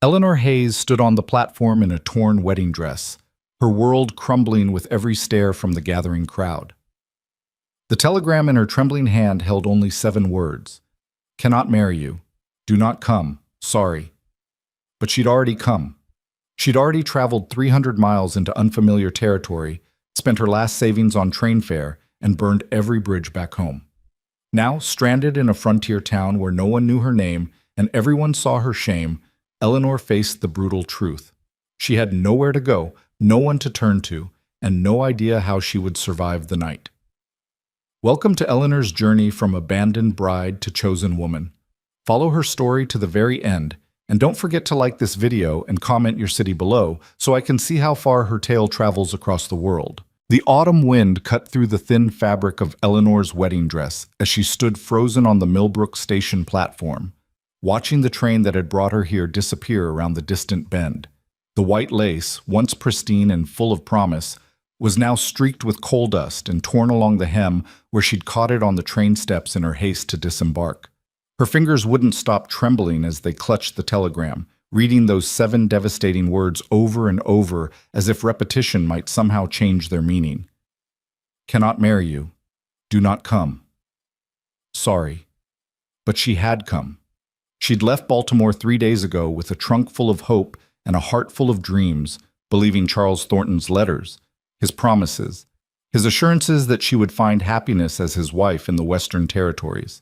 Eleanor Hayes stood on the platform in a torn wedding dress, her world crumbling with every stare from the gathering crowd. The telegram in her trembling hand held only 7 words. Cannot marry you. Do not come. Sorry. But she'd already come. She'd already traveled 300 miles into unfamiliar territory, spent her last savings on train fare, and burned every bridge back home. Now, stranded in a frontier town where no one knew her name and everyone saw her shame, Eleanor faced the brutal truth. She had nowhere to go, no one to turn to, and no idea how she would survive the night. Welcome to Eleanor's journey from abandoned bride to chosen woman. Follow her story to the very end, and don't forget to like this video and comment your city below so I can see how far her tale travels across the world. The autumn wind cut through the thin fabric of Eleanor's wedding dress as she stood frozen on the Millbrook station platform, watching the train that had brought her here disappear around the distant bend. The white lace, once pristine and full of promise, was now streaked with coal dust and torn along the hem where she'd caught it on the train steps in her haste to disembark. Her fingers wouldn't stop trembling as they clutched the telegram, reading those 7 devastating words over and over as if repetition might somehow change their meaning. Cannot marry you. Do not come. Sorry. But she had come. She'd left Baltimore 3 days ago with a trunk full of hope and a heart full of dreams, believing Charles Thornton's letters, his promises, his assurances that she would find happiness as his wife in the Western Territories.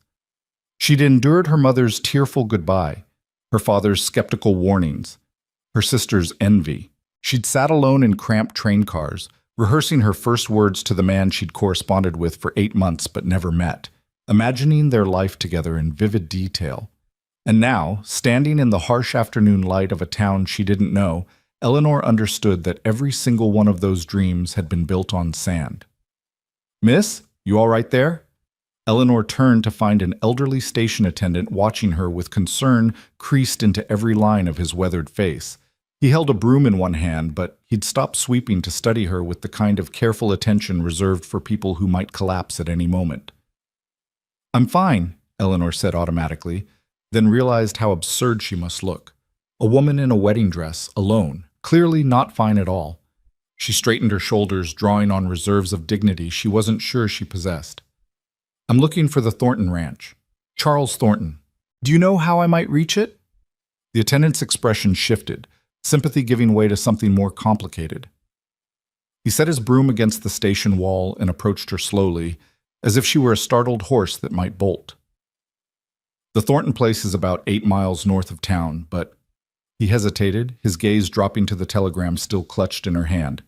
She'd endured her mother's tearful goodbye, her father's skeptical warnings, her sister's envy. She'd sat alone in cramped train cars, rehearsing her first words to the man she'd corresponded with for 8 months but never met, imagining their life together in vivid detail. And now, standing in the harsh afternoon light of a town she didn't know, Eleanor understood that every single one of those dreams had been built on sand. "Miss, you all right there?" Eleanor turned to find an elderly station attendant watching her with concern creased into every line of his weathered face. He held a broom in one hand, but he'd stopped sweeping to study her with the kind of careful attention reserved for people who might collapse at any moment. "I'm fine," Eleanor said automatically, then realized how absurd she must look. A woman in a wedding dress, alone, clearly not fine at all. She straightened her shoulders, drawing on reserves of dignity she wasn't sure she possessed. "I'm looking for the Thornton Ranch. Charles Thornton. Do you know how I might reach it?" The attendant's expression shifted, sympathy giving way to something more complicated. He set his broom against the station wall and approached her slowly, as if she were a startled horse that might bolt. "The Thornton place is about 8 miles north of town, but—" He hesitated, his gaze dropping to the telegram still clutched in her hand.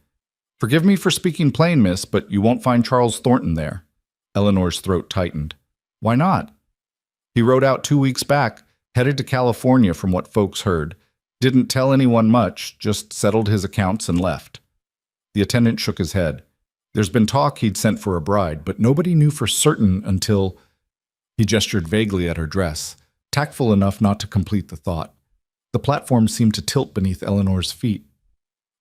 "Forgive me for speaking plain, miss, but you won't find Charles Thornton there." Eleanor's throat tightened. "Why not?" "He rode out 2 weeks back, headed to California from what folks heard. Didn't tell anyone much, just settled his accounts and left." The attendant shook his head. "There's been talk he'd sent for a bride, but nobody knew for certain until—" He gestured vaguely at her dress, tactful enough not to complete the thought. The platform seemed to tilt beneath Eleanor's feet.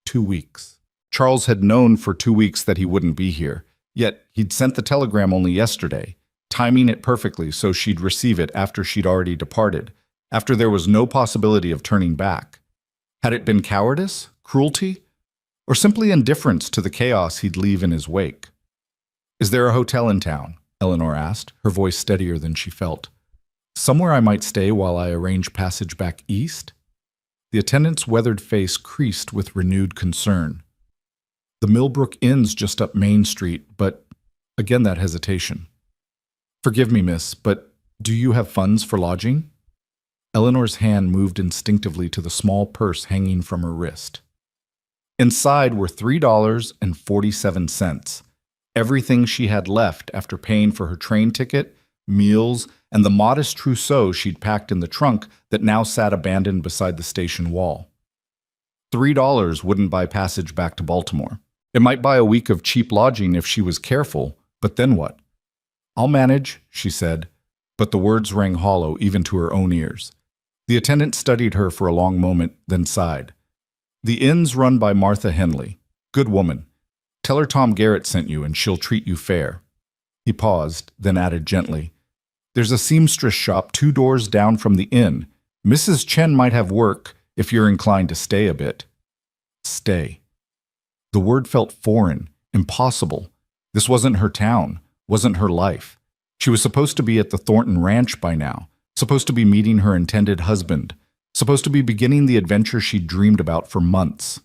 2 weeks. Charles had known for 2 weeks that he wouldn't be here, yet he'd sent the telegram only yesterday, timing it perfectly so she'd receive it after she'd already departed, after there was no possibility of turning back. Had it been cowardice, cruelty, or simply indifference to the chaos he'd leave in his wake? "Is there a hotel in town?" Eleanor asked, her voice steadier than she felt. "Somewhere I might stay while I arrange passage back east?" The attendant's weathered face creased with renewed concern. "The Millbrook Inn's just up Main Street, but—" Again that hesitation. "Forgive me, miss, but do you have funds for lodging?" Eleanor's hand moved instinctively to the small purse hanging from her wrist. Inside were $3.47, everything she had left after paying for her train ticket, meals, and the modest trousseau she'd packed in the trunk that now sat abandoned beside the station wall. $3 wouldn't buy passage back to Baltimore. It might buy a week of cheap lodging if she was careful, but then what? "I'll manage," she said, but the words rang hollow even to her own ears. The attendant studied her for a long moment, then sighed. "The inn's run by Martha Henley. Good woman. Tell her Tom Garrett sent you and she'll treat you fair." He paused, then added gently, "There's a seamstress shop 2 doors down from the inn. Mrs. Chen might have work if you're inclined to stay a bit. Stay. The word felt foreign, impossible. This wasn't her town, wasn't her life. She was supposed to be at the Thornton Ranch by now, supposed to be meeting her intended husband, supposed to be beginning the adventure she'd dreamed about for months.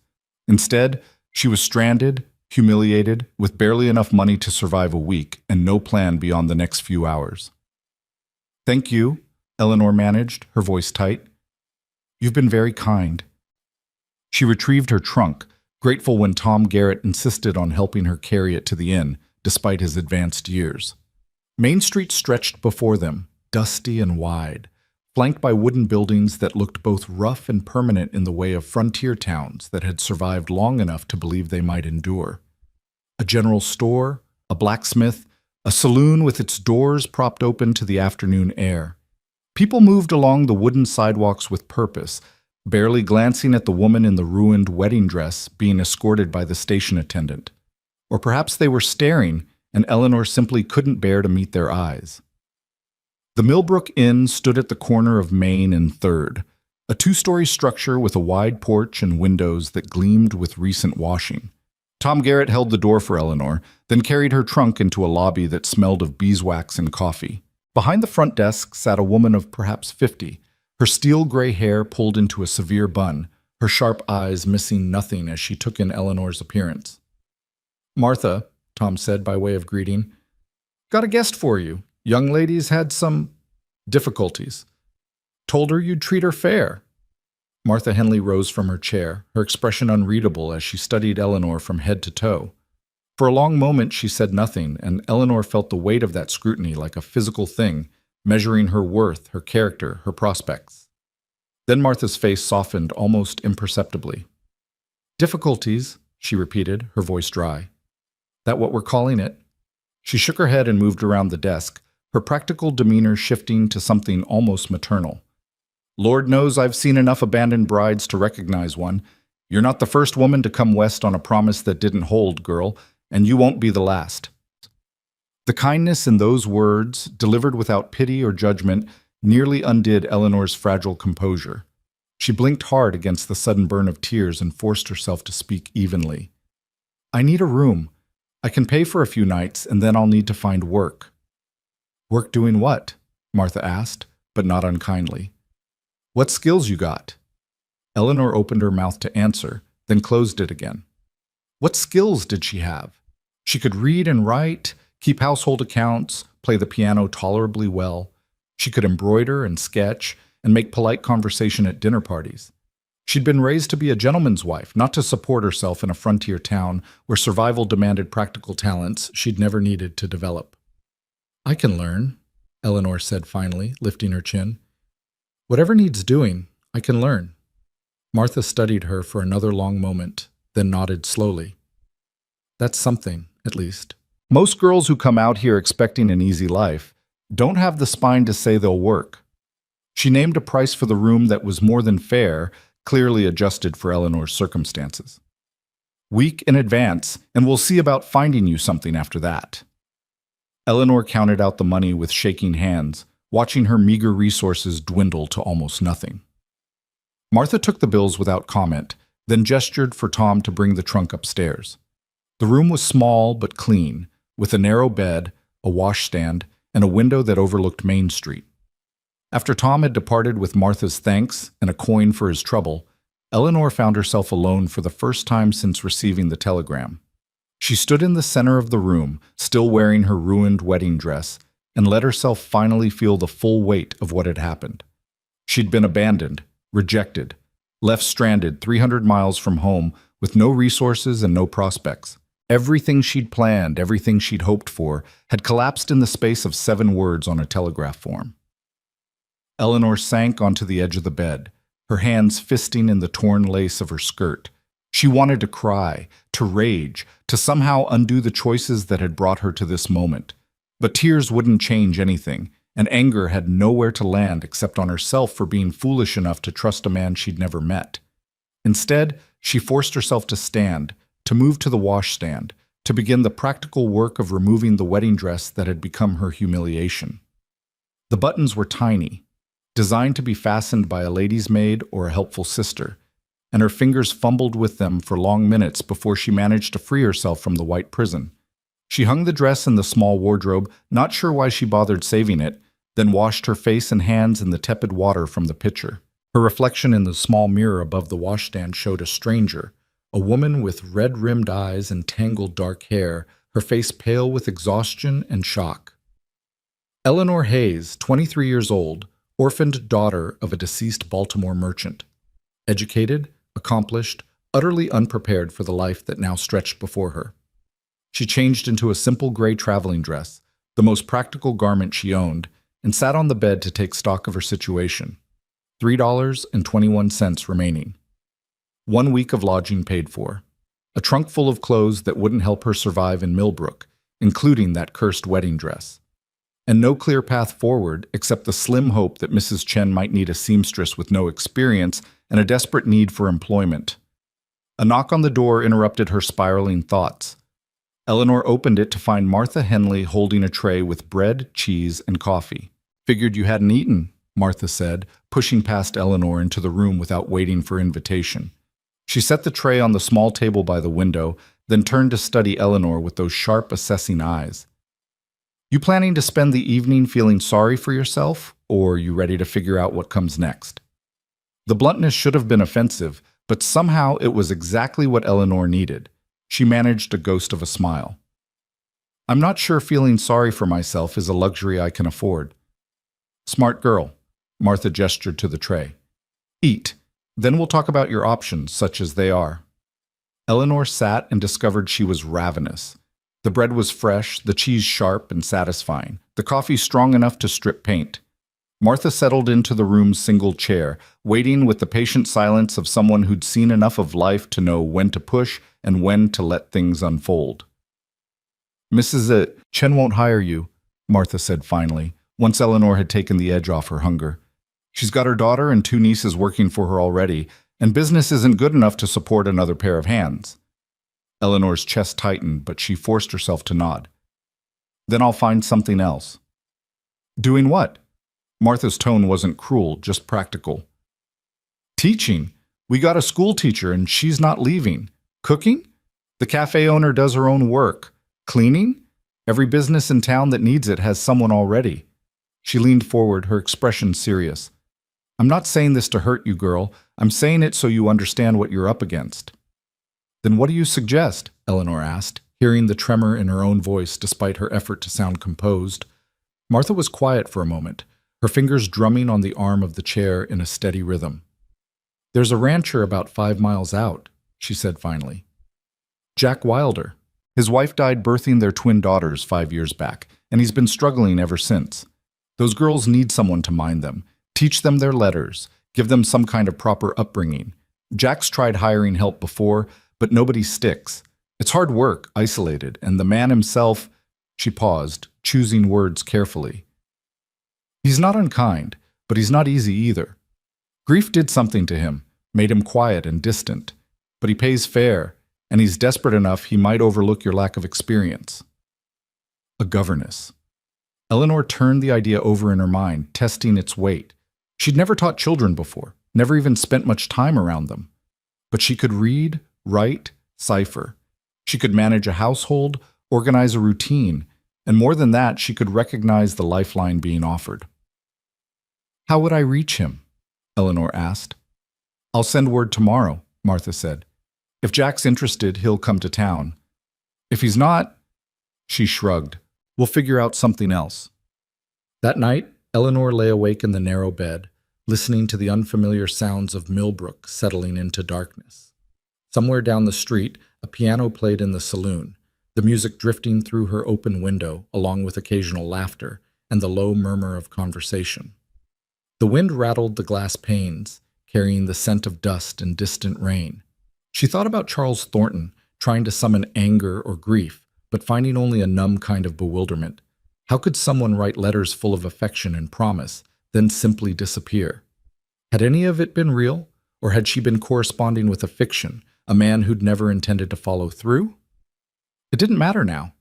Instead, she was stranded, humiliated, with barely enough money to survive a week and no plan beyond the next few hours. "Thank you," Eleanor managed, her voice tight. "You've been very kind." She retrieved her trunk, grateful when Tom Garrett insisted on helping her carry it to the inn, despite his advanced years. Main Street stretched before them, dusty and wide, flanked by wooden buildings that looked both rough and permanent in the way of frontier towns that had survived long enough to believe they might endure. A general store, a blacksmith, a saloon with its doors propped open to the afternoon air. People moved along the wooden sidewalks with purpose, barely glancing at the woman in the ruined wedding dress being escorted by the station attendant. Or perhaps they were staring, and Eleanor simply couldn't bear to meet their eyes. The Millbrook Inn stood at the corner of Main and 3rd, a two-story structure with a wide porch and windows that gleamed with recent washing. Tom Garrett held the door for Eleanor, then carried her trunk into a lobby that smelled of beeswax and coffee. Behind the front desk sat a woman of perhaps 50, her steel-gray hair pulled into a severe bun, her sharp eyes missing nothing as she took in Eleanor's appearance. "Martha," Tom said by way of greeting, "got a guest for you. Young lady's had some difficulties. Told her you'd treat her fair." Martha Henley rose from her chair, her expression unreadable as she studied Eleanor from head to toe. For a long moment she said nothing, and Eleanor felt the weight of that scrutiny like a physical thing, measuring her worth, her character, her prospects. Then Martha's face softened almost imperceptibly. "Difficulties," she repeated, her voice dry. "That what we're calling it?" She shook her head and moved around the desk, her practical demeanor shifting to something almost maternal. "Lord knows I've seen enough abandoned brides to recognize one. You're not the first woman to come west on a promise that didn't hold, girl, and you won't be the last." The kindness in those words, delivered without pity or judgment, nearly undid Eleanor's fragile composure. She blinked hard against the sudden burn of tears and forced herself to speak evenly. "I need a room. I can pay for a few nights, and then I'll need to find work." "Work doing what?" Martha asked, but not unkindly. "What skills you got?" Eleanor opened her mouth to answer, then closed it again. What skills did she have? She could read and write, keep household accounts, play the piano tolerably well. She could embroider and sketch and make polite conversation at dinner parties. She'd been raised to be a gentleman's wife, not to support herself in a frontier town where survival demanded practical talents she'd never needed to develop. "I can learn," Eleanor said finally, lifting her chin. "Whatever needs doing, I can learn." Martha studied her for another long moment, then nodded slowly. "That's something, at least. Most girls who come out here expecting an easy life don't have the spine to say they'll work." She named a price for the room that was more than fair, clearly adjusted for Eleanor's circumstances. "Week in advance, and we'll see about finding you something after that." Eleanor counted out the money with shaking hands, watching her meager resources dwindle to almost nothing. Martha took the bills without comment, then gestured for Tom to bring the trunk upstairs. The room was small but clean, with a narrow bed, a washstand, and a window that overlooked Main Street. After Tom had departed with Martha's thanks and a coin for his trouble, Eleanor found herself alone for the first time since receiving the telegram. She stood in the center of the room, still wearing her ruined wedding dress, and let herself finally feel the full weight of what had happened. She'd been abandoned, rejected, left stranded 300 miles from home with no resources and no prospects. Everything she'd planned, everything she'd hoped for, had collapsed in the space of 7 words on a telegraph form. Eleanor sank onto the edge of the bed, her hands fisting in the torn lace of her skirt. She wanted to cry, to rage, to somehow undo the choices that had brought her to this moment. But tears wouldn't change anything, and anger had nowhere to land except on herself for being foolish enough to trust a man she'd never met. Instead, she forced herself to stand, to move to the washstand, to begin the practical work of removing the wedding dress that had become her humiliation. The buttons were tiny, designed to be fastened by a lady's maid or a helpful sister, and her fingers fumbled with them for long minutes before she managed to free herself from the white prison. She hung the dress in the small wardrobe, not sure why she bothered saving it, then washed her face and hands in the tepid water from the pitcher. Her reflection in the small mirror above the washstand showed a stranger, a woman with red-rimmed eyes and tangled dark hair, her face pale with exhaustion and shock. Eleanor Hayes, 23 years old, orphaned daughter of a deceased Baltimore merchant. Educated, accomplished, utterly unprepared for the life that now stretched before her. She changed into a simple gray traveling dress, the most practical garment she owned, and sat on the bed to take stock of her situation. $3.21 remaining. 1 week of lodging paid for. A trunk full of clothes that wouldn't help her survive in Millbrook, including that cursed wedding dress. And no clear path forward except the slim hope that Mrs. Chen might need a seamstress with no experience and a desperate need for employment. A knock on the door interrupted her spiraling thoughts. Eleanor opened it to find Martha Henley holding a tray with bread, cheese, and coffee. "Figured you hadn't eaten," Martha said, pushing past Eleanor into the room without waiting for invitation. She set the tray on the small table by the window, then turned to study Eleanor with those sharp, assessing eyes. "You planning to spend the evening feeling sorry for yourself, or you ready to figure out what comes next?" The bluntness should have been offensive, but somehow it was exactly what Eleanor needed. She managed a ghost of a smile. "I'm not sure feeling sorry for myself is a luxury I can afford." "Smart girl," Martha gestured to the tray. "Eat. Then we'll talk about your options, such as they are." Eleanor sat and discovered she was ravenous. The bread was fresh, the cheese sharp and satisfying, the coffee strong enough to strip paint. Martha settled into the room's single chair, waiting with the patient silence of someone who'd seen enough of life to know when to push and when to let things unfold. "Mrs. Chen won't hire you," Martha said finally, once Eleanor had taken the edge off her hunger. "She's got her daughter and 2 nieces working for her already, and business isn't good enough to support another pair of hands." Eleanor's chest tightened, but she forced herself to nod. "Then I'll find something else." "Doing what?" Martha's tone wasn't cruel, just practical. "Teaching. We got a school teacher and she's not leaving. Cooking? The cafe owner does her own work. Cleaning? Every business in town that needs it has someone already." She leaned forward, her expression serious. "I'm not saying this to hurt you, girl. I'm saying it so you understand what you're up against." "Then what do you suggest?" Eleanor asked, hearing the tremor in her own voice despite her effort to sound composed. Martha was quiet for a moment, her fingers drumming on the arm of the chair in a steady rhythm. "There's a rancher about 5 miles out," she said finally. "Jack Wilder. His wife died birthing their twin daughters 5 years back, and he's been struggling ever since. Those girls need someone to mind them, teach them their letters, give them some kind of proper upbringing. Jack's tried hiring help before, but nobody sticks. It's hard work, isolated, and the man himself—" She paused, choosing words carefully. "He's not unkind, but he's not easy either. Grief did something to him, made him quiet and distant, but he pays fair, and he's desperate enough he might overlook your lack of experience." A governess. Eleanor turned the idea over in her mind, testing its weight. She'd never taught children before, never even spent much time around them. But she could read, write, cipher. She could manage a household, organize a routine, and more than that, she could recognize the lifeline being offered. "How would I reach him?" Eleanor asked. "I'll send word tomorrow," Martha said. "If Jack's interested, he'll come to town. If he's not—" She shrugged. "We'll figure out something else." That night, Eleanor lay awake in the narrow bed, listening to the unfamiliar sounds of Millbrook settling into darkness. Somewhere down the street, a piano played in the saloon, the music drifting through her open window, along with occasional laughter and the low murmur of conversation. The wind rattled the glass panes, carrying the scent of dust and distant rain. She thought about Charles Thornton, trying to summon anger or grief, but finding only a numb kind of bewilderment. How could someone write letters full of affection and promise, then simply disappear? Had any of it been real, or had she been corresponding with a fiction, a man who'd never intended to follow through? It didn't matter now.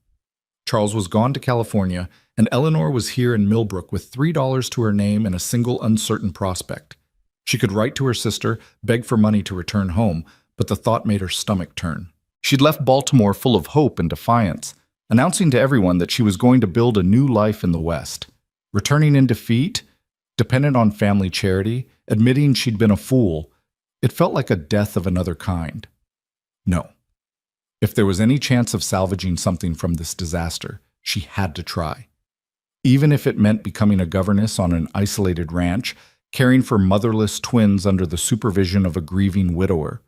Charles was gone to California, and Eleanor was here in Millbrook with $3 to her name and a single uncertain prospect. She could write to her sister, beg for money to return home, but the thought made her stomach turn. She'd left Baltimore full of hope and defiance, announcing to everyone that she was going to build a new life in the West. Returning in defeat, dependent on family charity, admitting she'd been a fool, it felt like a death of another kind. No. If there was any chance of salvaging something from this disaster, she had to try. Even if it meant becoming a governess on an isolated ranch, caring for motherless twins under the supervision of a grieving widower.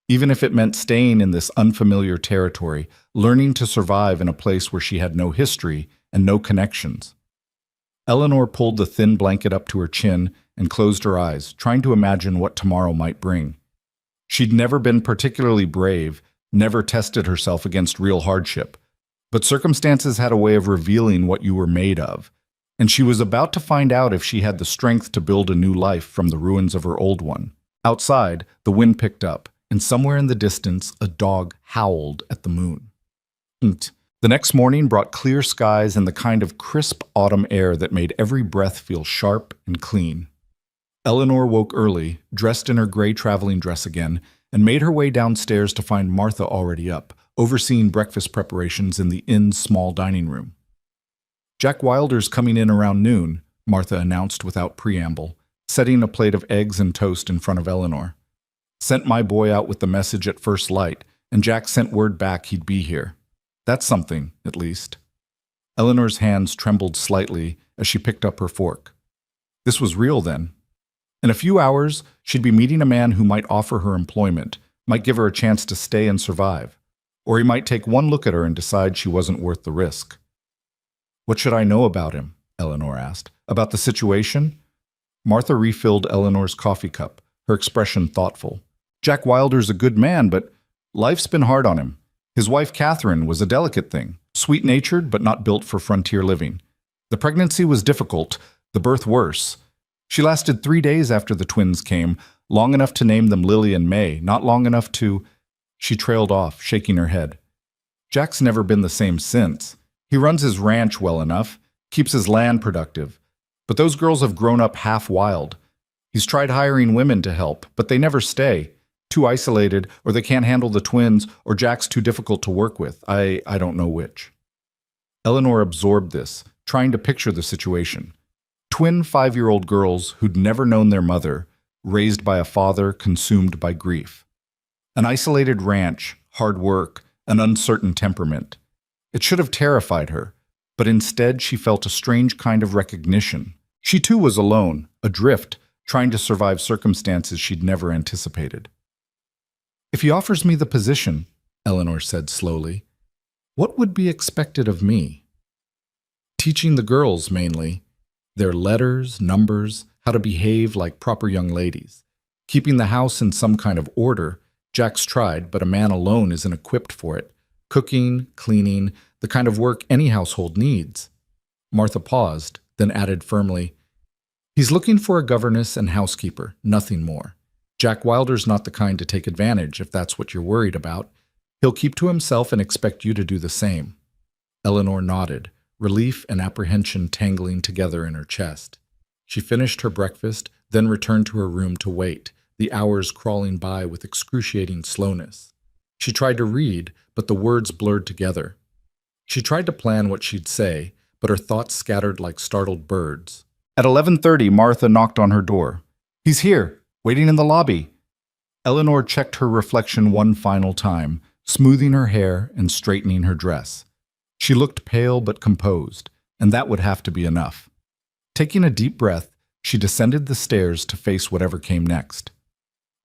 Even if it meant staying in this unfamiliar territory, learning to survive in a place where she had no history and no connections. Eleanor pulled the thin blanket up to her chin and closed her eyes, trying to imagine what tomorrow might bring. She'd never been particularly brave, never tested herself against real hardship, but circumstances had a way of revealing what you were made of, and she was about to find out if she had the strength to build a new life from the ruins of her old one. Outside, the wind picked up, and somewhere in the distance, a dog howled at the moon. The next morning brought clear skies and the kind of crisp autumn air that made every breath feel sharp and clean. Eleanor woke early, dressed in her gray traveling dress again, and made her way downstairs to find Martha already up, overseeing breakfast preparations in the inn's small dining room. "Jack Wilder's coming in around noon," Martha announced without preamble, setting a plate of eggs and toast in front of Eleanor. "Sent my boy out with the message at first light, and Jack sent word back he'd be here. That's something, at least." Eleanor's hands trembled slightly as she picked up her fork. This was real, then. In a few hours, she'd be meeting a man who might offer her employment, might give her a chance to stay and survive, or he might take one look at her and decide she wasn't worth the risk. "What should I know about him?" Eleanor asked. "About the situation?" Martha refilled Eleanor's coffee cup, her expression thoughtful. "Jack Wilder's a good man, but life's been hard on him. His wife, Catherine, was a delicate thing, sweet-natured but not built for frontier living. The pregnancy was difficult, the birth worse. She lasted 3 days after the twins came, long enough to name them Lily and May, not long enough to—" She trailed off, shaking her head. "Jack's never been the same since. He runs his ranch well enough, keeps his land productive, but those girls have grown up half wild. He's tried hiring women to help, but they never stay. Too isolated, or they can't handle the twins, or Jack's too difficult to work with. I don't know which." Eleanor absorbed this, trying to picture the situation. Twin 5-year-old girls who'd never known their mother, raised by a father consumed by grief. An isolated ranch, hard work, an uncertain temperament. It should have terrified her, but instead she felt a strange kind of recognition. She too was alone, adrift, trying to survive circumstances she'd never anticipated. "If he offers me the position," Eleanor said slowly, "what would be expected of me?" "Teaching the girls, mainly. Their letters, numbers, how to behave like proper young ladies. Keeping the house in some kind of order. Jack's tried, but a man alone isn't equipped for it. Cooking, cleaning, the kind of work any household needs." Martha paused, then added firmly, "He's looking for a governess and housekeeper, nothing more. Jack Wilder's not the kind to take advantage, if that's what you're worried about. He'll keep to himself and expect you to do the same." Eleanor nodded, relief and apprehension tangling together in her chest. She finished her breakfast, then returned to her room to wait, the hours crawling by with excruciating slowness. She tried to read, but the words blurred together. She tried to plan what she'd say, but her thoughts scattered like startled birds. At 11:30, Martha knocked on her door. "He's here, waiting in the lobby." Eleanor checked her reflection one final time, smoothing her hair and straightening her dress. She looked pale but composed, and that would have to be enough. Taking a deep breath, she descended the stairs to face whatever came next.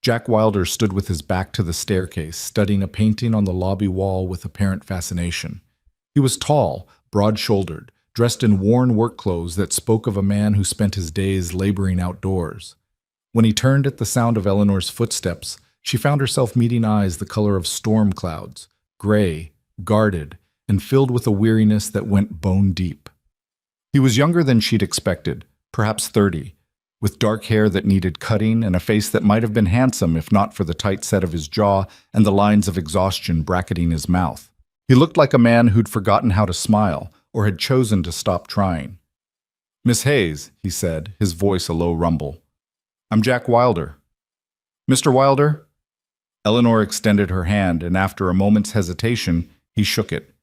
Jack Wilder stood with his back to the staircase, studying a painting on the lobby wall with apparent fascination. He was tall, broad-shouldered, dressed in worn work clothes that spoke of a man who spent his days laboring outdoors. When he turned at the sound of Eleanor's footsteps, she found herself meeting eyes the color of storm clouds, gray, guarded, and filled with a weariness that went bone deep. He was younger than she'd expected, perhaps 30, with dark hair that needed cutting and a face that might have been handsome if not for the tight set of his jaw and the lines of exhaustion bracketing his mouth. He looked like a man who'd forgotten how to smile or had chosen to stop trying. "Miss Hayes," he said, his voice a low rumble. "I'm Jack Wilder." "Mr. Wilder?" Eleanor extended her hand, and after a moment's hesitation, he shook it.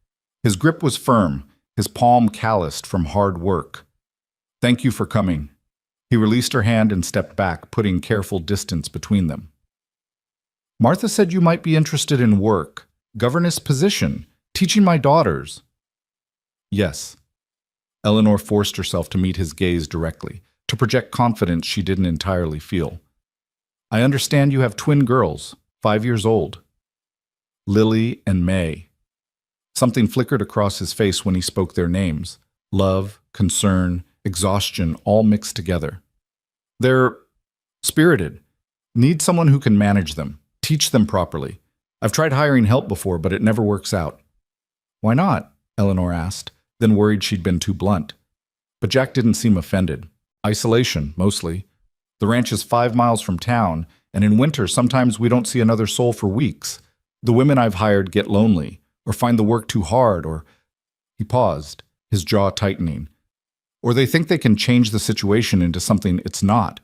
His grip was firm, his palm calloused from hard work. "Thank you for coming." He released her hand and stepped back, putting careful distance between them. "Martha said you might be interested in work, governess position, teaching my daughters." "Yes." Eleanor forced herself to meet his gaze directly, to project confidence she didn't entirely feel. "I understand you have twin girls, 5 years old." Lily and May. Something flickered across his face when he spoke their names. Love, concern, exhaustion, all mixed together. "They're spirited. Need someone who can manage them, teach them properly. I've tried hiring help before, but it never works out." "Why not?" Eleanor asked, then worried she'd been too blunt. But Jack didn't seem offended. "Isolation, mostly. The ranch is 5 miles from town, and in winter sometimes we don't see another soul for weeks. The women I've hired get lonely, or find the work too hard, or—" He paused, his jaw tightening. "Or they think they can change the situation into something it's not."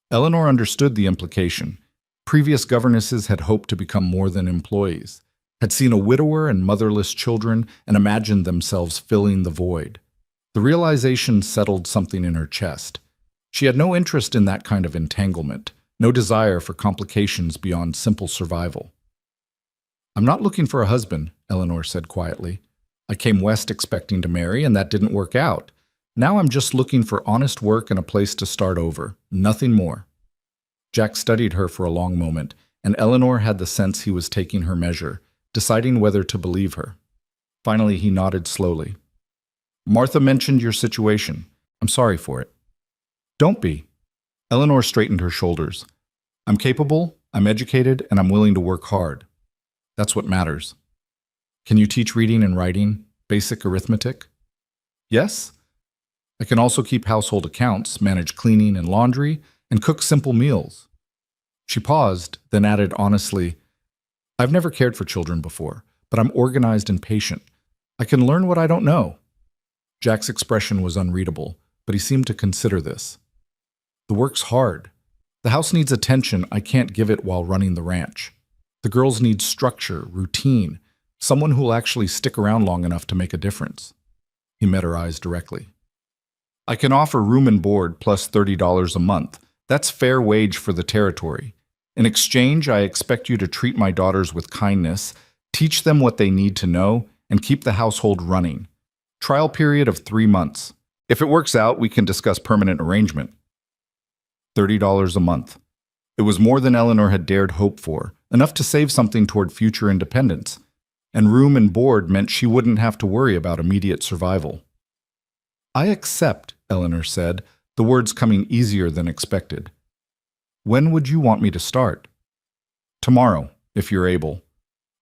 Eleanor understood the implication. Previous governesses had hoped to become more than employees, had seen a widower and motherless children and imagined themselves filling the void. The realization settled something in her chest. She had no interest in that kind of entanglement, no desire for complications beyond simple survival. "I'm not looking for a husband," Eleanor said quietly. "I came west expecting to marry, and that didn't work out. Now I'm just looking for honest work and a place to start over, nothing more." Jack studied her for a long moment, and Eleanor had the sense he was taking her measure, deciding whether to believe her. Finally, he nodded slowly. "Martha mentioned your situation. I'm sorry for it." "Don't be." Eleanor straightened her shoulders. "I'm capable, I'm educated, and I'm willing to work hard. That's what matters." "Can you teach reading and writing, basic arithmetic?" "Yes. I can also keep household accounts, manage cleaning and laundry, and cook simple meals." She paused, then added honestly, "I've never cared for children before, but I'm organized and patient. I can learn what I don't know." Jack's expression was unreadable, but he seemed to consider this. "The work's hard. The house needs attention I can't give it while running the ranch. The girls need structure, routine, someone who'll actually stick around long enough to make a difference." He met her eyes directly. "I can offer room and board plus $30 a month. That's fair wage for the territory. In exchange, I expect you to treat my daughters with kindness, teach them what they need to know, and keep the household running. Trial period of 3 months. If it works out, we can discuss permanent arrangement." $30 a month. It was more than Eleanor had dared hope for, enough to save something toward future independence. And room and board meant she wouldn't have to worry about immediate survival. "I accept," Eleanor said, the words coming easier than expected. "When would you want me to start?" "Tomorrow, if you're able.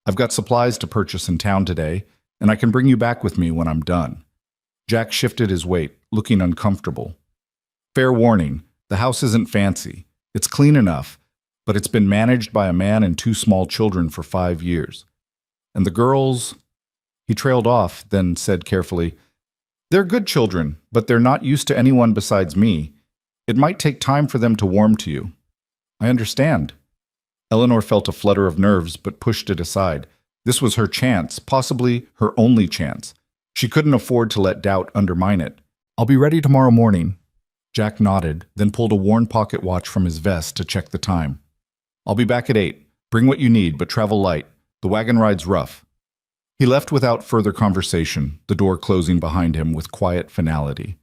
I've got supplies to purchase in town today, and I can bring you back with me when I'm done." Jack shifted his weight, looking uncomfortable. "Fair warning, the house isn't fancy. It's clean enough, but it's been managed by a man and 2 small children for 5 years. And the girls—" He trailed off, then said carefully, "They're good children, but they're not used to anyone besides me. It might take time for them to warm to you." "I understand." Eleanor felt a flutter of nerves, but pushed it aside. This was her chance, possibly her only chance. She couldn't afford to let doubt undermine it. "I'll be ready tomorrow morning." Jack nodded, then pulled a worn pocket watch from his vest to check the time. "I'll be back at 8. Bring what you need, but travel light. The wagon ride's rough." He left without further conversation, the door closing behind him with quiet finality.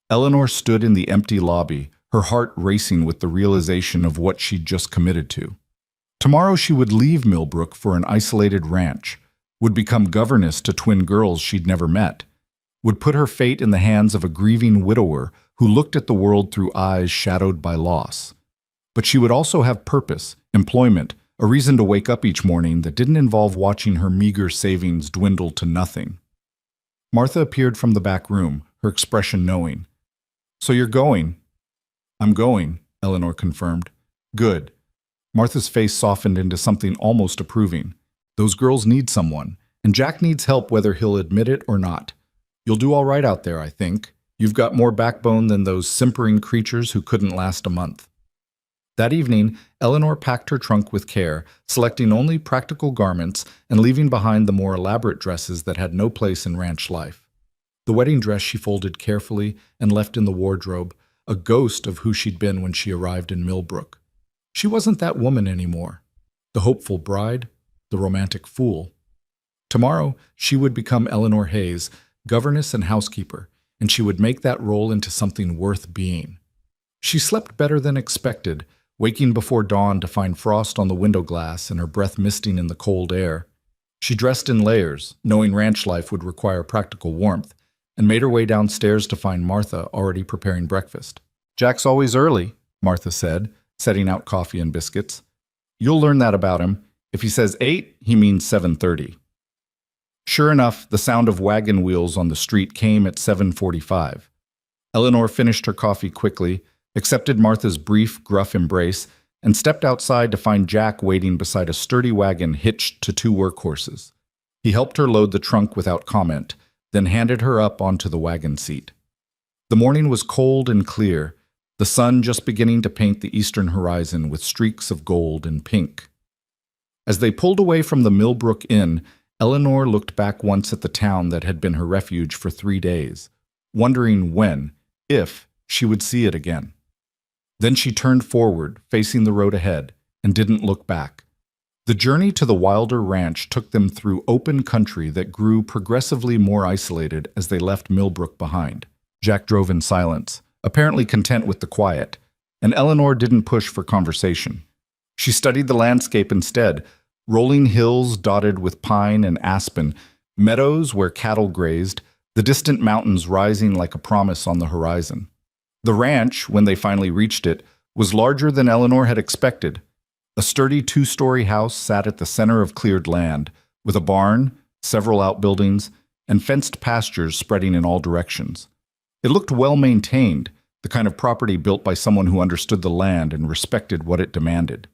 Eleanor stood in the empty lobby, her heart racing with the realization of what she'd just committed to. Tomorrow she would leave Millbrook for an isolated ranch, would become governess to twin girls she'd never met, would put her fate in the hands of a grieving widower who looked at the world through eyes shadowed by loss. But she would also have purpose, employment, a reason to wake up each morning that didn't involve watching her meager savings dwindle to nothing. Martha appeared from the back room, her expression knowing. "So you're going?" "I'm going," Eleanor confirmed. "Good." Martha's face softened into something almost approving. Those girls need someone, and Jack needs help whether he'll admit it or not. You'll do all right out there, I think. You've got more backbone than those simpering creatures who couldn't last a month. That evening, Eleanor packed her trunk with care, selecting only practical garments and leaving behind the more elaborate dresses that had no place in ranch life. The wedding dress she folded carefully and left in the wardrobe, a ghost of who she'd been when she arrived in Millbrook. She wasn't that woman anymore. The hopeful bride, the romantic fool. Tomorrow, she would become Eleanor Hayes, governess and housekeeper, and she would make that role into something worth being. She slept better than expected, waking before dawn to find frost on the window glass and her breath misting in the cold air. She dressed in layers, knowing ranch life would require practical warmth, and made her way downstairs to find Martha already preparing breakfast. "Jack's always early," Martha said, setting out coffee and biscuits. "You'll learn that about him. If he says 8, he means 7:30. Sure enough, the sound of wagon wheels on the street came at 7:45. Eleanor finished her coffee quickly, accepted Martha's brief, gruff embrace, and stepped outside to find Jack waiting beside a sturdy wagon hitched to 2 workhorses. He helped her load the trunk without comment, then handed her up onto the wagon seat. The morning was cold and clear, the sun just beginning to paint the eastern horizon with streaks of gold and pink. As they pulled away from the Millbrook Inn, Eleanor looked back once at the town that had been her refuge for 3 days, wondering when, if, she would see it again. Then she turned forward, facing the road ahead, and didn't look back. The journey to the Wilder Ranch took them through open country that grew progressively more isolated as they left Millbrook behind. Jack drove in silence, apparently content with the quiet, and Eleanor didn't push for conversation. She studied the landscape instead, rolling hills dotted with pine and aspen, meadows where cattle grazed, the distant mountains rising like a promise on the horizon. The ranch, when they finally reached it, was larger than Eleanor had expected. A sturdy 2-story house sat at the center of cleared land, with a barn, several outbuildings, and fenced pastures spreading in all directions. It looked well-maintained, the kind of property built by someone who understood the land and respected what it demanded.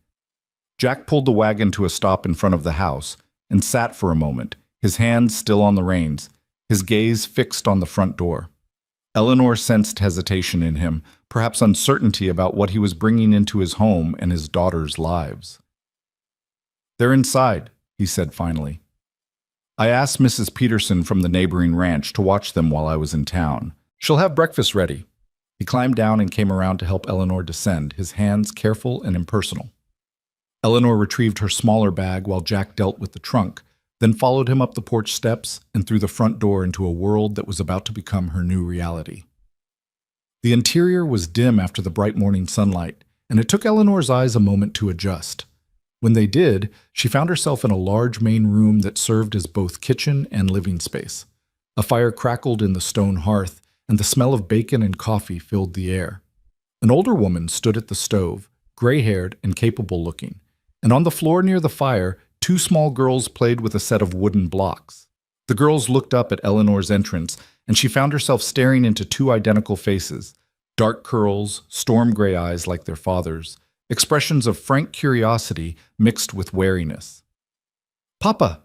Jack pulled the wagon to a stop in front of the house and sat for a moment, his hands still on the reins, his gaze fixed on the front door. Eleanor sensed hesitation in him, perhaps uncertainty about what he was bringing into his home and his daughter's lives. "They're inside," he said finally. "I asked Mrs. Peterson from the neighboring ranch to watch them while I was in town. She'll have breakfast ready." He climbed down and came around to help Eleanor descend, his hands careful and impersonal. Eleanor retrieved her smaller bag while Jack dealt with the trunk, then followed him up the porch steps and through the front door into a world that was about to become her new reality. The interior was dim after the bright morning sunlight, and it took Eleanor's eyes a moment to adjust. When they did, she found herself in a large main room that served as both kitchen and living space. A fire crackled in the stone hearth, and the smell of bacon and coffee filled the air. An older woman stood at the stove, gray-haired and capable-looking, and on the floor near the fire, 2 small girls played with a set of wooden blocks. The girls looked up at Eleanor's entrance, and she found herself staring into 2 identical faces, dark curls, storm gray eyes like their father's, expressions of frank curiosity mixed with wariness. "Papa!"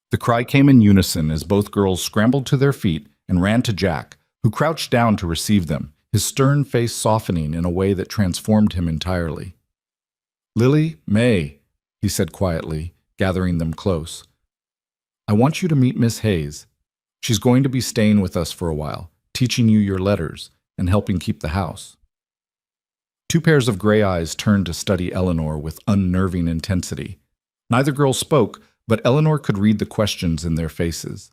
The cry came in unison as both girls scrambled to their feet and ran to Jack, who crouched down to receive them, his stern face softening in a way that transformed him entirely. "Lily, May," he said quietly, gathering them close. "I want you to meet Miss Hayes. She's going to be staying with us for a while, teaching you your letters and helping keep the house." 2 pairs of gray eyes turned to study Eleanor with unnerving intensity. Neither girl spoke, but Eleanor could read the questions in their faces.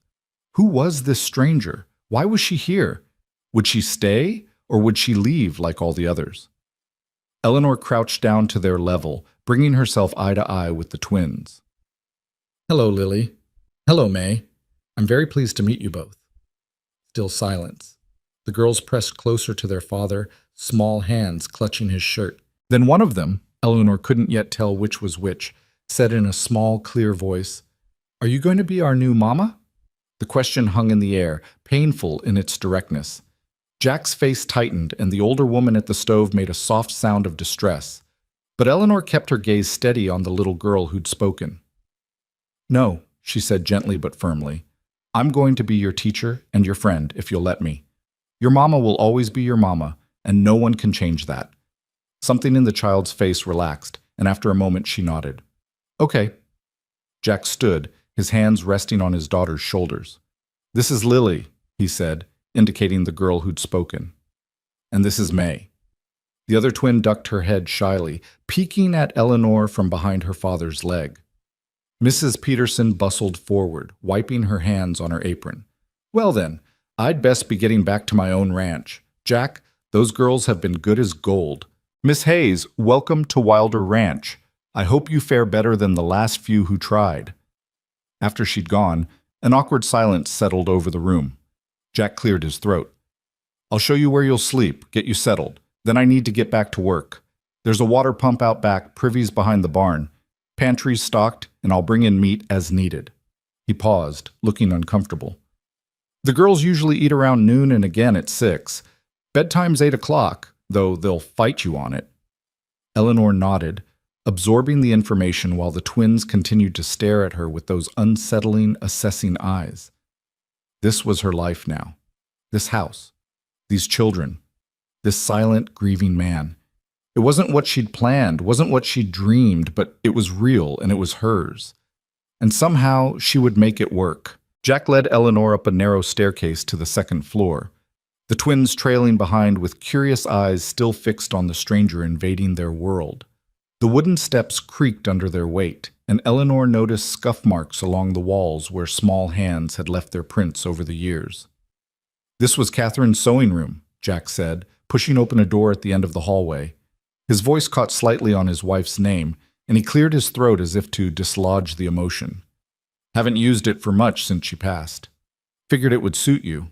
Who was this stranger? Why was she here? Would she stay, or would she leave like all the others? Eleanor crouched down to their level, bringing herself eye to eye with the twins. "Hello, Lily. Hello, May. I'm very pleased to meet you both." Still silence. The girls pressed closer to their father, small hands clutching his shirt. Then one of them, Eleanor couldn't yet tell which was which, said in a small, clear voice, "Are you going to be our new mama?" The question hung in the air, painful in its directness. Jack's face tightened, and the older woman at the stove made a soft sound of distress. But Eleanor kept her gaze steady on the little girl who'd spoken. "No," she said gently but firmly. I'm going to be your teacher and your friend if you'll let me. Your mama will always be your mama, and no one can change that. Something in the child's face relaxed, and after a moment she nodded. Okay. Jack stood, his hands resting on his daughter's shoulders. This is Lily, he said, indicating the girl who'd spoken. And this is May. The other twin ducked her head shyly, peeking at Eleanor from behind her father's leg. Mrs. Peterson bustled forward, wiping her hands on her apron. Well then, I'd best be getting back to my own ranch. Jack, those girls have been good as gold. Miss Hayes, welcome to Wilder Ranch. I hope you fare better than the last few who tried. After she'd gone, an awkward silence settled over the room. Jack cleared his throat. I'll show you where you'll sleep, get you settled. Then I need to get back to work. There's a water pump out back, privies behind the barn. Pantry's stocked, and I'll bring in meat as needed. He paused, looking uncomfortable. The girls usually eat around noon and again at 6. Bedtime's 8 o'clock, though they'll fight you on it. Eleanor nodded, absorbing the information while the twins continued to stare at her with those unsettling, assessing eyes. This was her life now. This house. These children. This silent, grieving man. It wasn't what she'd planned, wasn't what she'd dreamed, but it was real and it was hers. And somehow she would make it work. Jack led Eleanor up a narrow staircase to the second floor, the twins trailing behind with curious eyes still fixed on the stranger invading their world. The wooden steps creaked under their weight, and Eleanor noticed scuff marks along the walls where small hands had left their prints over the years. This was Catherine's sewing room, Jack said, pushing open a door at the end of the hallway. His voice caught slightly on his wife's name, and he cleared his throat as if to dislodge the emotion. Haven't used it for much since she passed. Figured it would suit you.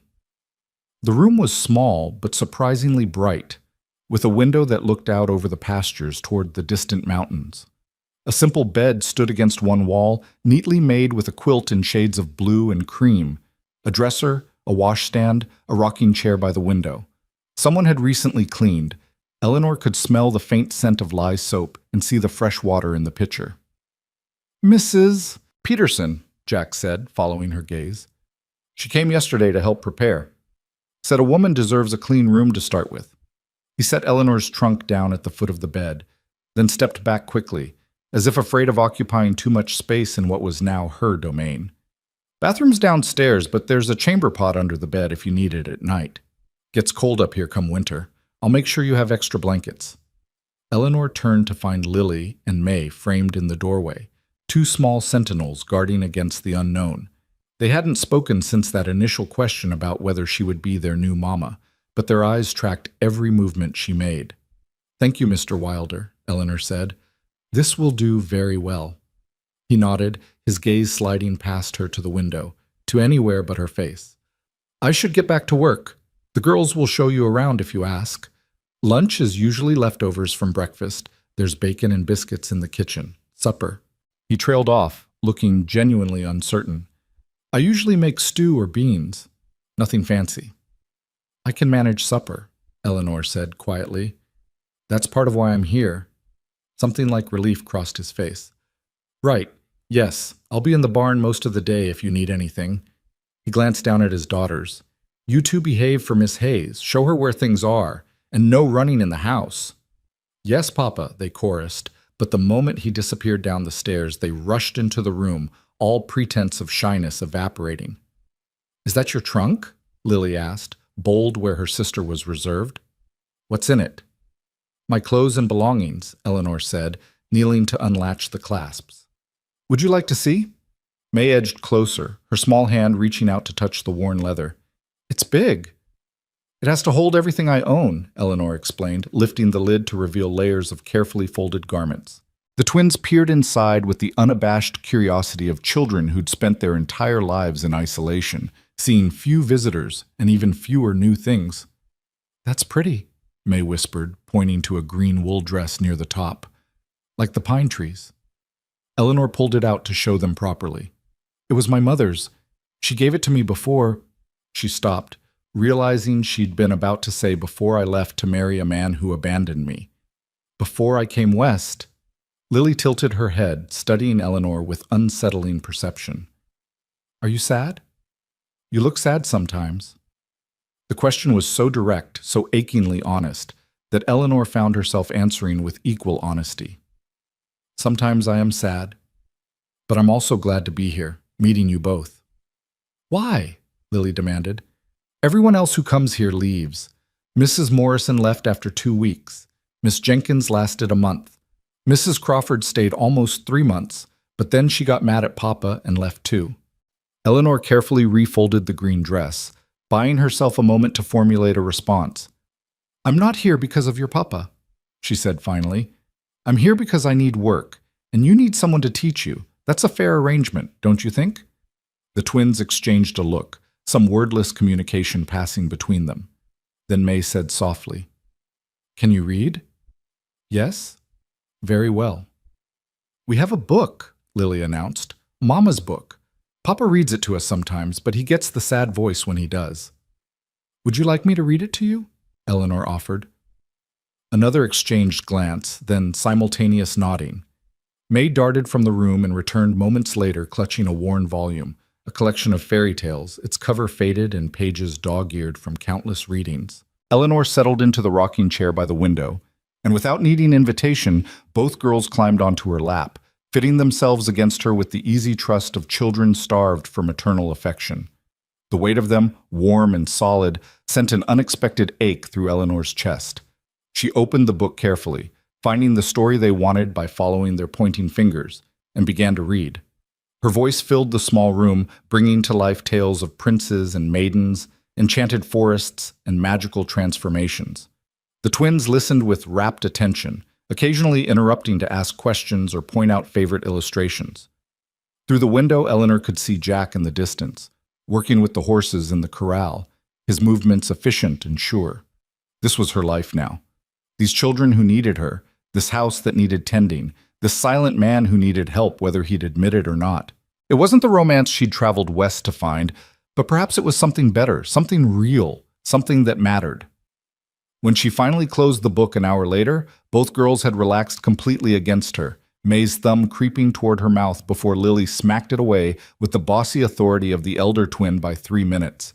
The room was small, but surprisingly bright, with a window that looked out over the pastures toward the distant mountains. A simple bed stood against one wall, neatly made with a quilt in shades of blue and cream, a dresser, a washstand, a rocking chair by the window. Someone had recently cleaned. Eleanor could smell the faint scent of lye soap and see the fresh water in the pitcher. Mrs. Peterson, Jack said, following her gaze. She came yesterday to help prepare. Said a woman deserves a clean room to start with. He set Eleanor's trunk down at the foot of the bed, then stepped back quickly, as if afraid of occupying too much space in what was now her domain. Bathroom's downstairs, but there's a chamber pot under the bed if you need it at night. Gets cold up here come winter. I'll make sure you have extra blankets. Eleanor turned to find Lily and May framed in the doorway, two small sentinels guarding against the unknown. They hadn't spoken since that initial question about whether she would be their new mama, but their eyes tracked every movement she made. Thank you, Mr. Wilder, Eleanor said. This will do very well. He nodded, his gaze sliding past her to the window, to anywhere but her face. I should get back to work. The girls will show you around if you ask. Lunch is usually leftovers from breakfast. There's bacon and biscuits in the kitchen. Supper. He trailed off, looking genuinely uncertain. I usually make stew or beans. Nothing fancy. I can manage supper, Eleanor said quietly. That's part of why I'm here. Something like relief crossed his face. Right. Yes, I'll be in the barn most of the day if you need anything. He glanced down at his daughters. You two behave for Miss Hayes. Show her where things are. And no running in the house. Yes, Papa, they chorused, but the moment he disappeared down the stairs, they rushed into the room, all pretense of shyness evaporating. Is that your trunk? Lily asked, bold where her sister was reserved. What's in it? My clothes and belongings, Eleanor said, kneeling to unlatch the clasps. Would you like to see? May edged closer, her small hand reaching out to touch the worn leather. It's big. It has to hold everything I own, Eleanor explained, lifting the lid to reveal layers of carefully folded garments. The twins peered inside with the unabashed curiosity of children who'd spent their entire lives in isolation, seeing few visitors and even fewer new things. That's pretty, May whispered, pointing to a green wool dress near the top. Like the pine trees. Eleanor pulled it out to show them properly. It was my mother's. She gave it to me before. She stopped, realizing she'd been about to say before I left to marry a man who abandoned me. Before I came west. Lily tilted her head, studying Eleanor with unsettling perception. Are you sad? You look sad sometimes. The question was so direct, so achingly honest, that Eleanor found herself answering with equal honesty. Sometimes I am sad, but I'm also glad to be here, meeting you both. Why? Lily demanded. Everyone else who comes here leaves. Mrs. Morrison left after 2 weeks. Miss Jenkins lasted a month. Mrs. Crawford stayed almost 3 months, but then she got mad at Papa and left too. Eleanor carefully refolded the green dress, buying herself a moment to formulate a response. I'm not here because of your papa, she said finally. I'm here because I need work, and you need someone to teach you. That's a fair arrangement, don't you think? The twins exchanged a look, some wordless communication passing between them. Then May said softly, Can you read? Yes? Very well. We have a book, Lily announced. Mama's book. Papa reads it to us sometimes, but he gets the sad voice when he does. Would you like me to read it to you? Eleanor offered. Another exchanged glance, then simultaneous nodding. May darted from the room and returned moments later clutching a worn volume, a collection of fairy tales, its cover faded and pages dog-eared from countless readings. Eleanor settled into the rocking chair by the window, and without needing invitation, both girls climbed onto her lap, fitting themselves against her with the easy trust of children starved for maternal affection. The weight of them, warm and solid, sent an unexpected ache through Eleanor's chest. She opened the book carefully, finding the story they wanted by following their pointing fingers, and began to read. Her voice filled the small room, bringing to life tales of princes and maidens, enchanted forests, and magical transformations. The twins listened with rapt attention, occasionally interrupting to ask questions or point out favorite illustrations. Through the window, Eleanor could see Jack in the distance, working with the horses in the corral, his movements efficient and sure. This was her life now. These children who needed her, this house that needed tending, this silent man who needed help whether he'd admit it or not. It wasn't the romance she'd traveled west to find, but perhaps it was something better, something real, something that mattered. When she finally closed the book an hour later, both girls had relaxed completely against her, May's thumb creeping toward her mouth before Lily smacked it away with the bossy authority of the elder twin by 3 minutes.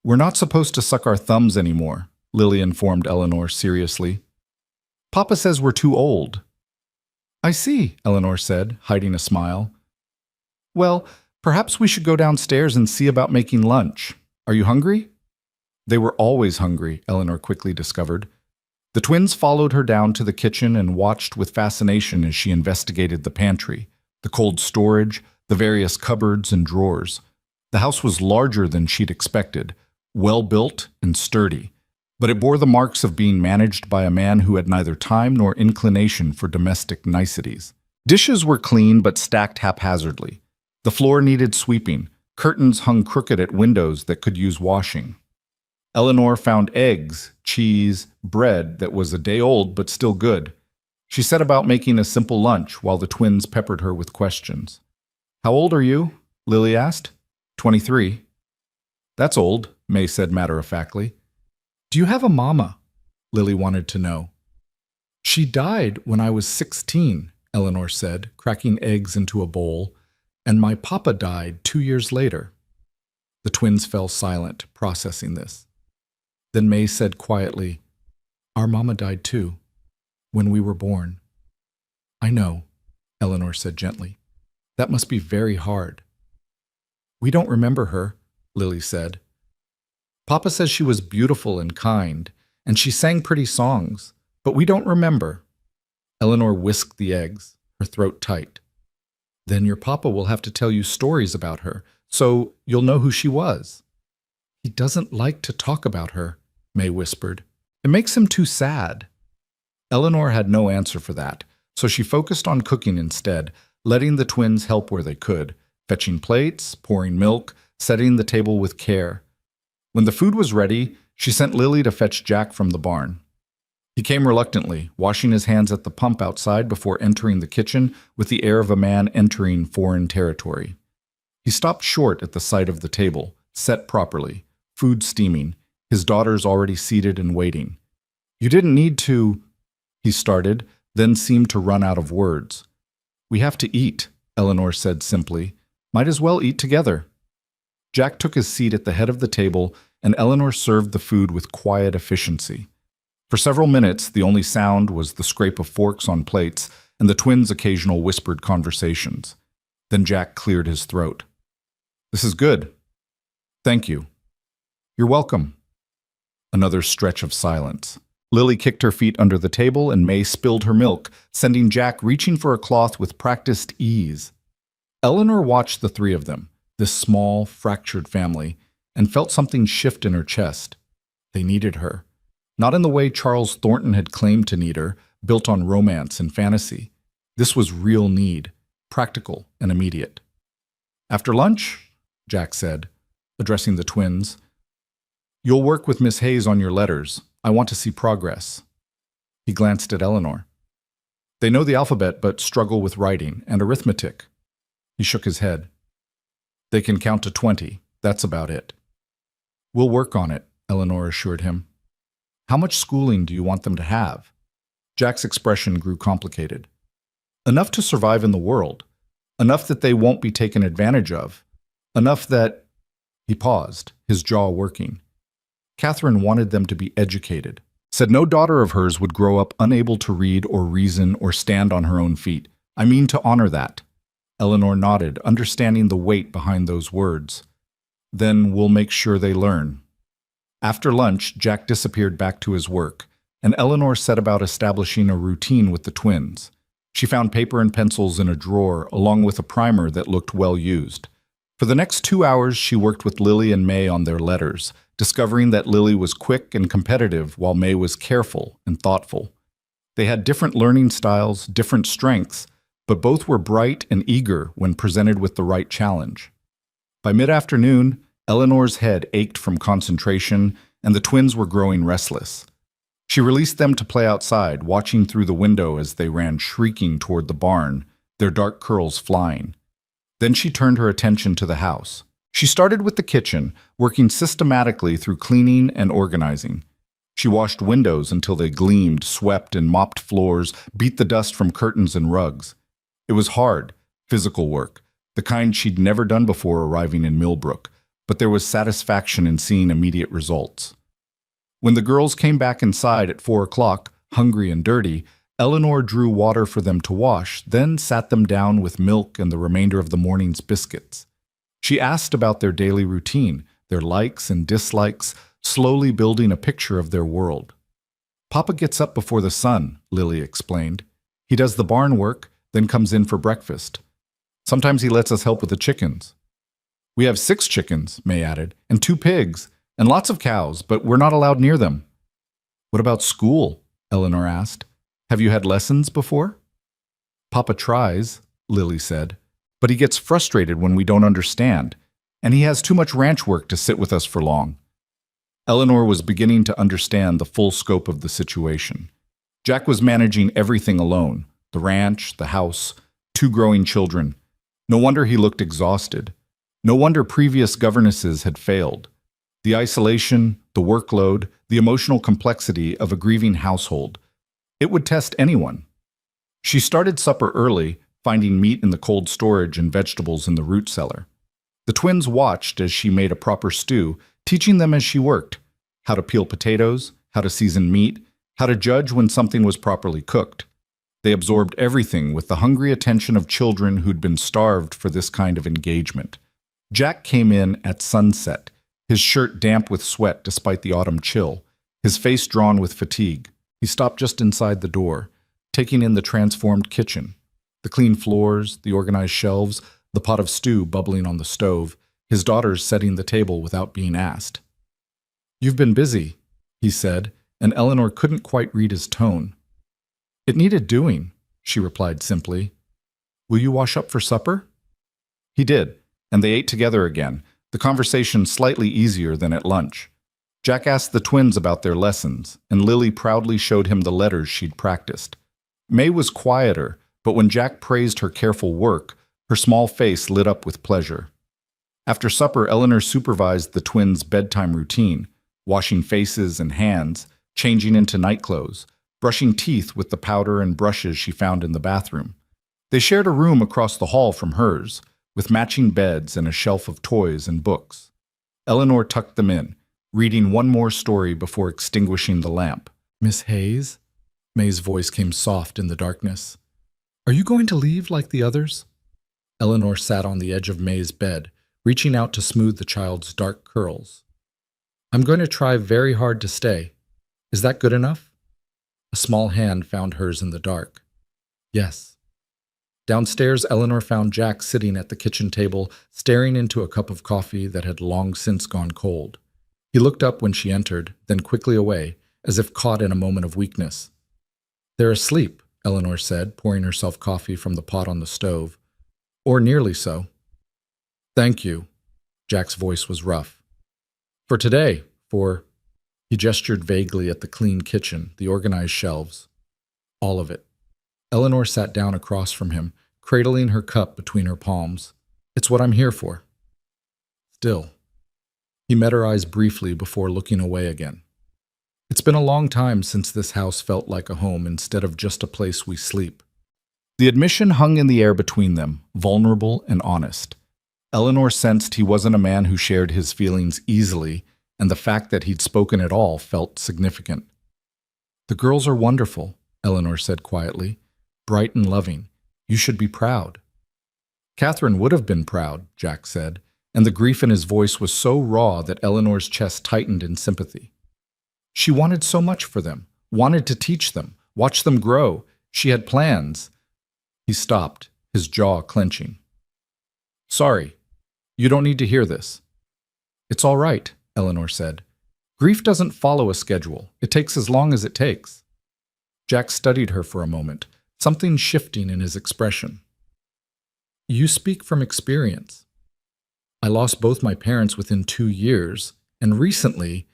We're not supposed to suck our thumbs anymore, Lily informed Eleanor seriously. Papa says we're too old. I see, Eleanor said, hiding a smile. Well, perhaps we should go downstairs and see about making lunch. Are you hungry? They were always hungry, Eleanor quickly discovered. The twins followed her down to the kitchen and watched with fascination as she investigated the pantry, the cold storage, the various cupboards and drawers. The house was larger than she'd expected, well-built and sturdy, but it bore the marks of being managed by a man who had neither time nor inclination for domestic niceties. Dishes were clean but stacked haphazardly. The floor needed sweeping, curtains hung crooked at windows that could use washing. Eleanor found eggs, cheese, bread that was a day old but still good. She set about making a simple lunch while the twins peppered her with questions. How old are you? Lily asked. 23. That's old, May said matter-of-factly. Do you have a mama? Lily wanted to know. She died when I was 16, Eleanor said, cracking eggs into a bowl, and my papa died 2 years later. The twins fell silent, processing this. Then May said quietly, Our mama died too, when we were born. I know, Eleanor said gently. That must be very hard. We don't remember her, Lily said. Papa says she was beautiful and kind, and she sang pretty songs, but we don't remember. Eleanor whisked the eggs, her throat tight. Then your papa will have to tell you stories about her, so you'll know who she was. He doesn't like to talk about her, May whispered. It makes him too sad. Eleanor had no answer for that, so she focused on cooking instead, letting the twins help where they could, fetching plates, pouring milk, setting the table with care. When the food was ready, she sent Lily to fetch Jack from the barn. He came reluctantly, washing his hands at the pump outside before entering the kitchen with the air of a man entering foreign territory. He stopped short at the sight of the table, set properly, food steaming, his daughters already seated and waiting. You didn't need to, he started, then seemed to run out of words. We have to eat, Eleanor said simply, Might as well eat together. Jack took his seat at the head of the table, and Eleanor served the food with quiet efficiency. For several minutes, the only sound was the scrape of forks on plates and the twins' occasional whispered conversations. Then Jack cleared his throat. "This is good. Thank you." "You're welcome." Another stretch of silence. Lily kicked her feet under the table and May spilled her milk, sending Jack reaching for a cloth with practiced ease. Eleanor watched the three of them, this small, fractured family, and felt something shift in her chest. They needed her. Not in the way Charles Thornton had claimed to need her, built on romance and fantasy. This was real need, practical and immediate. "After lunch," Jack said, addressing the twins, "you'll work with Miss Hayes on your letters. I want to see progress." He glanced at Eleanor. "They know the alphabet but struggle with writing and arithmetic." He shook his head. "They can count to 20. That's about it." "We'll work on it," Eleanor assured him. "How much schooling do you want them to have?" Jack's expression grew complicated. "Enough to survive in the world. Enough that they won't be taken advantage of. Enough that—" He paused, his jaw working. Catherine wanted them to be educated, said no daughter of hers would grow up unable to read or reason or stand on her own feet. "I mean to honor that." Eleanor nodded, understanding the weight behind those words. "Then we'll make sure they learn." After lunch, Jack disappeared back to his work, and Eleanor set about establishing a routine with the twins. She found paper and pencils in a drawer, along with a primer that looked well used. For the next 2 hours, she worked with Lily and May on their letters, discovering that Lily was quick and competitive while May was careful and thoughtful. They had different learning styles, different strengths, but both were bright and eager when presented with the right challenge. By mid-afternoon, Eleanor's head ached from concentration, and the twins were growing restless. She released them to play outside, watching through the window as they ran shrieking toward the barn, their dark curls flying. Then she turned her attention to the house. She started with the kitchen, working systematically through cleaning and organizing. She washed windows until they gleamed, swept and mopped floors, beat the dust from curtains and rugs. It was hard, physical work, the kind she'd never done before arriving in Millbrook, but there was satisfaction in seeing immediate results. When the girls came back inside at 4 o'clock, hungry and dirty, Eleanor drew water for them to wash, then sat them down with milk and the remainder of the morning's biscuits. She asked about their daily routine, their likes and dislikes, slowly building a picture of their world. "Papa gets up before the sun," Lily explained. "He does the barn work, then comes in for breakfast. Sometimes he lets us help with the chickens." "We have 6 chickens," May added, "and 2 pigs, and lots of cows, but we're not allowed near them." "What about school?" Eleanor asked. "Have you had lessons before?" "Papa tries," Lily said, "but he gets frustrated when we don't understand, and he has too much ranch work to sit with us for long." Eleanor was beginning to understand the full scope of the situation. Jack was managing everything alone, the ranch, the house, 2 growing children. No wonder he looked exhausted. No wonder previous governesses had failed. The isolation, the workload, the emotional complexity of a grieving household. It would test anyone. She started supper early, finding meat in the cold storage and vegetables in the root cellar. The twins watched as she made a proper stew, teaching them as she worked, how to peel potatoes, how to season meat, how to judge when something was properly cooked. They absorbed everything with the hungry attention of children who'd been starved for this kind of engagement. Jack came in at sunset, his shirt damp with sweat despite the autumn chill, his face drawn with fatigue. He stopped just inside the door, taking in the transformed kitchen, the clean floors, the organized shelves, the pot of stew bubbling on the stove, his daughters setting the table without being asked. "You've been busy," he said, and Eleanor couldn't quite read his tone. "It needed doing," she replied simply. "Will you wash up for supper?" He did, and they ate together again, the conversation slightly easier than at lunch. Jack asked the twins about their lessons, and Lily proudly showed him the letters she'd practiced. May was quieter, but when Jack praised her careful work, her small face lit up with pleasure. After supper, Eleanor supervised the twins' bedtime routine, washing faces and hands, changing into nightclothes, brushing teeth with the powder and brushes she found in the bathroom. They shared a room across the hall from hers, with matching beds and a shelf of toys and books. Eleanor tucked them in, reading one more story before extinguishing the lamp. "Miss Hayes?" May's voice came soft in the darkness. "Are you going to leave like the others?" Eleanor sat on the edge of May's bed, reaching out to smooth the child's dark curls. "I'm going to try very hard to stay. Is that good enough?" A small hand found hers in the dark. "Yes." Downstairs, Eleanor found Jack sitting at the kitchen table, staring into a cup of coffee that had long since gone cold. He looked up when she entered, then quickly away, as if caught in a moment of weakness. "They're asleep," Eleanor said, pouring herself coffee from the pot on the stove. "Or nearly so." "Thank you." Jack's voice was rough. "For today, for—" He gestured vaguely at the clean kitchen, the organized shelves. "All of it." Eleanor sat down across from him, cradling her cup between her palms. "It's what I'm here for." Still. He met her eyes briefly before looking away again. "It's been a long time since this house felt like a home instead of just a place we sleep." The admission hung in the air between them, vulnerable and honest. Eleanor sensed he wasn't a man who shared his feelings easily, and the fact that he'd spoken at all felt significant. "The girls are wonderful," Eleanor said quietly. "Bright and loving. You should be proud." "Catherine would have been proud," Jack said, and the grief in his voice was so raw that Eleanor's chest tightened in sympathy. She wanted so much for them, wanted to teach them, watch them grow. She had plans. He stopped, his jaw clenching. "Sorry, you don't need to hear this." "It's all right," Eleanor said. "Grief doesn't follow a schedule. It takes as long as it takes." Jack studied her for a moment, something shifting in his expression. "You speak from experience. I lost both my parents within 2 years, and recently—"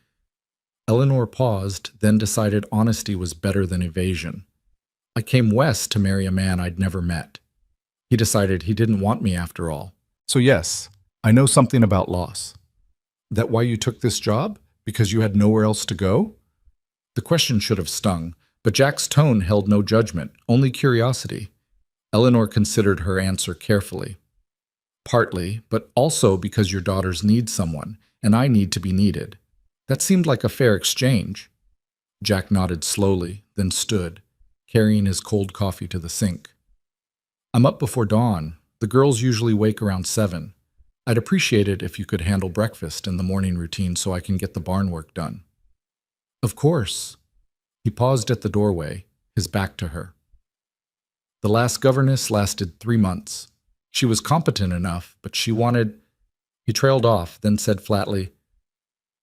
Eleanor paused, then decided honesty was better than evasion. "I came west to marry a man I'd never met. He decided he didn't want me after all. So yes, I know something about loss." "That why you took this job? Because you had nowhere else to go?" The question should have stung, but Jack's tone held no judgment, only curiosity. Eleanor considered her answer carefully. "Partly, but also because your daughters need someone, and I need to be needed. That seemed like a fair exchange." Jack nodded slowly, then stood, carrying his cold coffee to the sink. "I'm up before dawn. The girls usually wake around 7. I'd appreciate it if you could handle breakfast and the morning routine so I can get the barn work done." "Of course." He paused at the doorway, his back to her. "The last governess lasted 3 months. She was competent enough, but she wanted—" He trailed off, then said flatly,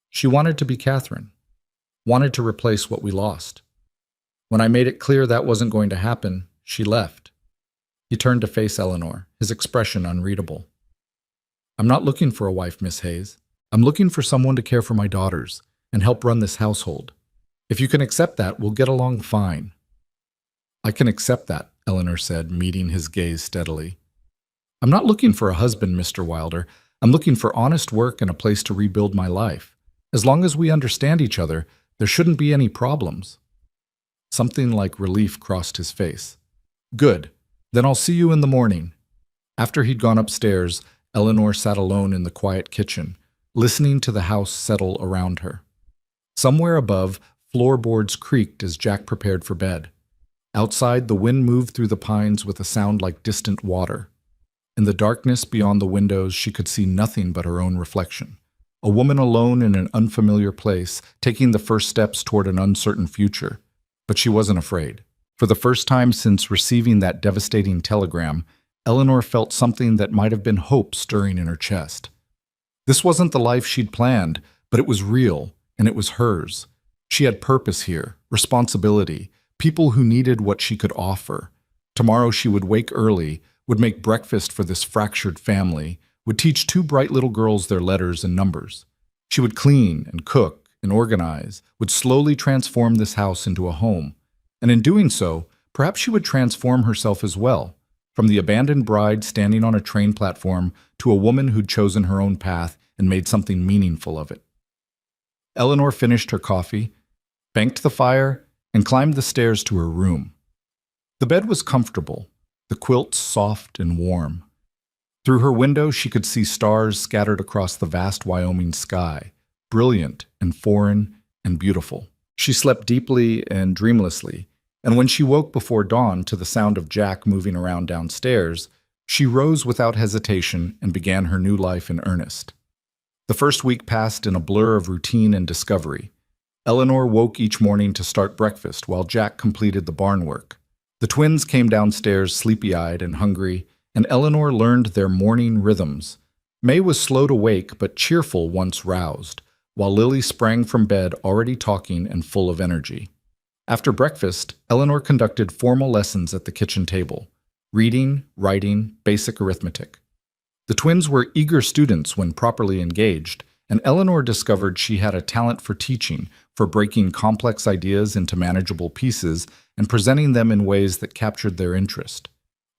"She wanted to be Catherine, wanted to replace what we lost. When I made it clear that wasn't going to happen, she left." He turned to face Eleanor, his expression unreadable. "I'm not looking for a wife, Miss Hayes. I'm looking for someone to care for my daughters and help run this household. If you can accept that, we'll get along fine." "I can accept that," Eleanor said, meeting his gaze steadily. "I'm not looking for a husband, Mr. Wilder. I'm looking for honest work and a place to rebuild my life. As long as we understand each other, there shouldn't be any problems." Something like relief crossed his face. "Good. Then I'll see you in the morning." After he'd gone upstairs, Eleanor sat alone in the quiet kitchen, listening to the house settle around her. Somewhere above, floorboards creaked as Jack prepared for bed. Outside, the wind moved through the pines with a sound like distant water. In the darkness beyond the windows, she could see nothing but her own reflection. A woman alone in an unfamiliar place, taking the first steps toward an uncertain future. But she wasn't afraid. For the first time since receiving that devastating telegram, Eleanor felt something that might have been hope stirring in her chest. This wasn't the life she'd planned, but it was real, and it was hers. She had purpose here, responsibility, people who needed what she could offer. Tomorrow she would wake early, would make breakfast for this fractured family, would teach 2 bright little girls their letters and numbers. She would clean and cook and organize, would slowly transform this house into a home. And in doing so, perhaps she would transform herself as well, from the abandoned bride standing on a train platform to a woman who'd chosen her own path and made something meaningful of it. Eleanor finished her coffee, banked the fire, and climbed the stairs to her room. The bed was comfortable, the quilts soft and warm. Through her window, she could see stars scattered across the vast Wyoming sky, brilliant and foreign and beautiful. She slept deeply and dreamlessly, and when she woke before dawn to the sound of Jack moving around downstairs, she rose without hesitation and began her new life in earnest. The first week passed in a blur of routine and discovery. Eleanor woke each morning to start breakfast while Jack completed the barn work. The twins came downstairs sleepy-eyed and hungry, and Eleanor learned their morning rhythms. May was slow to wake but cheerful once roused, while Lily sprang from bed already talking and full of energy. After breakfast, Eleanor conducted formal lessons at the kitchen table: reading, writing, basic arithmetic. The twins were eager students when properly engaged, and Eleanor discovered she had a talent for teaching, for breaking complex ideas into manageable pieces and presenting them in ways that captured their interest.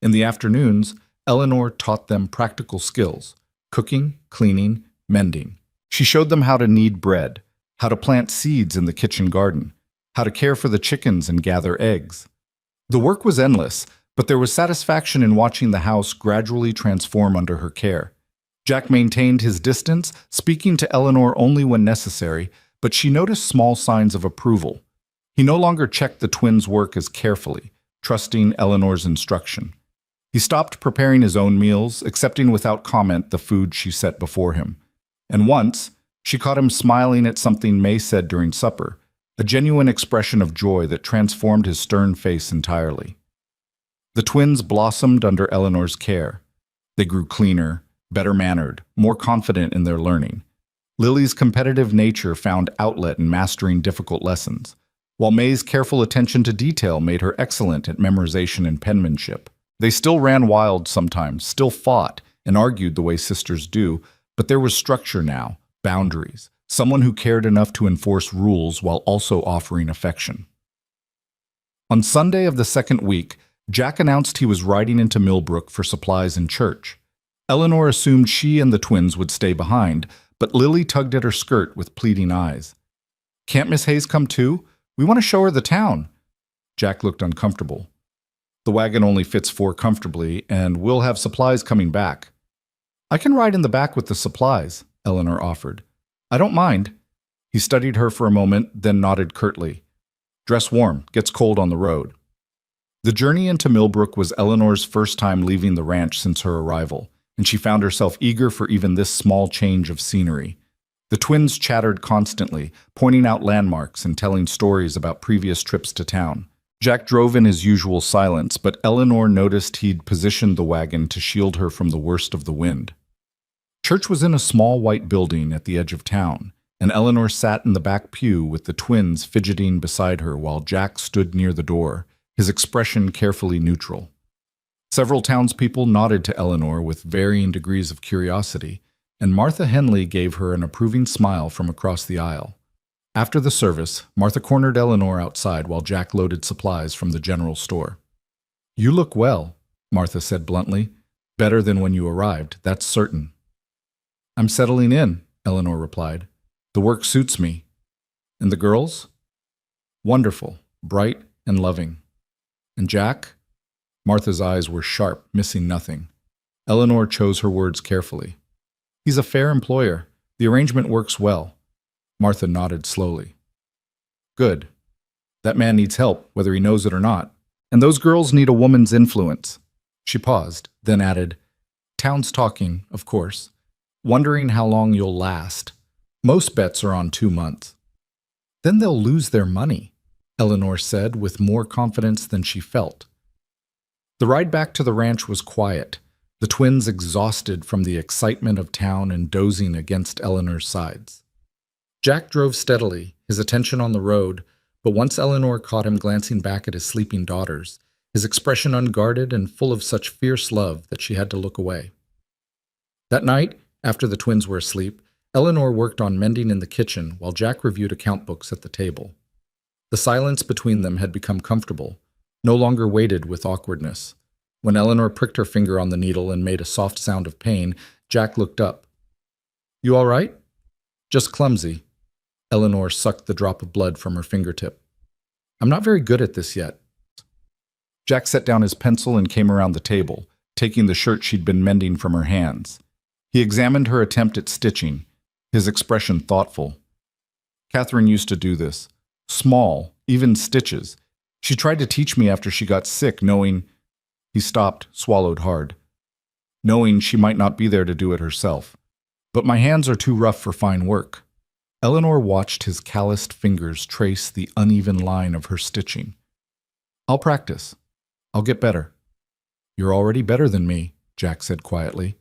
In the afternoons, Eleanor taught them practical skills: cooking, cleaning, mending. She showed them how to knead bread, how to plant seeds in the kitchen garden, how to care for the chickens and gather eggs. The work was endless, but there was satisfaction in watching the house gradually transform under her care. Jack maintained his distance, speaking to Eleanor only when necessary, but she noticed small signs of approval. He no longer checked the twins' work as carefully, trusting Eleanor's instruction. He stopped preparing his own meals, accepting without comment the food she set before him. And once, she caught him smiling at something May said during supper, a genuine expression of joy that transformed his stern face entirely. The twins blossomed under Eleanor's care. They grew cleaner, better-mannered, more confident in their learning. Lily's competitive nature found outlet in mastering difficult lessons, while May's careful attention to detail made her excellent at memorization and penmanship. They still ran wild sometimes, still fought, and argued the way sisters do, but there was structure now, boundaries, someone who cared enough to enforce rules while also offering affection. On Sunday of the second week, Jack announced he was riding into Millbrook for supplies in church. Eleanor assumed she and the twins would stay behind, but Lily tugged at her skirt with pleading eyes. "Can't Miss Hayes come too? We want to show her the town." Jack looked uncomfortable. "The wagon only fits 4 comfortably, and we'll have supplies coming back." "I can ride in the back with the supplies," Eleanor offered. "I don't mind." He studied her for a moment, then nodded curtly. "Dress warm, gets cold on the road." The journey into Millbrook was Eleanor's first time leaving the ranch since her arrival, and she found herself eager for even this small change of scenery. The twins chattered constantly, pointing out landmarks and telling stories about previous trips to town. Jack drove in his usual silence, but Eleanor noticed he'd positioned the wagon to shield her from the worst of the wind. Church was in a small white building at the edge of town, and Eleanor sat in the back pew with the twins fidgeting beside her while Jack stood near the door, his expression carefully neutral. Several townspeople nodded to Eleanor with varying degrees of curiosity, and Martha Henley gave her an approving smile from across the aisle. After the service, Martha cornered Eleanor outside while Jack loaded supplies from the general store. "You look well," Martha said bluntly. "Better than when you arrived, that's certain." "I'm settling in," Eleanor replied. "The work suits me." "And the girls?" "Wonderful, bright and loving." "And Jack?" Martha's eyes were sharp, missing nothing. Eleanor chose her words carefully. "He's a fair employer. The arrangement works well." Martha nodded slowly. "Good. That man needs help, whether he knows it or not. And those girls need a woman's influence." She paused, then added, "Town's talking, of course. Wondering how long you'll last. Most bets are on 2 months." "Then they'll lose their money," Eleanor said with more confidence than she felt. The ride back to the ranch was quiet, the twins exhausted from the excitement of town and dozing against Eleanor's sides. Jack drove steadily, his attention on the road, but once Eleanor caught him glancing back at his sleeping daughters, his expression unguarded and full of such fierce love that she had to look away. That night, after the twins were asleep, Eleanor worked on mending in the kitchen while Jack reviewed account books at the table. The silence between them had become comfortable, no longer weighted with awkwardness. When Eleanor pricked her finger on the needle and made a soft sound of pain, Jack looked up. "You all right?" "Just clumsy." Eleanor sucked the drop of blood from her fingertip. "I'm not very good at this yet." Jack set down his pencil and came around the table, taking the shirt she'd been mending from her hands. He examined her attempt at stitching, his expression thoughtful. Catherine used to do this. Small, even stitches. She tried to teach me after she got sick, knowing— He stopped, swallowed hard. Knowing she might not be there to do it herself. But my hands are too rough for fine work. Eleanor watched his calloused fingers trace the uneven line of her stitching. I'll practice. I'll get better. You're already better than me, Jack said quietly.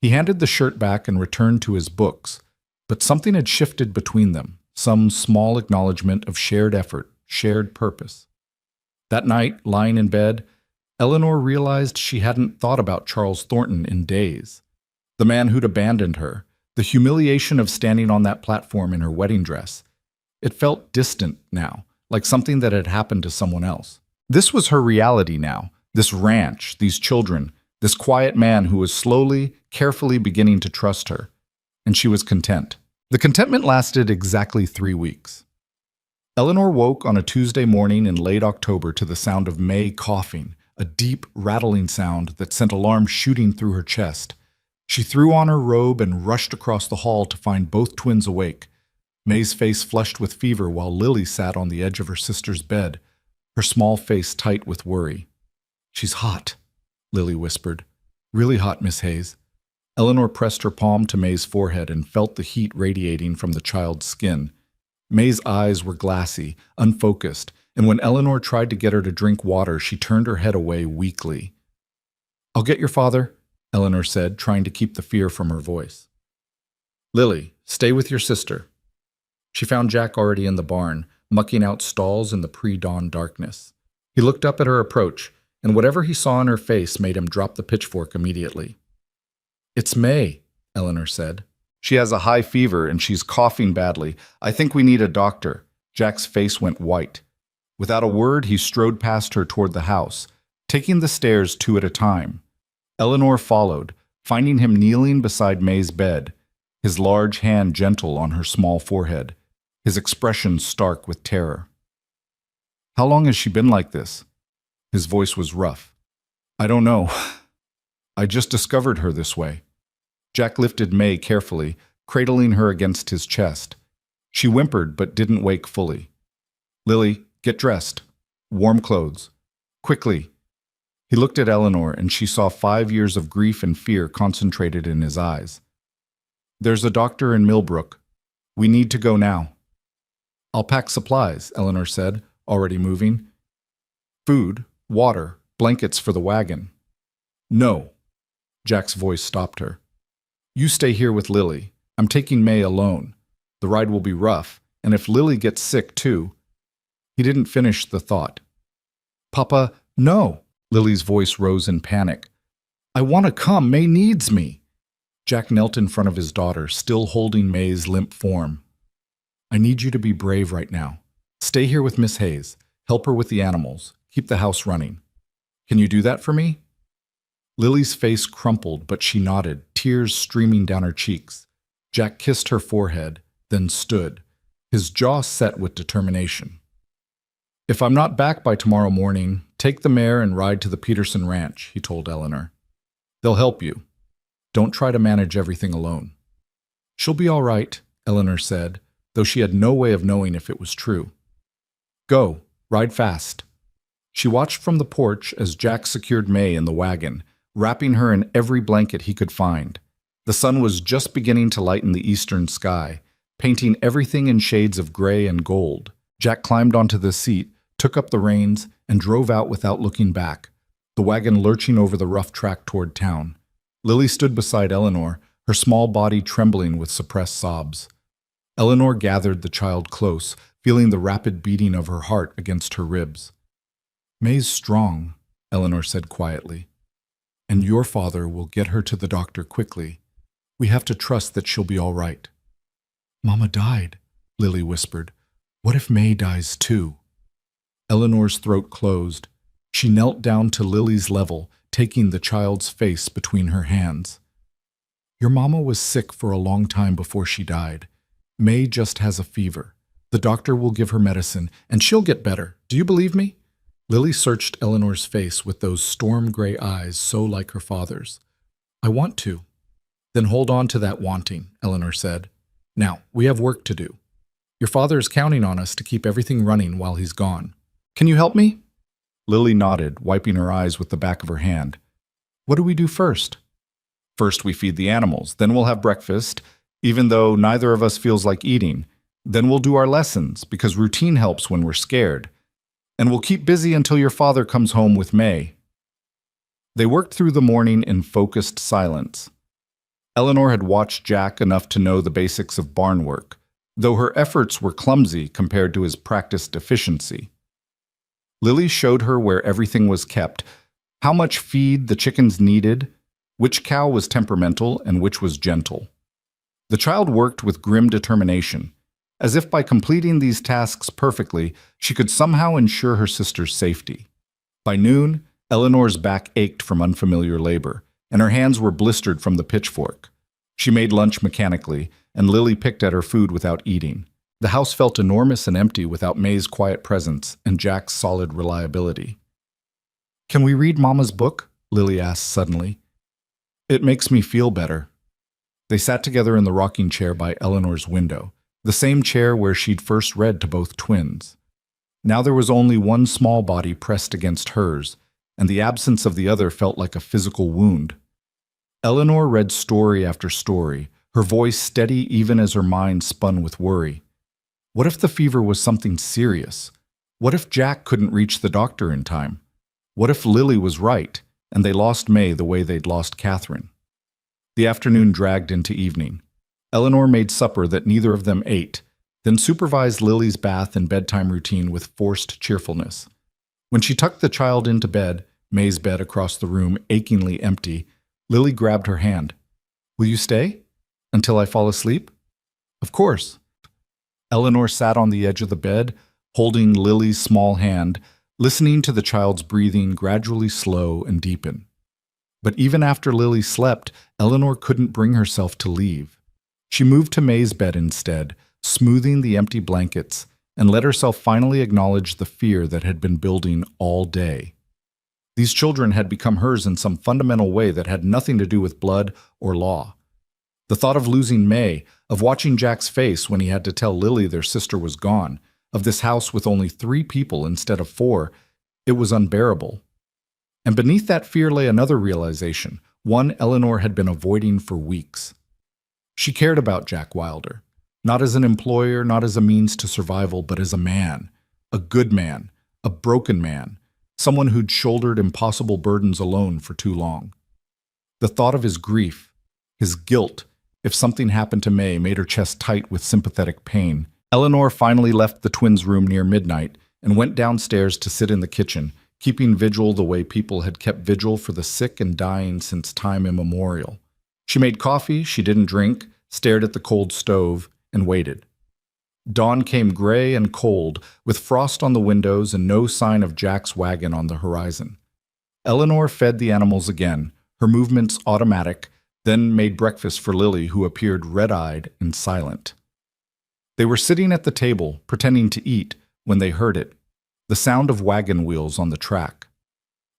He handed the shirt back and returned to his books, but something had shifted between them, some small acknowledgement of shared effort, shared purpose. That night, lying in bed, Eleanor realized she hadn't thought about Charles Thornton in days. The man who'd abandoned her, the humiliation of standing on that platform in her wedding dress. It felt distant now, like something that had happened to someone else. This was her reality now, this ranch, these children, this quiet man who was slowly, carefully beginning to trust her. And she was content. The contentment lasted exactly 3 weeks. Eleanor woke on a Tuesday morning in late October to the sound of May coughing, a deep, rattling sound that sent alarm shooting through her chest. She threw on her robe and rushed across the hall to find both twins awake. May's face flushed with fever while Lily sat on the edge of her sister's bed, her small face tight with worry. She's hot, Lily whispered. Really hot, Miss Hayes. Eleanor pressed her palm to May's forehead and felt the heat radiating from the child's skin. May's eyes were glassy, unfocused, and when Eleanor tried to get her to drink water, she turned her head away weakly. I'll get your father, Eleanor said, trying to keep the fear from her voice. Lily, stay with your sister. She found Jack already in the barn, mucking out stalls in the pre-dawn darkness. He looked up at her approach, and whatever he saw in her face made him drop the pitchfork immediately. It's May, Eleanor said. She has a high fever and she's coughing badly. I think we need a doctor. Jack's face went white. Without a word, he strode past her toward the house, taking the stairs 2 at a time. Eleanor followed, finding him kneeling beside May's bed, his large hand gentle on her small forehead, his expression stark with terror. How long has she been like this? His voice was rough. I don't know. I just discovered her this way. Jack lifted May carefully, cradling her against his chest. She whimpered but didn't wake fully. Lily, get dressed. Warm clothes. Quickly. He looked at Eleanor and she saw 5 years of grief and fear concentrated in his eyes. There's a doctor in Millbrook. We need to go now. I'll pack supplies, Eleanor said, already moving. Food, water, blankets for the wagon. No. Jack's voice stopped her. You stay here with Lily. I'm taking May alone. The ride will be rough, and if Lily gets sick too— He didn't finish the thought. Papa, no! Lily's voice rose in panic. I want to come. May needs me. Jack knelt in front of his daughter, still holding May's limp form. I need you to be brave right now. Stay here with Miss Hayes. Help her with the animals. Keep the house running. Can you do that for me? Lily's face crumpled, but she nodded, tears streaming down her cheeks. Jack kissed her forehead, then stood, his jaw set with determination. If I'm not back by tomorrow morning, take the mare and ride to the Peterson Ranch, he told Eleanor. They'll help you. Don't try to manage everything alone. She'll be all right, Eleanor said, though she had no way of knowing if it was true. Go, ride fast. She watched from the porch as Jack secured May in the wagon, wrapping her in every blanket he could find. The sun was just beginning to lighten the eastern sky, painting everything in shades of gray and gold. Jack climbed onto the seat, took up the reins, and drove out without looking back, the wagon lurching over the rough track toward town. Lily stood beside Eleanor, her small body trembling with suppressed sobs. Eleanor gathered the child close, feeling the rapid beating of her heart against her ribs. May's strong, Eleanor said quietly. And your father will get her to the doctor quickly. We have to trust that she'll be all right. Mama died, Lily whispered. What if May dies too? Eleanor's throat closed. She knelt down to Lily's level, taking the child's face between her hands. Your mama was sick for a long time before she died. May just has a fever. The doctor will give her medicine, and she'll get better. Do you believe me? Lily searched Eleanor's face with those storm-gray eyes so like her father's. I want to. Then hold on to that wanting, Eleanor said. Now, we have work to do. Your father is counting on us to keep everything running while he's gone. Can you help me? Lily nodded, wiping her eyes with the back of her hand. What do we do first? First we feed the animals, then we'll have breakfast, even though neither of us feels like eating. Then we'll do our lessons, because routine helps when we're scared. And we'll keep busy until your father comes home with May. They worked through the morning in focused silence. Eleanor had watched Jack enough to know the basics of barn work, though her efforts were clumsy compared to his practiced efficiency. Lily showed her where everything was kept, how much feed the chickens needed, which cow was temperamental and which was gentle. The child worked with grim determination, as if by completing these tasks perfectly, she could somehow ensure her sister's safety. By noon, Eleanor's back ached from unfamiliar labor, and her hands were blistered from the pitchfork. She made lunch mechanically, and Lily picked at her food without eating. The house felt enormous and empty without May's quiet presence and Jack's solid reliability. Can we read Mama's book? Lily asked suddenly. It makes me feel better. They sat together in the rocking chair by Eleanor's window, the same chair where she'd first read to both twins. Now there was only one small body pressed against hers, and the absence of the other felt like a physical wound. Eleanor read story after story, her voice steady even as her mind spun with worry. What if the fever was something serious? What if Jack couldn't reach the doctor in time? What if Lily was right, and they lost May the way they'd lost Catherine? The afternoon dragged into evening. Eleanor made supper that neither of them ate, then supervised Lily's bath and bedtime routine with forced cheerfulness. When she tucked the child into bed, May's bed across the room achingly empty, Lily grabbed her hand. Will you stay? Until I fall asleep? Of course. Eleanor sat on the edge of the bed, holding Lily's small hand, listening to the child's breathing gradually slow and deepen. But even after Lily slept, Eleanor couldn't bring herself to leave. She moved to May's bed instead, smoothing the empty blankets, and let herself finally acknowledge the fear that had been building all day. These children had become hers in some fundamental way that had nothing to do with blood or law. The thought of losing May, of watching Jack's face when he had to tell Lily their sister was gone, of this house with only 3 people instead of 4, it was unbearable. And beneath that fear lay another realization, one Eleanor had been avoiding for weeks. She cared about Jack Wilder, not as an employer, not as a means to survival, but as a man, a good man, a broken man, someone who'd shouldered impossible burdens alone for too long. The thought of his grief, his guilt, if something happened to May, made her chest tight with sympathetic pain. Eleanor finally left the twins' room near midnight and went downstairs to sit in the kitchen, keeping vigil the way people had kept vigil for the sick and dying since time immemorial. She made coffee she didn't drink, stared at the cold stove, and waited. Dawn came gray and cold, with frost on the windows and no sign of Jack's wagon on the horizon. Eleanor fed the animals again, her movements automatic, then made breakfast for Lily, who appeared red-eyed and silent. They were sitting at the table, pretending to eat, when they heard it, the sound of wagon wheels on the track.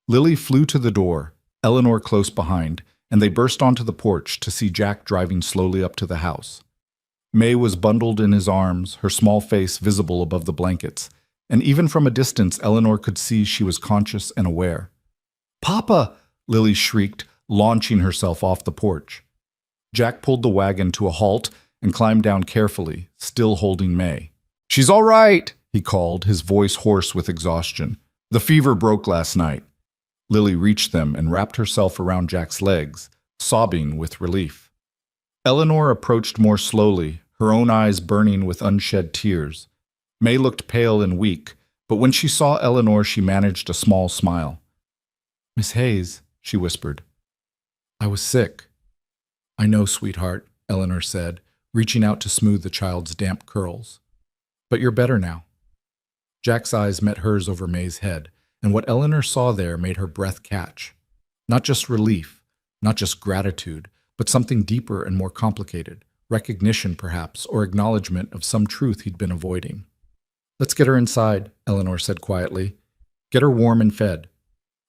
Lily flew to the door, Eleanor close behind, and they burst onto the porch to see Jack driving slowly up to the house. May was bundled in his arms, her small face visible above the blankets, and even from a distance Eleanor could see she was conscious and aware. "Papa!" Lily shrieked, launching herself off the porch. Jack pulled the wagon to a halt and climbed down carefully, still holding May. "She's all right," he called, his voice hoarse with exhaustion. "The fever broke last night." Lily reached them and wrapped herself around Jack's legs, sobbing with relief. Eleanor approached more slowly, her own eyes burning with unshed tears. May looked pale and weak, but when she saw Eleanor she managed a small smile. "Miss Hayes," she whispered. "I was sick." "I know, sweetheart," Eleanor said, reaching out to smooth the child's damp curls. "But you're better now." Jack's eyes met hers over May's head, and what Eleanor saw there made her breath catch. Not just relief, not just gratitude, but something deeper and more complicated, recognition perhaps, or acknowledgement of some truth he'd been avoiding. "Let's get her inside," Eleanor said quietly. Get her warm and fed."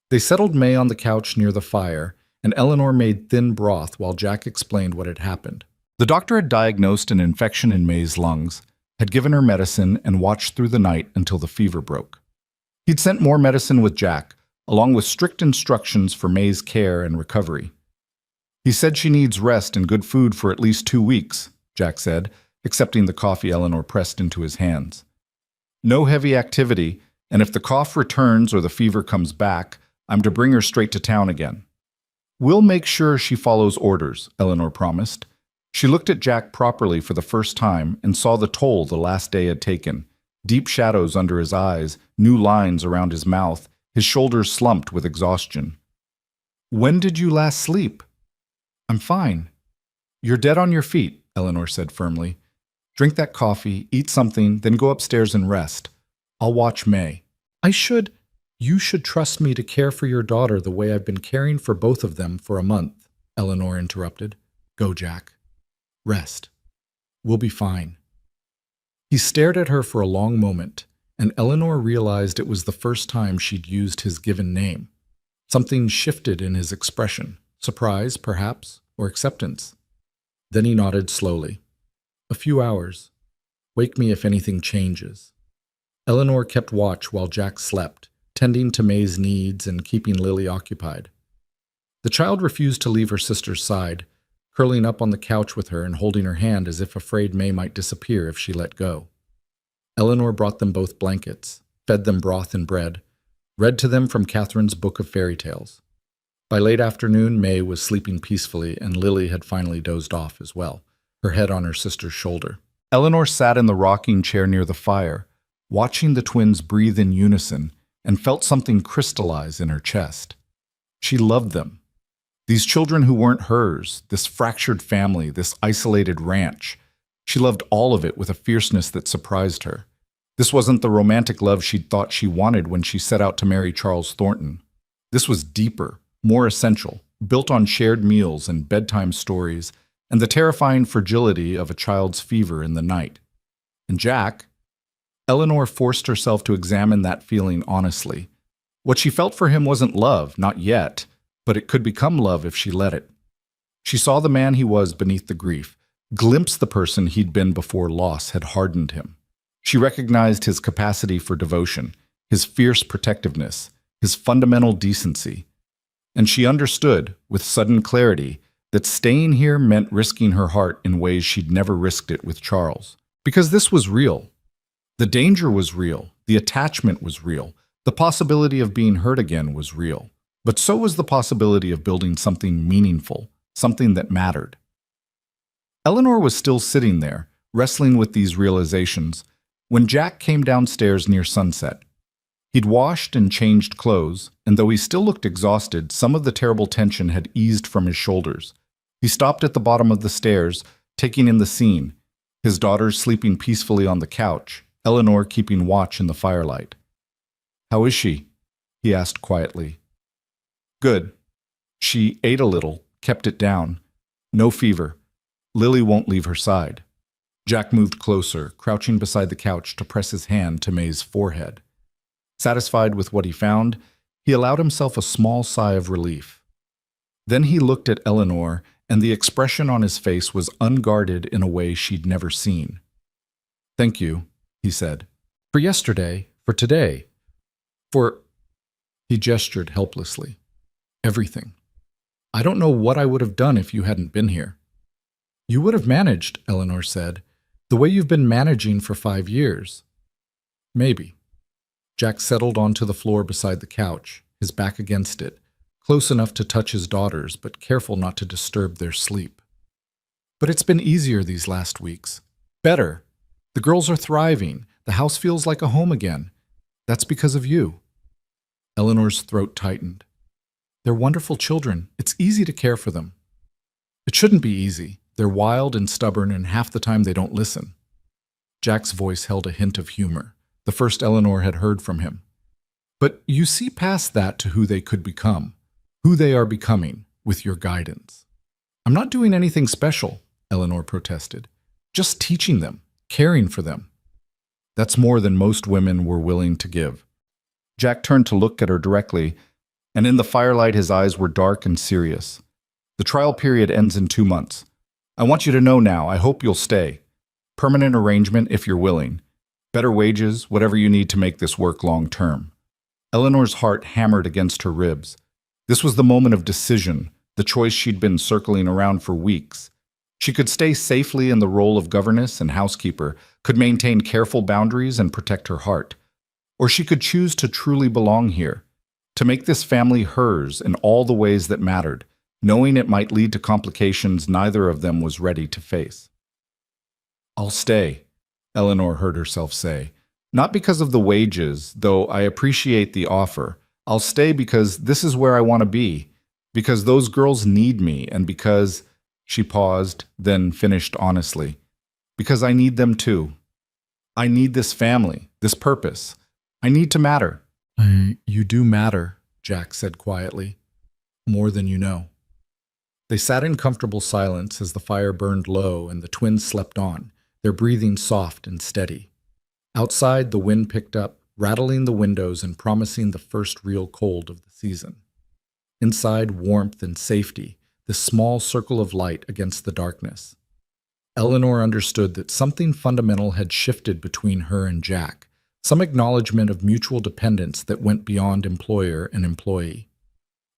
They settled May on the couch near the fire, and Eleanor made thin broth while Jack explained what had happened. The doctor had diagnosed an infection in May's lungs, had given her medicine, and watched through the night until the fever broke. He'd sent more medicine with Jack, along with strict instructions for May's care and recovery. "He said she needs rest and good food for at least 2 weeks," Jack said, accepting the coffee Eleanor pressed into his hands. "No heavy activity, and if the cough returns or the fever comes back, I'm to bring her straight to town again." "We'll make sure she follows orders," Eleanor promised. She looked at Jack properly for the first time and saw the toll the last day had taken. Deep shadows under his eyes, new lines around his mouth, his shoulders slumped with exhaustion. "When did you last sleep?" "I'm fine." "You're dead on your feet," Eleanor said firmly. "Drink that coffee, eat something, then go upstairs and rest. I'll watch May." You should trust me to care for your daughter the way I've been caring for both of them for a month," Eleanor interrupted. "Go, Jack. Rest. We'll be fine." He stared at her for a long moment, and Eleanor realized it was the first time she'd used his given name. Something shifted in his expression, surprise, perhaps, or acceptance. Then he nodded slowly. "A few hours. Wake me if anything changes." Eleanor kept watch while Jack slept, tending to May's needs and keeping Lily occupied. The child refused to leave her sister's side, curling up on the couch with her and holding her hand as if afraid May might disappear if she let go. Eleanor brought them both blankets, fed them broth and bread, read to them from Catherine's book of fairy tales. By late afternoon, May was sleeping peacefully, and Lily had finally dozed off as well, her head on her sister's shoulder. Eleanor sat in the rocking chair near the fire, watching the twins breathe in unison, and felt something crystallize in her chest. She loved them. These children who weren't hers, this fractured family, this isolated ranch. She loved all of it with a fierceness that surprised her. This wasn't the romantic love she'd thought she wanted when she set out to marry Charles Thornton. This was deeper, more essential, built on shared meals and bedtime stories, and the terrifying fragility of a child's fever in the night. And Jack? Eleanor forced herself to examine that feeling honestly. What she felt for him wasn't love, not yet, but it could become love if she let it. She saw the man he was beneath the grief, glimpsed the person he'd been before loss had hardened him. She recognized his capacity for devotion, his fierce protectiveness, his fundamental decency. And she understood, with sudden clarity, that staying here meant risking her heart in ways she'd never risked it with Charles. Because this was real. The danger was real, the attachment was real, the possibility of being hurt again was real. But so was the possibility of building something meaningful, something that mattered. Eleanor was still sitting there, wrestling with these realizations, when Jack came downstairs near sunset. He'd washed and changed clothes, and though he still looked exhausted, some of the terrible tension had eased from his shoulders. He stopped at the bottom of the stairs, taking in the scene, his daughters sleeping peacefully on the couch, Eleanor keeping watch in the firelight. "How is she?" he asked quietly. "Good. She ate a little, kept it down. No fever. Lily won't leave her side." Jack moved closer, crouching beside the couch to press his hand to May's forehead. Satisfied with what he found, he allowed himself a small sigh of relief. Then he looked at Eleanor, and the expression on his face was unguarded in a way she'd never seen. "Thank you," he said. "For yesterday, for today, for—" He gestured helplessly. "Everything. I don't know what I would have done if you hadn't been here." "You would have managed," Eleanor said, "the way you've been managing for 5 years." "Maybe." Jack settled onto the floor beside the couch, his back against it, close enough to touch his daughters, but careful not to disturb their sleep. "But it's been easier these last weeks. Better. The girls are thriving. The house feels like a home again. That's because of you." Eleanor's throat tightened. "They're wonderful children. It's easy to care for them." "It shouldn't be easy. They're wild and stubborn, and half the time they don't listen." Jack's voice held a hint of humor, the first Eleanor had heard from him. "But you see past that to who they could become, who they are becoming, with your guidance." "I'm not doing anything special," Eleanor protested. "Just teaching them, caring for them." "That's more than most women were willing to give." Jack turned to look at her directly, and in the firelight his eyes were dark and serious. The trial period ends in 2 months. I want you to know now, I hope you'll stay. Permanent arrangement if you're willing. Better wages, whatever you need to make this work long term. Eleanor's heart hammered against her ribs. This was the moment of decision, the choice she'd been circling around for weeks. She could stay safely in the role of governess and housekeeper, could maintain careful boundaries and protect her heart. Or she could choose to truly belong here, to make this family hers in all the ways that mattered, knowing it might lead to complications neither of them was ready to face. I'll stay, Eleanor heard herself say. Not because of the wages, though I appreciate the offer. I'll stay because this is where I want to be, because those girls need me, and because, she paused, then finished honestly, because I need them too. I need this family, this purpose. I need to matter. You do matter, Jack said quietly. More than you know. They sat in comfortable silence as the fire burned low and the twins slept on, their breathing soft and steady. Outside, the wind picked up, rattling the windows and promising the first real cold of the season. Inside, warmth and safety, this small circle of light against the darkness. Eleanor understood that something fundamental had shifted between her and Jack, some acknowledgement of mutual dependence that went beyond employer and employee.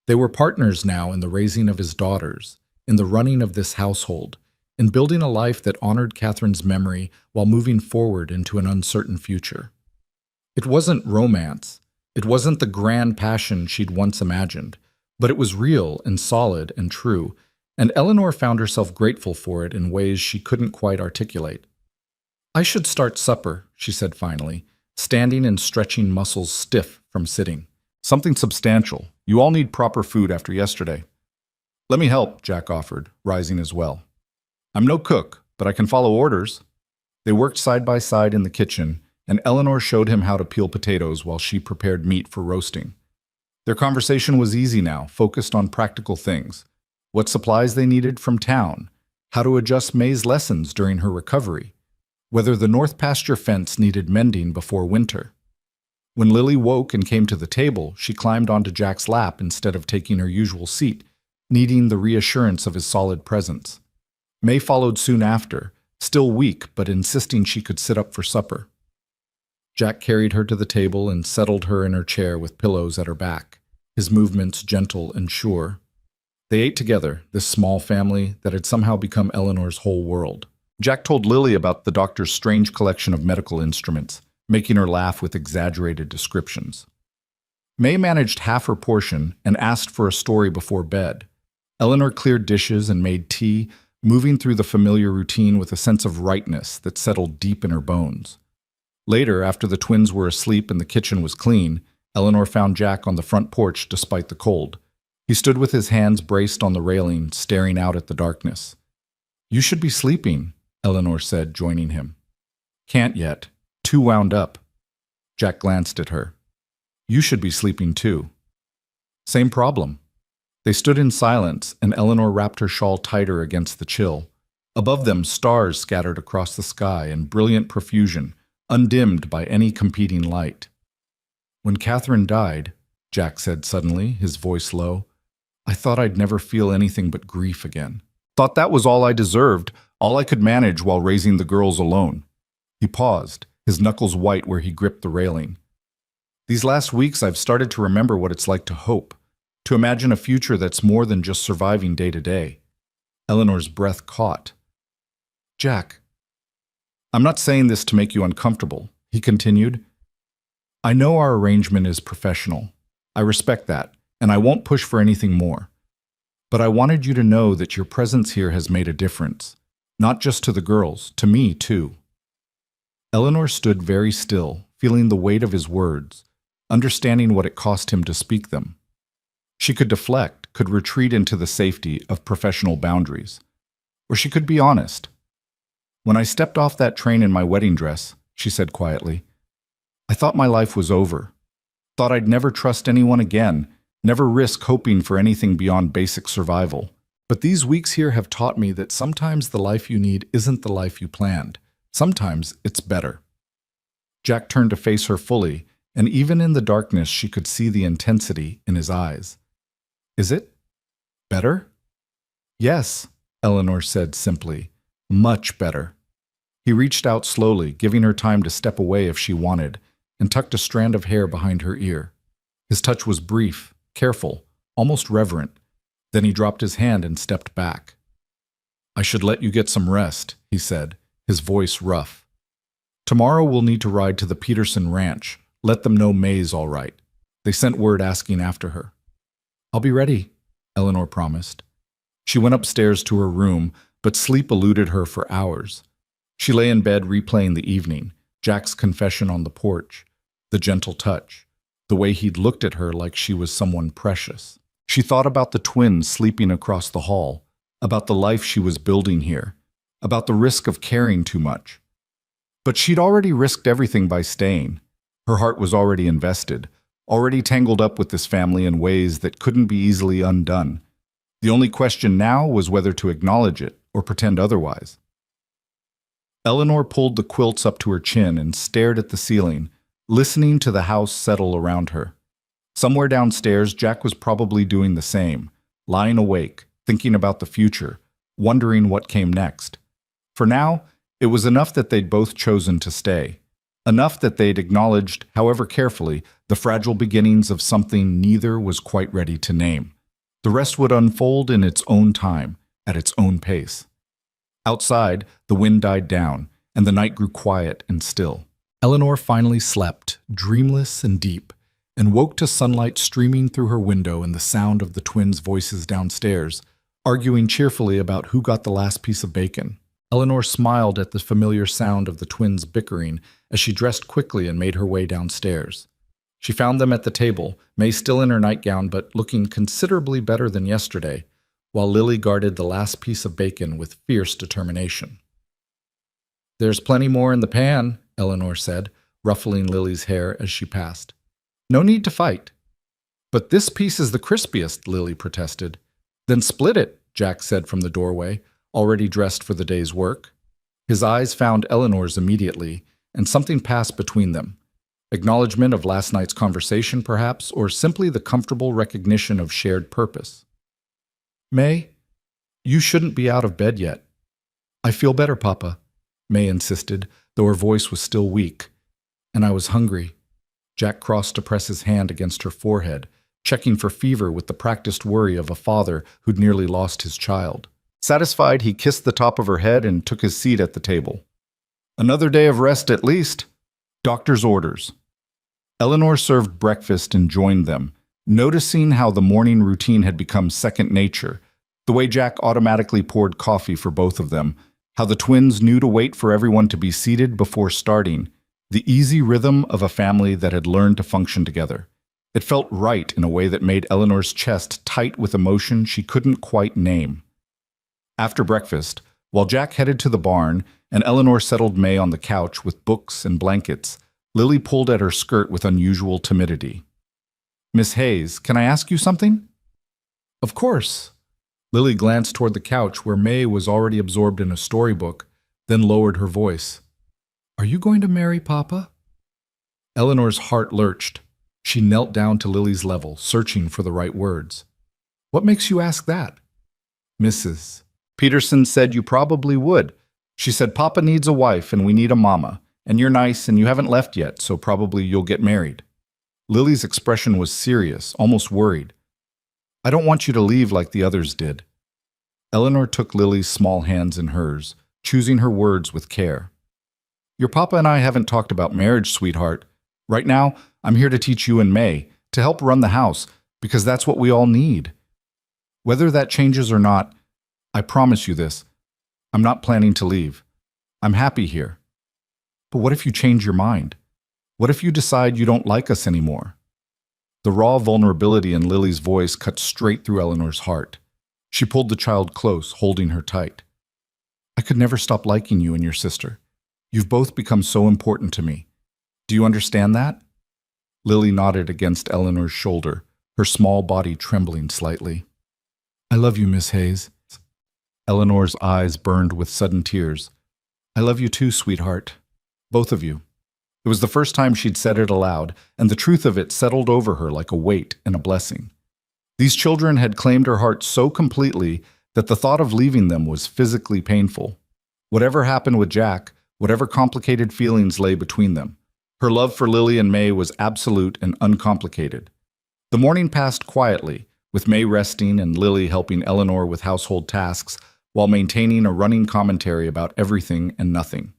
They were partners now in the raising of his daughters, in the running of this household, in building a life that honored Catherine's memory while moving forward into an uncertain future. It wasn't romance. It wasn't the grand passion she'd once imagined, but it was real and solid and true, and Eleanor found herself grateful for it in ways she couldn't quite articulate. I should start supper, she said finally, standing and stretching muscles stiff from sitting. Something substantial. You all need proper food after yesterday. Let me help, Jack offered, rising as well. I'm no cook, but I can follow orders. They worked side by side in the kitchen, and Eleanor showed him how to peel potatoes while she prepared meat for roasting. Their conversation was easy now, focused on practical things. What supplies they needed from town, how to adjust May's lessons during her recovery, whether the north pasture fence needed mending before winter. When Lily woke and came to the table, she climbed onto Jack's lap instead of taking her usual seat, needing the reassurance of his solid presence. May followed soon after, still weak but insisting she could sit up for supper. Jack carried her to the table and settled her in her chair with pillows at her back, his movements gentle and sure. They ate together, this small family that had somehow become Eleanor's whole world. Jack told Lily about the doctor's strange collection of medical instruments, making her laugh with exaggerated descriptions. May managed half her portion and asked for a story before bed. Eleanor cleared dishes and made tea, moving through the familiar routine with a sense of rightness that settled deep in her bones. Later, after the twins were asleep and the kitchen was clean, Eleanor found Jack on the front porch despite the cold. He stood with his hands braced on the railing, staring out at the darkness. You should be sleeping, Eleanor said, joining him. Can't yet. Too wound up. Jack glanced at her. You should be sleeping too. Same problem. They stood in silence, and Eleanor wrapped her shawl tighter against the chill. Above them, stars scattered across the sky in brilliant profusion, undimmed by any competing light. When Catherine died, Jack said suddenly, his voice low, I thought I'd never feel anything but grief again. Thought that was all I deserved, all I could manage while raising the girls alone. He paused, his knuckles white where he gripped the railing. These last weeks I've started to remember what it's like to hope, to imagine a future that's more than just surviving day to day. Eleanor's breath caught. Jack, I'm not saying this to make you uncomfortable, he continued. I know our arrangement is professional. I respect that, and I won't push for anything more. But I wanted you to know that your presence here has made a difference, not just to the girls, to me too. Eleanor stood very still, feeling the weight of his words, understanding what it cost him to speak them. She could deflect, could retreat into the safety of professional boundaries. Or she could be honest. When I stepped off that train in my wedding dress, she said quietly, I thought my life was over. Thought I'd never trust anyone again, never risk hoping for anything beyond basic survival. But these weeks here have taught me that sometimes the life you need isn't the life you planned. Sometimes it's better. Jack turned to face her fully, and even in the darkness she could see the intensity in his eyes. "Is it better?" "Yes," Eleanor said simply. "Much better." He reached out slowly, giving her time to step away if she wanted, and tucked a strand of hair behind her ear. His touch was brief, careful, almost reverent. Then he dropped his hand and stepped back. "I should let you get some rest," he said, his voice rough. "Tomorrow we'll need to ride to the Peterson ranch. Let them know May's all right. They sent word asking after her." "I'll be ready," Eleanor promised. She went upstairs to her room, but sleep eluded her for hours. She lay in bed replaying the evening, Jack's confession on the porch, the gentle touch, the way he'd looked at her like she was someone precious. She thought about the twins sleeping across the hall, about the life she was building here, about the risk of caring too much. But she'd already risked everything by staying. Her heart was already invested, already tangled up with this family in ways that couldn't be easily undone. The only question now was whether to acknowledge it or pretend otherwise. Eleanor pulled the quilts up to her chin and stared at the ceiling, listening to the house settle around her. Somewhere downstairs, Jack was probably doing the same, lying awake, thinking about the future, wondering what came next. For now, it was enough that they'd both chosen to stay. Enough that they'd acknowledged, however carefully, the fragile beginnings of something neither was quite ready to name. The rest would unfold in its own time, at its own pace. Outside, the wind died down, and the night grew quiet and still. Eleanor finally slept, dreamless and deep, and woke to sunlight streaming through her window and the sound of the twins' voices downstairs, arguing cheerfully about who got the last piece of bacon. Eleanor smiled at the familiar sound of the twins' bickering as she dressed quickly and made her way downstairs. She found them at the table, May still in her nightgown but looking considerably better than yesterday, while Lily guarded the last piece of bacon with fierce determination. "There's plenty more in the pan," Eleanor said, ruffling Lily's hair as she passed. "No need to fight." "But this piece is the crispiest," Lily protested. "Then split it," Jack said from the doorway, already dressed for the day's work. His eyes found Eleanor's immediately, and something passed between them. Acknowledgement of last night's conversation, perhaps, or simply the comfortable recognition of shared purpose. "May, you shouldn't be out of bed yet." "I feel better, Papa," May insisted, though her voice was still weak. "And I was hungry." Jack crossed to press his hand against her forehead, checking for fever with the practiced worry of a father who'd nearly lost his child. Satisfied, he kissed the top of her head and took his seat at the table. "Another day of rest at least. Doctor's orders." Eleanor served breakfast and joined them, noticing how the morning routine had become second nature, the way Jack automatically poured coffee for both of them, how the twins knew to wait for everyone to be seated before starting, the easy rhythm of a family that had learned to function together. It felt right in a way that made Eleanor's chest tight with emotion she couldn't quite name. After breakfast, while Jack headed to the barn and Eleanor settled May on the couch with books and blankets, Lily pulled at her skirt with unusual timidity. "Miss Hayes, can I ask you something?" "Of course." Lily glanced toward the couch where May was already absorbed in a storybook, then lowered her voice. "Are you going to marry Papa?" Eleanor's heart lurched. She knelt down to Lily's level, searching for the right words. "What makes you ask that?" "Mrs. Peterson said you probably would. She said Papa needs a wife and we need a mama, and you're nice and you haven't left yet, so probably you'll get married." Lily's expression was serious, almost worried. "I don't want you to leave like the others did." Eleanor took Lily's small hands in hers, choosing her words with care. "Your Papa and I haven't talked about marriage, sweetheart. Right now, I'm here to teach you and May, to help run the house, because that's what we all need. Whether that changes or not, I promise you this, I'm not planning to leave. I'm happy here. But what if you change your mind? What if you decide you don't like us anymore?" The raw vulnerability in Lily's voice cut straight through Eleanor's heart. She pulled the child close, holding her tight. "I could never stop liking you and your sister. You've both become so important to me. Do you understand that?" Lily nodded against Eleanor's shoulder, her small body trembling slightly. "I love you, Miss Hayes." Eleanor's eyes burned with sudden tears. "I love you too, sweetheart. Both of you." It was the first time she'd said it aloud, and the truth of it settled over her like a weight and a blessing. These children had claimed her heart so completely that the thought of leaving them was physically painful. Whatever happened with Jack, whatever complicated feelings lay between them, her love for Lily and May was absolute and uncomplicated. The morning passed quietly, with May resting and Lily helping Eleanor with household tasks while maintaining a running commentary about everything and nothing.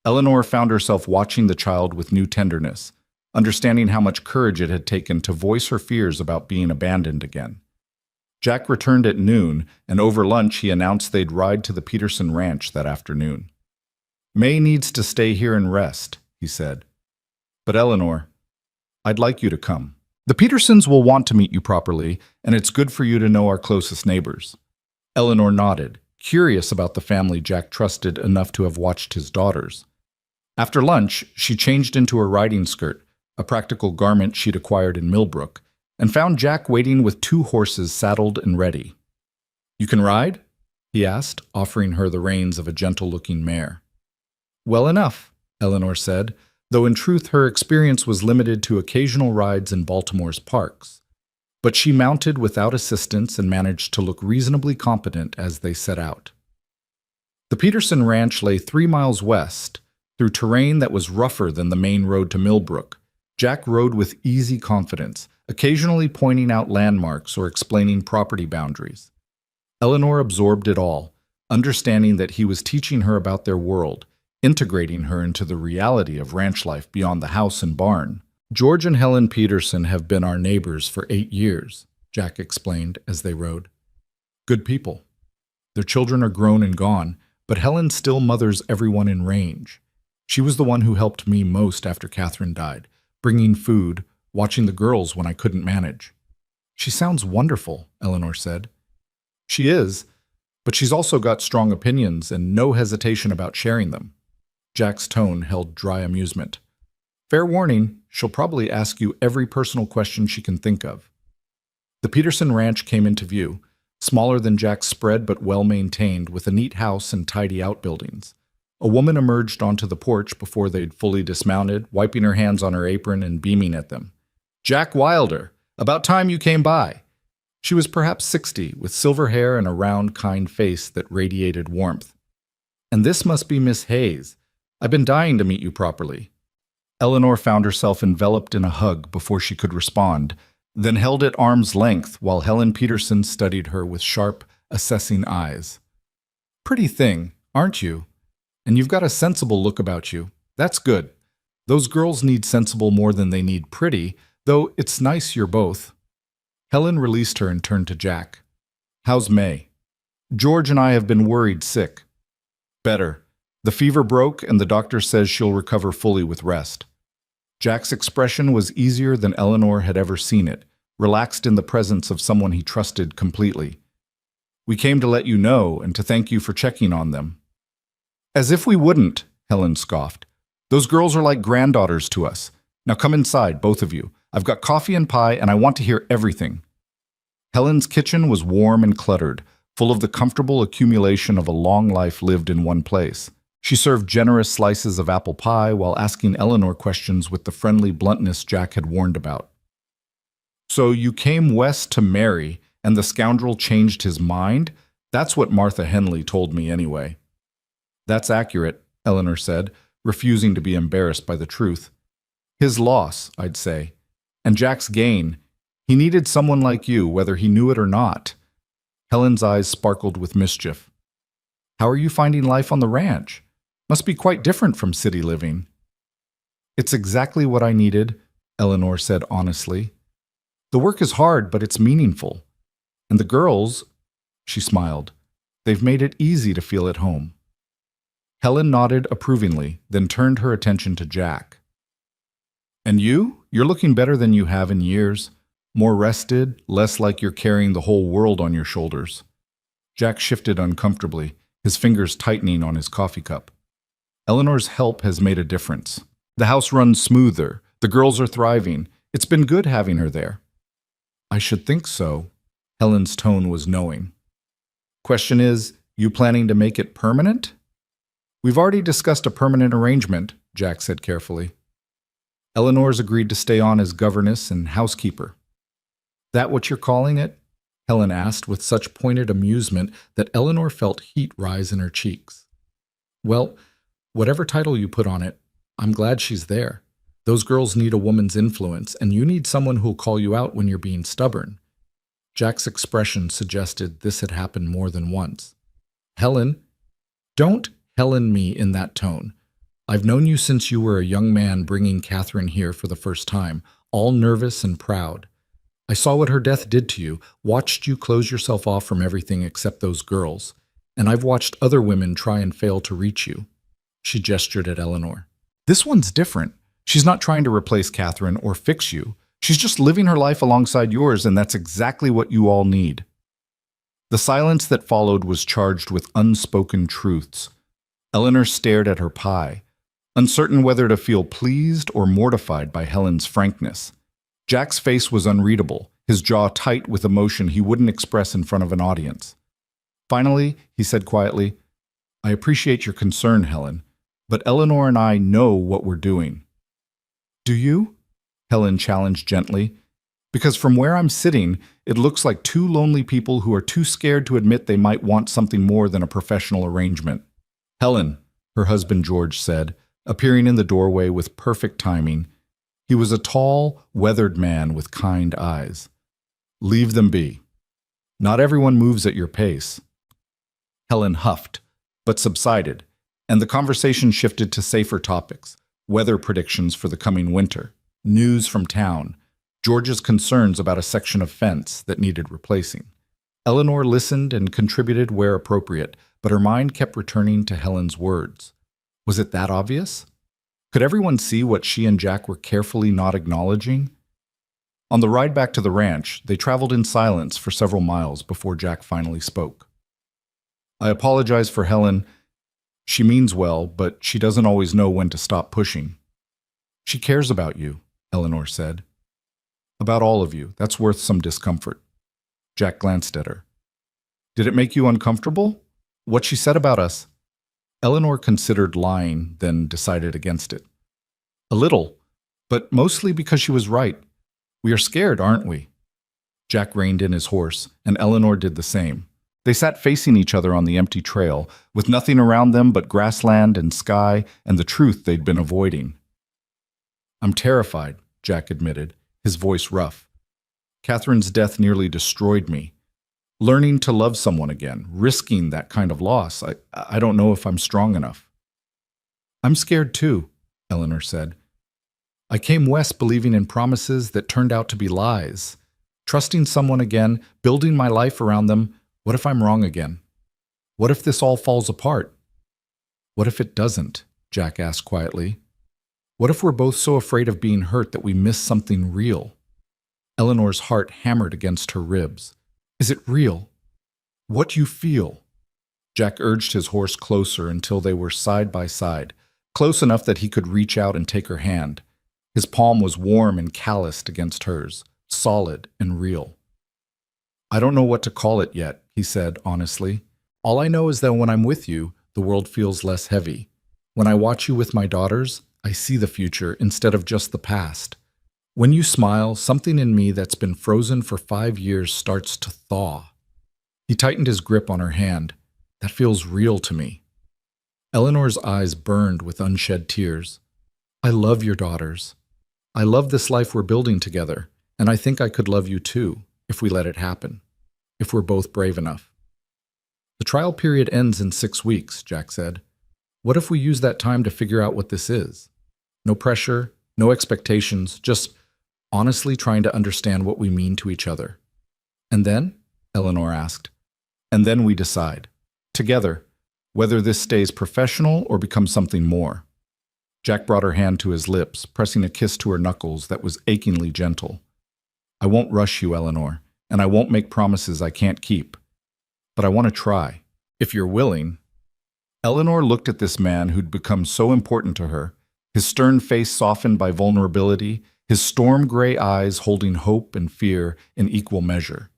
Eleanor found herself watching the child with new tenderness, understanding how much courage it had taken to voice her fears about being abandoned again. Jack returned at noon, and over lunch he announced they'd ride to the Peterson ranch that afternoon. "May needs to stay here and rest," he said. "But Eleanor, I'd like you to come. The Petersons will want to meet you properly, and it's good for you to know our closest neighbors." Eleanor nodded, curious about the family Jack trusted enough to have watched his daughters. After lunch, she changed into her riding skirt, a practical garment she'd acquired in Millbrook, and found Jack waiting with 2 horses saddled and ready. "You can ride?" he asked, offering her the reins of a gentle-looking mare. "Well enough," Eleanor said, though in truth her experience was limited to occasional rides in Baltimore's parks. But she mounted without assistance and managed to look reasonably competent as they set out. The Peterson Ranch lay 3 miles west, through terrain that was rougher than the main road to Millbrook. Jack rode with easy confidence, occasionally pointing out landmarks or explaining property boundaries. Eleanor absorbed it all, understanding that he was teaching her about their world, integrating her into the reality of ranch life beyond the house and barn. "George and Helen Peterson have been our neighbors for 8 years, Jack explained as they rode. "Good people. Their children are grown and gone, but Helen still mothers everyone in range. She was the one who helped me most after Catherine died, bringing food, watching the girls when I couldn't manage." "She sounds wonderful," Eleanor said. "She is, but she's also got strong opinions and no hesitation about sharing them." Jack's tone held dry amusement. "Fair warning, she'll probably ask you every personal question she can think of." The Peterson Ranch came into view, smaller than Jack's spread but well-maintained, with a neat house and tidy outbuildings. A woman emerged onto the porch before they'd fully dismounted, wiping her hands on her apron and beaming at them. "Jack Wilder! About time you came by!" She was perhaps 60, with silver hair and a round, kind face that radiated warmth. "And this must be Miss Hayes. I've been dying to meet you properly." Eleanor found herself enveloped in a hug before she could respond, then held at arm's length while Helen Peterson studied her with sharp, assessing eyes. "Pretty thing, aren't you? And you've got a sensible look about you. That's good. Those girls need sensible more than they need pretty, though it's nice you're both." Helen released her and turned to Jack. "How's May?" "George and I have been worried sick." "Better. The fever broke and the doctor says she'll recover fully with rest." Jack's expression was easier than Eleanor had ever seen it, relaxed in the presence of someone he trusted completely. "We came to let you know and to thank you for checking on them." "As if we wouldn't," Helen scoffed. "Those girls are like granddaughters to us. Now come inside, both of you. I've got coffee and pie, and I want to hear everything." Helen's kitchen was warm and cluttered, full of the comfortable accumulation of a long life lived in one place. She served generous slices of apple pie while asking Eleanor questions with the friendly bluntness Jack had warned about. "So you came west to marry, and the scoundrel changed his mind? That's what Martha Henley told me anyway." "That's accurate," Eleanor said, refusing to be embarrassed by the truth. "His loss, I'd say. And Jack's gain. He needed someone like you, whether he knew it or not." Helen's eyes sparkled with mischief. "How are you finding life on the ranch? Must be quite different from city living." "It's exactly what I needed," Eleanor said honestly. "The work is hard, but it's meaningful. And the girls," she smiled, "they've made it easy to feel at home." Helen nodded approvingly, then turned her attention to Jack. "And you? You're looking better than you have in years. More rested, less like you're carrying the whole world on your shoulders." Jack shifted uncomfortably, his fingers tightening on his coffee cup. "Eleanor's help has made a difference. The house runs smoother. The girls are thriving. It's been good having her there." "I should think so." Helen's tone was knowing. "Question is, you planning to make it permanent?" "We've already discussed a permanent arrangement," Jack said carefully. Eleanor's agreed to stay on as governess and housekeeper. That what you're calling it? Helen asked with such pointed amusement that Eleanor felt heat rise in her cheeks. Well, whatever title you put on it, I'm glad she's there. Those girls need a woman's influence, and you need someone who'll call you out when you're being stubborn. Jack's expression suggested this had happened more than once. Helen, don't Helen me in that tone. I've known you since you were a young man bringing Catherine here for the first time, all nervous and proud. I saw what her death did to you, watched you close yourself off from everything except those girls, and I've watched other women try and fail to reach you. She gestured at Eleanor. This one's different. She's not trying to replace Catherine or fix you. She's just living her life alongside yours, and that's exactly what you all need. The silence that followed was charged with unspoken truths. Eleanor stared at her pie, uncertain whether to feel pleased or mortified by Helen's frankness. Jack's face was unreadable, his jaw tight with emotion he wouldn't express in front of an audience. Finally, he said quietly, I appreciate your concern, Helen, but Eleanor and I know what we're doing. Do you? Helen challenged gently. Because from where I'm sitting, it looks like two lonely people who are too scared to admit they might want something more than a professional arrangement. Helen, her husband George said, appearing in the doorway with perfect timing. He was a tall, weathered man with kind eyes. Leave them be. Not everyone moves at your pace. Helen huffed, but subsided, and the conversation shifted to safer topics, weather predictions for the coming winter, news from town, George's concerns about a section of fence that needed replacing. Eleanor listened and contributed where appropriate, but her mind kept returning to Helen's words. Was it that obvious? Could everyone see what she and Jack were carefully not acknowledging? On the ride back to the ranch, they traveled in silence for several miles before Jack finally spoke. I apologize for Helen. She means well, but she doesn't always know when to stop pushing. She cares about you, Eleanor said. About all of you. That's worth some discomfort. Jack glanced at her. Did it make you uncomfortable? What she said about us? Eleanor considered lying, then decided against it. A little, but mostly because she was right. We are scared, aren't we? Jack reined in his horse, and Eleanor did the same. They sat facing each other on the empty trail, with nothing around them but grassland and sky and the truth they'd been avoiding. I'm terrified, Jack admitted, his voice rough. Catherine's death nearly destroyed me. Learning to love someone again, risking that kind of loss, I don't know if I'm strong enough. I'm scared too, Eleanor said. I came west believing in promises that turned out to be lies. Trusting someone again, building my life around them. What if I'm wrong again? What if this all falls apart? What if it doesn't? Jack asked quietly. What if we're both so afraid of being hurt that we miss something real? Eleanor's heart hammered against her ribs. Is it real? What you feel? Jack urged his horse closer until they were side by side, close enough that he could reach out and take her hand. His palm was warm and calloused against hers, solid and real. I don't know what to call it yet, he said honestly. All I know is that when I'm with you, the world feels less heavy. When I watch you with my daughters, I see the future instead of just the past. When you smile, something in me that's been frozen for 5 years starts to thaw. He tightened his grip on her hand. That feels real to me. Eleanor's eyes burned with unshed tears. I love your daughters. I love this life we're building together, and I think I could love you too, if we let it happen, if we're both brave enough. The trial period ends in 6 weeks, Jack said. What if we use that time to figure out what this is? No pressure, no expectations, just honestly trying to understand what we mean to each other. And then? Eleanor asked. And then we decide, together, whether this stays professional or becomes something more. Jack brought her hand to his lips, pressing a kiss to her knuckles that was achingly gentle. I won't rush you, Eleanor, and I won't make promises I can't keep. But I want to try, if you're willing. Eleanor looked at this man who'd become so important to her, his stern face softened by vulnerability, his storm-gray eyes holding hope and fear in equal measure.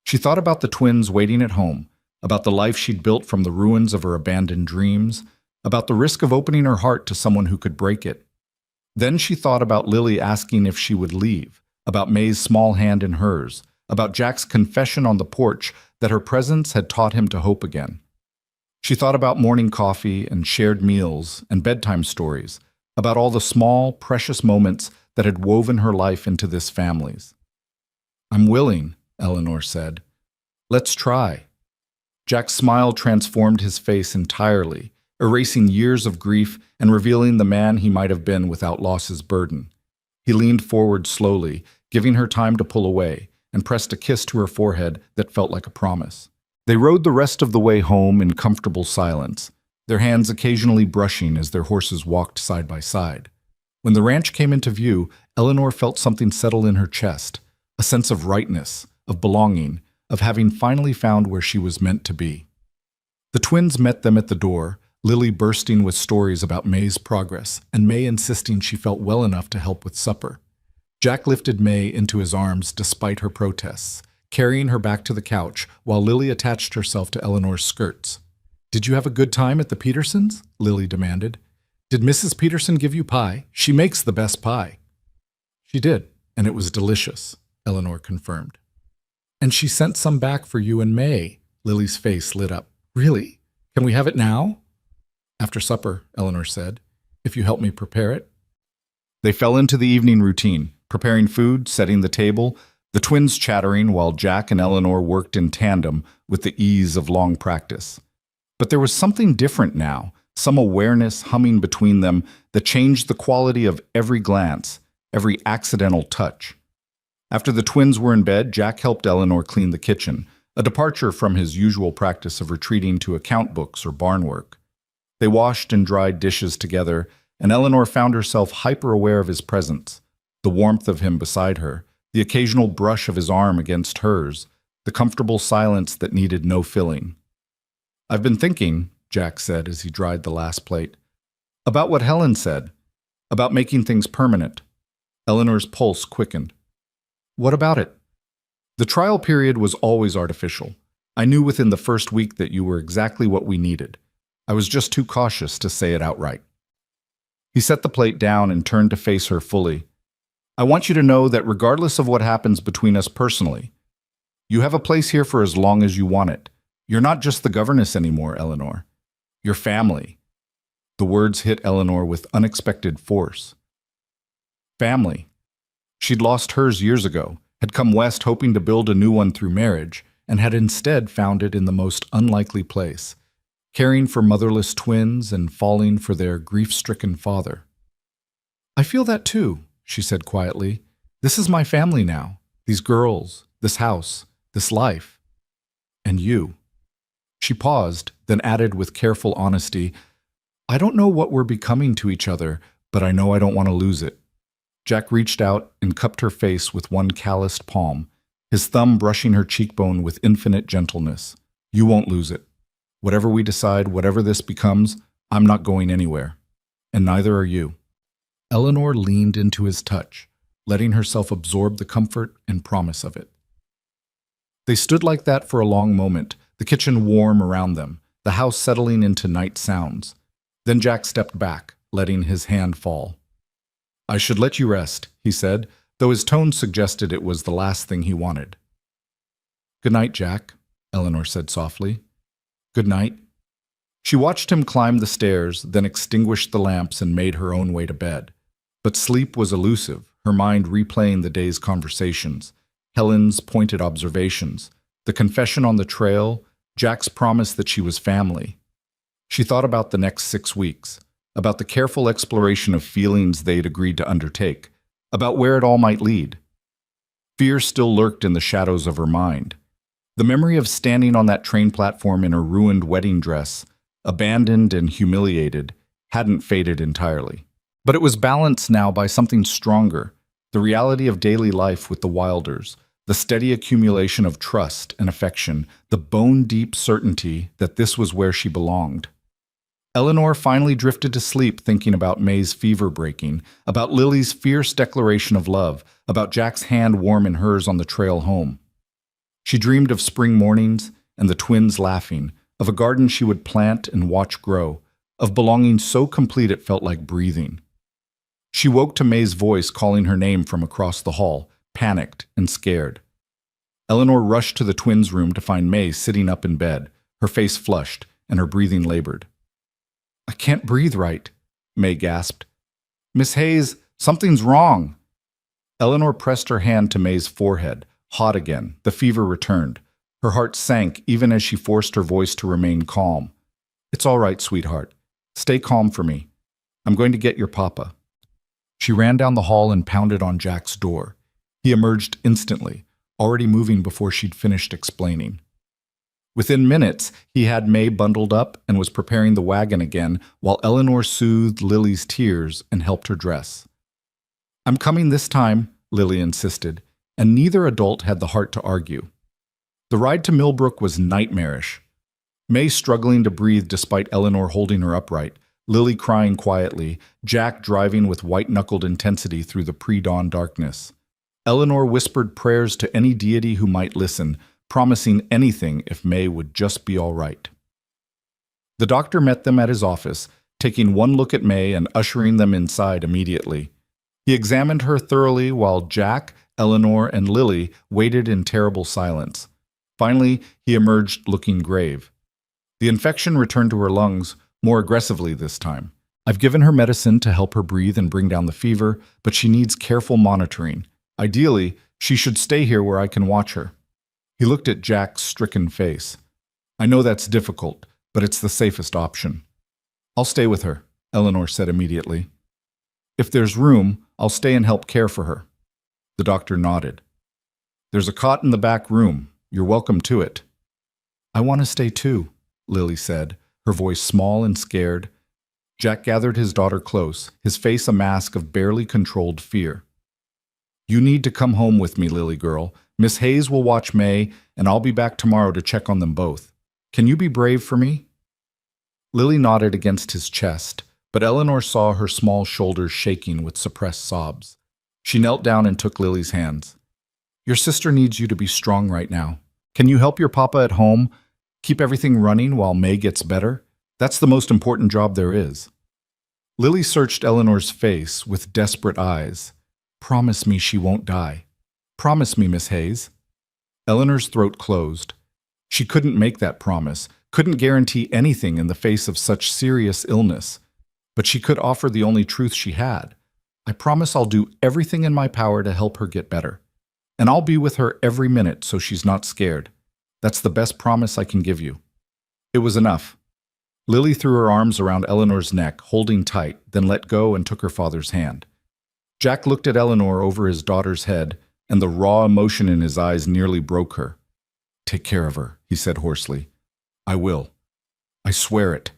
She thought about the twins waiting at home, about the life she'd built from the ruins of her abandoned dreams, about the risk of opening her heart to someone who could break it. Then she thought about Lily asking if she would leave, about May's small hand in hers, about Jack's confession on the porch that her presence had taught him to hope again. She thought about morning coffee and shared meals and bedtime stories, about all the small, precious moments that had woven her life into this family's. "I'm willing," Eleanor said. "Let's try." Jack's smile transformed his face entirely, erasing years of grief and revealing the man he might have been without loss's burden. He leaned forward slowly, giving her time to pull away, and pressed a kiss to her forehead that felt like a promise. They rode the rest of the way home in comfortable silence, their hands occasionally brushing as their horses walked side by side. When the ranch came into view, Eleanor felt something settle in her chest, a sense of rightness, of belonging, of having finally found where she was meant to be. The twins met them at the door, Lily bursting with stories about May's progress, and May insisting she felt well enough to help with supper. Jack lifted May into his arms despite her protests, carrying her back to the couch while Lily attached herself to Eleanor's skirts. "Did you have a good time at the Petersons?" Lily demanded. "Did Mrs. Peterson give you pie? She makes the best pie." "She did, and it was delicious," Eleanor confirmed. "And she sent some back for you and May." Lily's face lit up. "Really? Can we have it now?" "After supper," Eleanor said, "if you help me prepare it." They fell into the evening routine, preparing food, setting the table, the twins chattering while Jack and Eleanor worked in tandem with the ease of long practice. But there was something different now, some awareness humming between them that changed the quality of every glance, every accidental touch. After the twins were in bed, Jack helped Eleanor clean the kitchen, a departure from his usual practice of retreating to account books or barn work. They washed and dried dishes together, and Eleanor found herself hyper-aware of his presence, the warmth of him beside her, the occasional brush of his arm against hers, the comfortable silence that needed no filling. "I've been thinking," Jack said as he dried the last plate, "about what Helen said, about making things permanent." Eleanor's pulse quickened. "What about it?" "The trial period was always artificial. I knew within the first week that you were exactly what we needed. I was just too cautious to say it outright." He set the plate down and turned to face her fully. "I want you to know that regardless of what happens between us personally, you have a place here for as long as you want it. You're not just the governess anymore, Eleanor. You're family." The words hit Eleanor with unexpected force. Family. She'd lost hers years ago, had come west hoping to build a new one through marriage, and had instead found it in the most unlikely place, caring for motherless twins and falling for their grief-stricken father. "I feel that too," she said quietly. "This is my family now. These girls, this house, this life. And you." She paused, then added with careful honesty, "I don't know what we're becoming to each other, but I know I don't want to lose it." Jack reached out and cupped her face with one calloused palm, his thumb brushing her cheekbone with infinite gentleness. "You won't lose it. Whatever we decide, whatever this becomes, I'm not going anywhere. And neither are you." Eleanor leaned into his touch, letting herself absorb the comfort and promise of it. They stood like that for a long moment, the kitchen warm around them, the house settling into night sounds. Then Jack stepped back, letting his hand fall. "I should let you rest," he said, though his tone suggested it was the last thing he wanted. "Good night, Jack," Eleanor said softly. "Good night." She watched him climb the stairs, then extinguished the lamps and made her own way to bed. But sleep was elusive, her mind replaying the day's conversations, Helen's pointed observations, the confession on the trail, Jack's promise that she was family. She thought about the next 6 weeks, about the careful exploration of feelings they'd agreed to undertake, about where it all might lead. Fear still lurked in the shadows of her mind. The memory of standing on that train platform in her ruined wedding dress, abandoned and humiliated, hadn't faded entirely. But it was balanced now by something stronger, the reality of daily life with the Wilders, the steady accumulation of trust and affection, the bone-deep certainty that this was where she belonged. Eleanor finally drifted to sleep thinking about May's fever breaking, about Lily's fierce declaration of love, about Jack's hand warm in hers on the trail home. She dreamed of spring mornings and the twins laughing, of a garden she would plant and watch grow, of belonging so complete it felt like breathing. She woke to May's voice calling her name from across the hall, panicked and scared. Eleanor rushed to the twins' room to find May sitting up in bed, her face flushed and her breathing labored. "I can't breathe right," May gasped. "Miss Hayes, something's wrong." Eleanor pressed her hand to May's forehead, hot again. The fever returned. Her heart sank even as she forced her voice to remain calm. "It's all right, sweetheart. Stay calm for me. I'm going to get your papa." She ran down the hall and pounded on Jack's door. He emerged instantly, already moving before she'd finished explaining. Within minutes, he had May bundled up and was preparing the wagon again while Eleanor soothed Lily's tears and helped her dress. "I'm coming this time," Lily insisted, and neither adult had the heart to argue. The ride to Millbrook was nightmarish. May struggling to breathe despite Eleanor holding her upright, Lily crying quietly, Jack driving with white-knuckled intensity through the pre-dawn darkness. Eleanor whispered prayers to any deity who might listen, promising anything if May would just be all right. The doctor met them at his office, taking one look at May and ushering them inside immediately. He examined her thoroughly while Jack, Eleanor, and Lily waited in terrible silence. Finally, he emerged looking grave. The infection returned to her lungs, more aggressively this time. "I've given her medicine to help her breathe and bring down the fever, but she needs careful monitoring. Ideally, she should stay here where I can watch her." He looked at Jack's stricken face. "I know that's difficult, but it's the safest option." "I'll stay with her," Eleanor said immediately. "If there's room, I'll stay and help care for her." The doctor nodded. "There's a cot in the back room. You're welcome to it." "I want to stay too," Lily said, her voice small and scared. Jack gathered his daughter close, his face a mask of barely controlled fear. "You need to come home with me, Lily girl. Miss Hayes will watch May, and I'll be back tomorrow to check on them both. Can you be brave for me?" Lily nodded against his chest, but Eleanor saw her small shoulders shaking with suppressed sobs. She knelt down and took Lily's hands. "Your sister needs you to be strong right now. Can you help your papa at home? Keep everything running while May gets better? That's the most important job there is." Lily searched Eleanor's face with desperate eyes. "Promise me she won't die. Promise me, Miss Hayes." Eleanor's throat closed. She couldn't make that promise, couldn't guarantee anything in the face of such serious illness. But she could offer the only truth she had. "I promise I'll do everything in my power to help her get better. And I'll be with her every minute so she's not scared. That's the best promise I can give you." It was enough. Lily threw her arms around Eleanor's neck, holding tight, then let go and took her father's hand. Jack looked at Eleanor over his daughter's head, and the raw emotion in his eyes nearly broke her. "Take care of her," he said hoarsely. "I will. I swear it."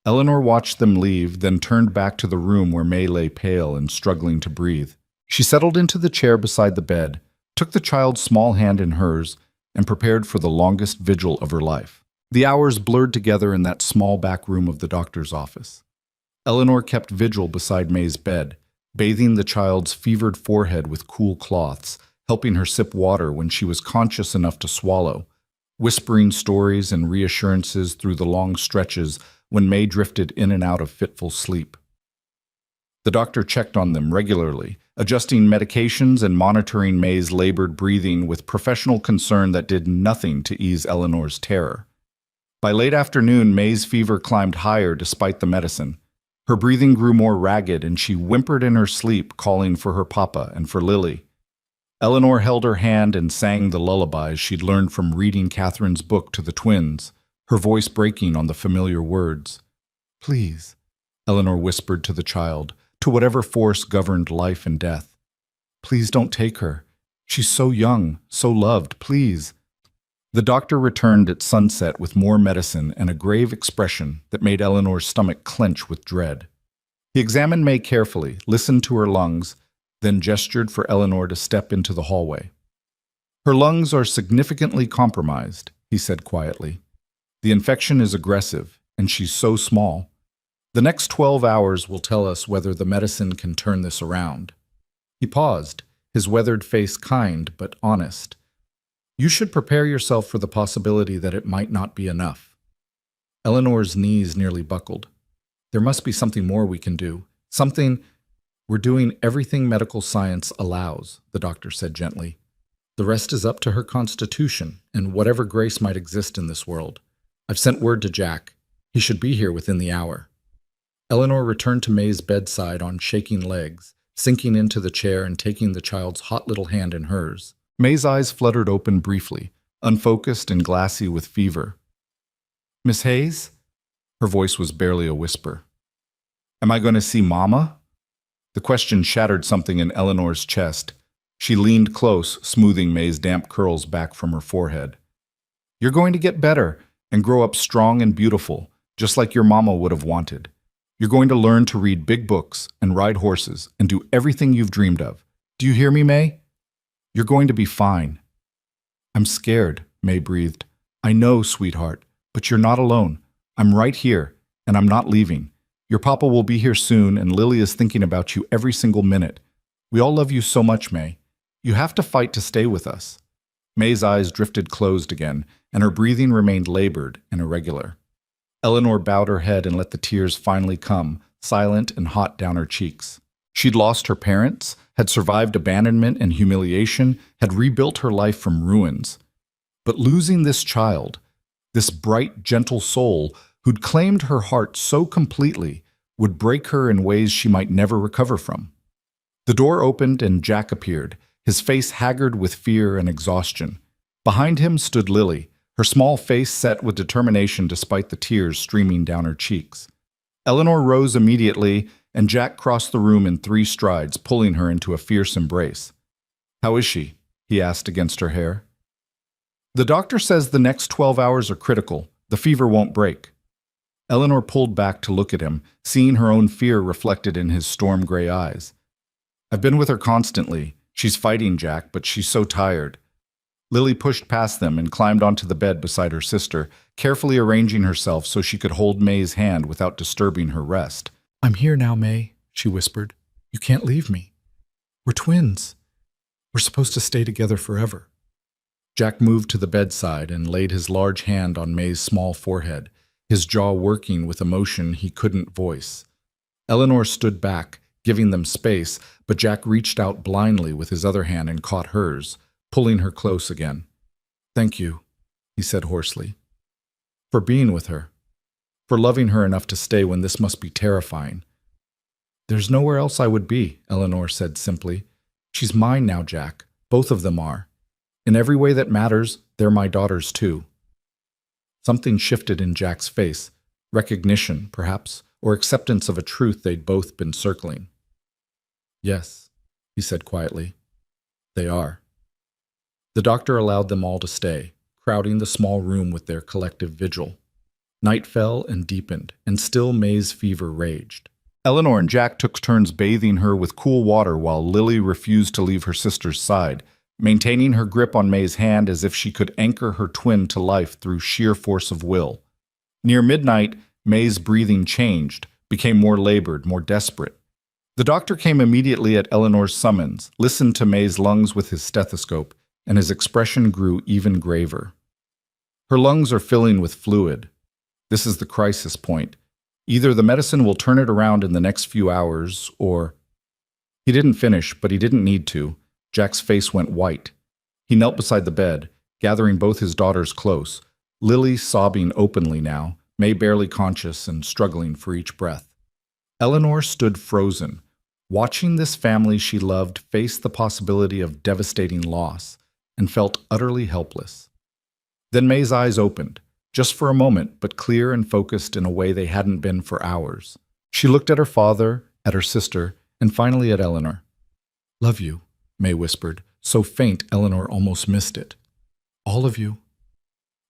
Eleanor watched them leave, then turned back to the room where May lay pale and struggling to breathe. She settled into the chair beside the bed, took the child's small hand in hers, and prepared for the longest vigil of her life. The hours blurred together in that small back room of the doctor's office. Eleanor kept vigil beside May's bed, bathing the child's fevered forehead with cool cloths, helping her sip water when she was conscious enough to swallow, whispering stories and reassurances through the long stretches when May drifted in and out of fitful sleep. The doctor checked on them regularly, adjusting medications and monitoring May's labored breathing with professional concern that did nothing to ease Eleanor's terror. By late afternoon, May's fever climbed higher despite the medicine. Her breathing grew more ragged, and she whimpered in her sleep, calling for her papa and for Lily. Eleanor held her hand and sang the lullabies she'd learned from reading Catherine's book to the twins, her voice breaking on the familiar words. "Please," Eleanor whispered to the child, to whatever force governed life and death. "Please don't take her. She's so young, so loved, please." The doctor returned at sunset with more medicine and a grave expression that made Eleanor's stomach clench with dread. He examined May carefully, listened to her lungs, then gestured for Eleanor to step into the hallway. "Her lungs are significantly compromised," he said quietly. "The infection is aggressive, and she's so small. The next 12 hours will tell us whether the medicine can turn this around." He paused, his weathered face kind but honest. "You should prepare yourself for the possibility that it might not be enough." Eleanor's knees nearly buckled. "There must be something more we can do. Something—" We're doing everything medical science allows, the doctor said gently. The rest is up to her constitution and whatever grace might exist in this world. I've sent word to Jack. He should be here within the hour. Eleanor returned to May's bedside on shaking legs, sinking into the chair and taking the child's hot little hand in hers. May's eyes fluttered open briefly, unfocused and glassy with fever. Miss Hayes? Her voice was barely a whisper. Am I going to see Mama? The question shattered something in Eleanor's chest. She leaned close, smoothing May's damp curls back from her forehead. You're going to get better and grow up strong and beautiful, just like your mama would have wanted. You're going to learn to read big books and ride horses and do everything you've dreamed of. Do you hear me, May? You're going to be fine. I'm scared, May breathed. I know, sweetheart, but you're not alone. I'm right here, and I'm not leaving. Your papa will be here soon, and Lily is thinking about you every single minute. We all love you so much, May. You have to fight to stay with us. May's eyes drifted closed again, and her breathing remained labored and irregular. Eleanor bowed her head and let the tears finally come, silent and hot down her cheeks. She'd lost her parents, had survived abandonment and humiliation, had rebuilt her life from ruins. But losing this child, this bright, gentle soul who'd claimed her heart so completely, would break her in ways she might never recover from. The door opened and Jack appeared, his face haggard with fear and exhaustion. Behind him stood Lily, her small face set with determination despite the tears streaming down her cheeks. Eleanor rose immediately, and Jack crossed the room in 3 strides, pulling her into a fierce embrace. How is she? He asked against her hair. The doctor says the next 12 hours are critical. The fever won't break. Eleanor pulled back to look at him, seeing her own fear reflected in his storm-gray eyes. I've been with her constantly. She's fighting Jack, but she's so tired. Lily pushed past them and climbed onto the bed beside her sister, carefully arranging herself so she could hold May's hand without disturbing her rest. I'm here now, May, she whispered. You can't leave me. We're twins. We're supposed to stay together forever. Jack moved to the bedside and laid his large hand on May's small forehead, his jaw working with emotion he couldn't voice. Eleanor stood back, giving them space, but Jack reached out blindly with his other hand and caught hers, pulling her close again. Thank you, he said hoarsely, for being with her, for loving her enough to stay when this must be terrifying. There's nowhere else I would be, Eleanor said simply. She's mine now, Jack. Both of them are. In every way that matters, they're my daughters too. Something shifted in Jack's face, recognition, perhaps, or acceptance of a truth they'd both been circling. Yes, he said quietly. They are. The doctor allowed them all to stay, crowding the small room with their collective vigil. Night fell and deepened, and still May's fever raged. Eleanor and Jack took turns bathing her with cool water while Lily refused to leave her sister's side, maintaining her grip on May's hand as if she could anchor her twin to life through sheer force of will. Near midnight, May's breathing changed, became more labored, more desperate. The doctor came immediately at Eleanor's summons, listened to May's lungs with his stethoscope, and his expression grew even graver. Her lungs are filling with fluid. This is the crisis point. Either the medicine will turn it around in the next few hours, or... He didn't finish, but he didn't need to. Jack's face went white. He knelt beside the bed, gathering both his daughters close, Lily sobbing openly now, May barely conscious and struggling for each breath. Eleanor stood frozen, watching this family she loved face the possibility of devastating loss, and felt utterly helpless. Then May's eyes opened, just for a moment, but clear and focused in a way they hadn't been for hours. She looked at her father, at her sister, and finally at Eleanor. Love you, May whispered, so faint Eleanor almost missed it. All of you.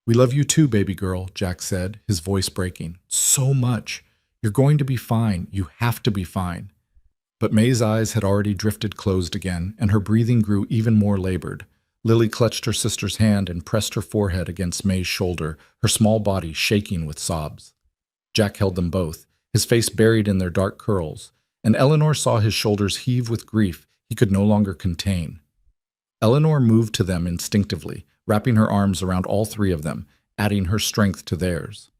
We love you too, baby girl, Jack said, his voice breaking. So much. You're going to be fine. You have to be fine. But May's eyes had already drifted closed again, and her breathing grew even more labored. Lily clutched her sister's hand and pressed her forehead against May's shoulder, her small body shaking with sobs. Jack held them both, his face buried in their dark curls, and Eleanor saw his shoulders heave with grief he could no longer contain. Eleanor moved to them instinctively, wrapping her arms around all 3 of them, adding her strength to theirs.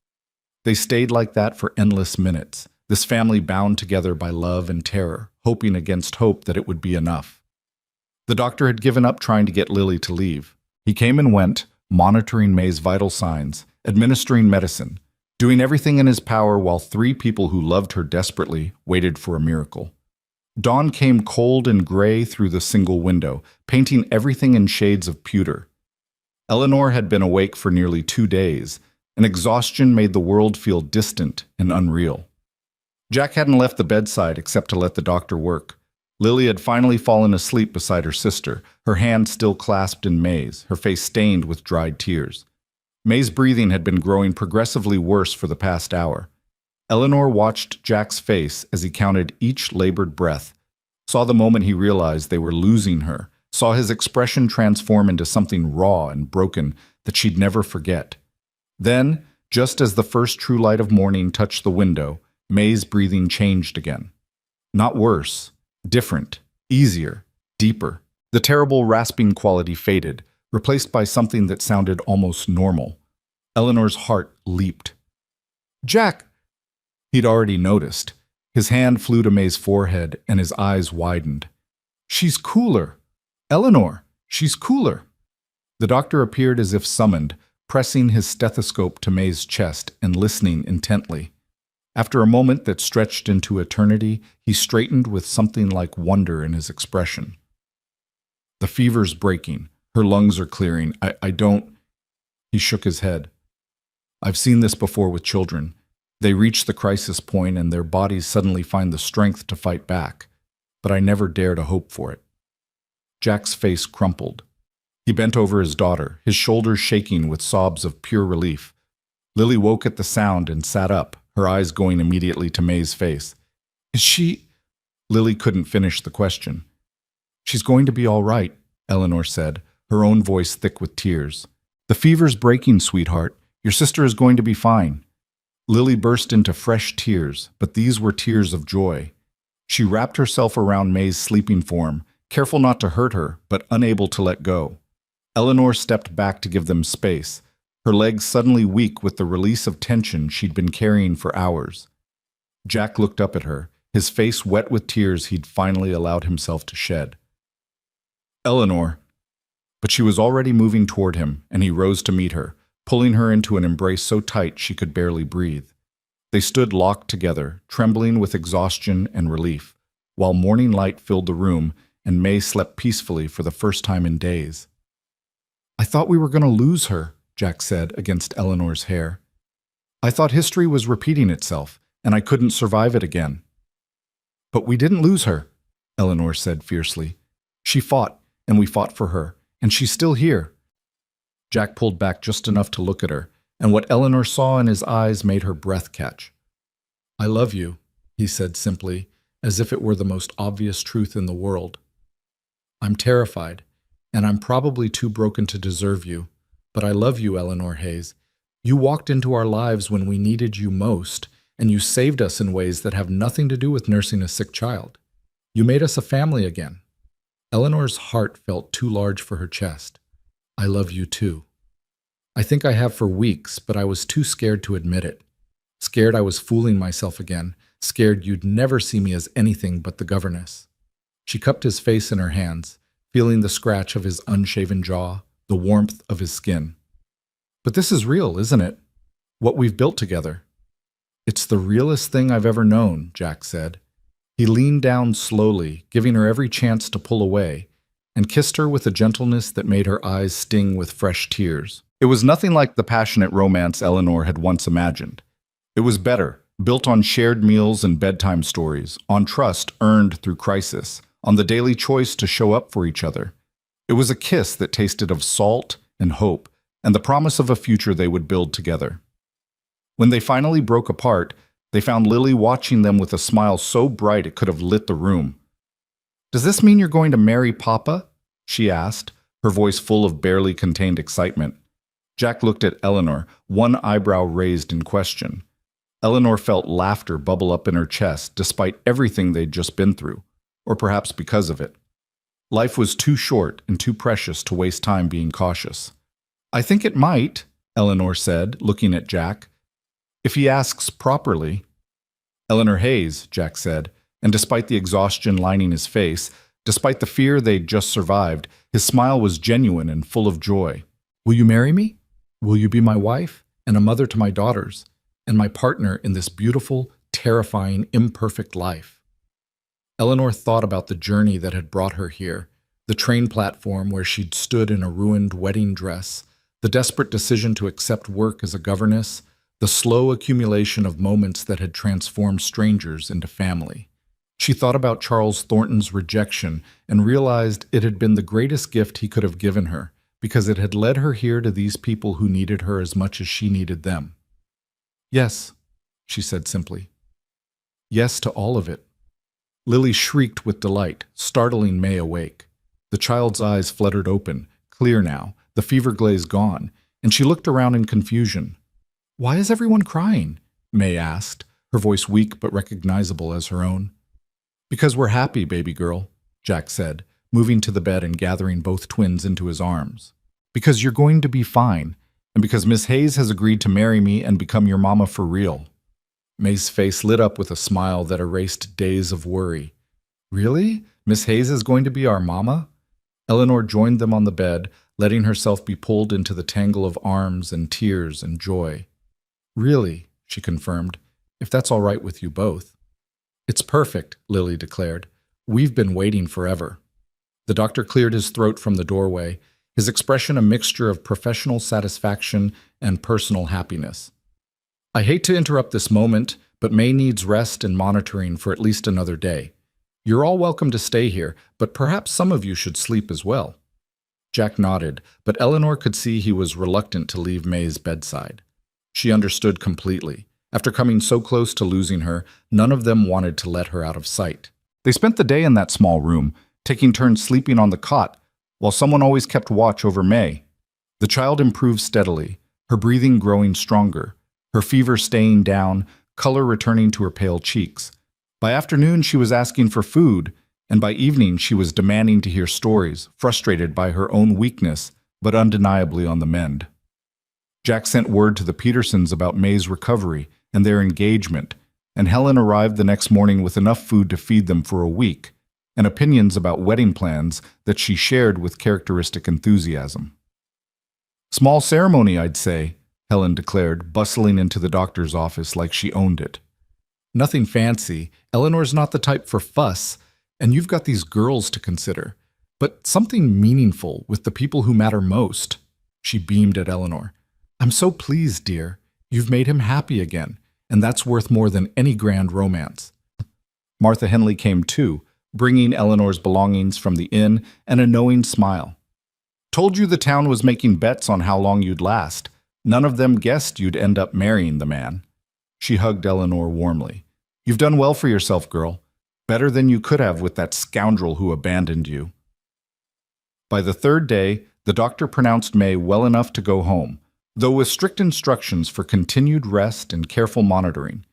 They stayed like that for endless minutes, this family bound together by love and terror, hoping against hope that it would be enough. The doctor had given up trying to get Lily to leave. He came and went, monitoring May's vital signs, administering medicine, doing everything in his power while 3 people who loved her desperately waited for a miracle. Dawn came cold and gray through the single window, painting everything in shades of pewter. Eleanor had been awake for nearly 2 days, and exhaustion made the world feel distant and unreal. Jack hadn't left the bedside except to let the doctor work. Lily had finally fallen asleep beside her sister, her hand still clasped in May's, her face stained with dried tears. May's breathing had been growing progressively worse for the past hour. Eleanor watched Jack's face as he counted each labored breath, saw the moment he realized they were losing her, saw his expression transform into something raw and broken that she'd never forget. Then, just as the first true light of morning touched the window, May's breathing changed again. Not worse, different, easier, deeper. The terrible rasping quality faded, replaced by something that sounded almost normal. Eleanor's heart leaped. "Jack!" He'd already noticed. His hand flew to May's forehead and his eyes widened. "She's cooler. Eleanor, she's cooler." The doctor appeared as if summoned, pressing his stethoscope to May's chest and listening intently. After a moment that stretched into eternity, he straightened with something like wonder in his expression. "The fever's breaking. Her lungs are clearing. I don't—" He shook his head. "I've seen this before with children. They reach the crisis point and their bodies suddenly find the strength to fight back. But I never dare to hope for it." Jack's face crumpled. He bent over his daughter, his shoulders shaking with sobs of pure relief. Lily woke at the sound and sat up, her eyes going immediately to May's face. "Is she—" Lily couldn't finish the question. "She's going to be all right," Eleanor said, her own voice thick with tears. "The fever's breaking, sweetheart. Your sister is going to be fine." Lily burst into fresh tears, but these were tears of joy. She wrapped herself around May's sleeping form, careful not to hurt her, but unable to let go. Eleanor stepped back to give them space, her legs suddenly weak with the release of tension she'd been carrying for hours. Jack looked up at her, his face wet with tears he'd finally allowed himself to shed. "Eleanor." But she was already moving toward him, and he rose to meet her, pulling her into an embrace so tight she could barely breathe. They stood locked together, trembling with exhaustion and relief, while morning light filled the room and May slept peacefully for the first time in days. "I thought we were going to lose her," Jack said against Eleanor's hair. "I thought history was repeating itself, and I couldn't survive it again." "But we didn't lose her," Eleanor said fiercely. "She fought, and we fought for her, and she's still here." Jack pulled back just enough to look at her, and what Eleanor saw in his eyes made her breath catch. "I love you," he said simply, as if it were the most obvious truth in the world. "I'm terrified, and I'm probably too broken to deserve you, but I love you, Eleanor Hayes. You walked into our lives when we needed you most, and you saved us in ways that have nothing to do with nursing a sick child. You made us a family again." Eleanor's heart felt too large for her chest. "I love you too. I think I have for weeks, but I was too scared to admit it. Scared I was fooling myself again, scared you'd never see me as anything but the governess." She cupped his face in her hands, feeling the scratch of his unshaven jaw, the warmth of his skin. "But this is real, isn't it? What we've built together." "It's the realest thing I've ever known," Jack said. He leaned down slowly, giving her every chance to pull away, and kissed her with a gentleness that made her eyes sting with fresh tears. It was nothing like the passionate romance Eleanor had once imagined. It was better, built on shared meals and bedtime stories, on trust earned through crisis, on the daily choice to show up for each other. It was a kiss that tasted of salt and hope, and the promise of a future they would build together. When they finally broke apart, they found Lily watching them with a smile so bright it could have lit the room. "Does this mean you're going to marry Papa?" she asked, her voice full of barely contained excitement. Jack looked at Eleanor, one eyebrow raised in question. Eleanor felt laughter bubble up in her chest despite everything they'd just been through, or perhaps because of it. Life was too short and too precious to waste time being cautious. "I think it might," Eleanor said, looking at Jack. "If he asks properly." "Eleanor Hayes," Jack said, And despite the exhaustion lining his face, despite the fear they'd just survived, his smile was genuine and full of joy. "Will you marry me? Will you be my wife and a mother to my daughters, and my partner in this beautiful, terrifying, imperfect life?" Eleanor thought about the journey that had brought her here, the train platform where she'd stood in a ruined wedding dress, the desperate decision to accept work as a governess, the slow accumulation of moments that had transformed strangers into family. She thought about Charles Thornton's rejection and realized it had been the greatest gift he could have given her, because it had led her here to these people who needed her as much as she needed them. "Yes," she said simply. "Yes to all of it." Lily shrieked with delight, startling May awake. The child's eyes fluttered open, clear now, the fever glaze gone, and she looked around in confusion. "Why is everyone crying?" May asked, her voice weak but recognizable as her own. "Because we're happy, baby girl," Jack said, moving to the bed and gathering both twins into his arms. "Because you're going to be fine, and because Miss Hayes has agreed to marry me and become your mama for real." May's face lit up with a smile that erased days of worry. "Really? Miss Hayes is going to be our mama?" Eleanor joined them on the bed, letting herself be pulled into the tangle of arms and tears and joy. "Really," she confirmed, "if that's all right with you both." "It's perfect," Lily declared. "We've been waiting forever." The doctor cleared his throat from the doorway, his expression a mixture of professional satisfaction and personal happiness. "I hate to interrupt this moment, but May needs rest and monitoring for at least another day. You're all welcome to stay here, but perhaps some of you should sleep as well." Jack nodded, but Eleanor could see he was reluctant to leave May's bedside. She understood completely. After coming so close to losing her, none of them wanted to let her out of sight. They spent the day in that small room, taking turns sleeping on the cot, while someone always kept watch over May. The child improved steadily, her breathing growing stronger, her fever staying down, color returning to her pale cheeks. By afternoon, she was asking for food, and by evening, she was demanding to hear stories, frustrated by her own weakness, but undeniably on the mend. Jack sent word to the Petersons about May's recovery and their engagement, and Helen arrived the next morning with enough food to feed them for a week, and opinions about wedding plans that she shared with characteristic enthusiasm. "Small ceremony, I'd say," Helen declared, bustling into the doctor's office like she owned it. "Nothing fancy. Eleanor's not the type for fuss, and you've got these girls to consider. But something meaningful with the people who matter most." She beamed at Eleanor. "I'm so pleased, dear. You've made him happy again, and that's worth more than any grand romance." Martha Henley came too, bringing Eleanor's belongings from the inn and a knowing smile. "Told you the town was making bets on how long you'd last. None of them guessed you'd end up marrying the man." She hugged Eleanor warmly. "You've done well for yourself, girl. Better than you could have with that scoundrel who abandoned you." By the third day, the doctor pronounced May well enough to go home, though with strict instructions for continued rest and careful monitoring.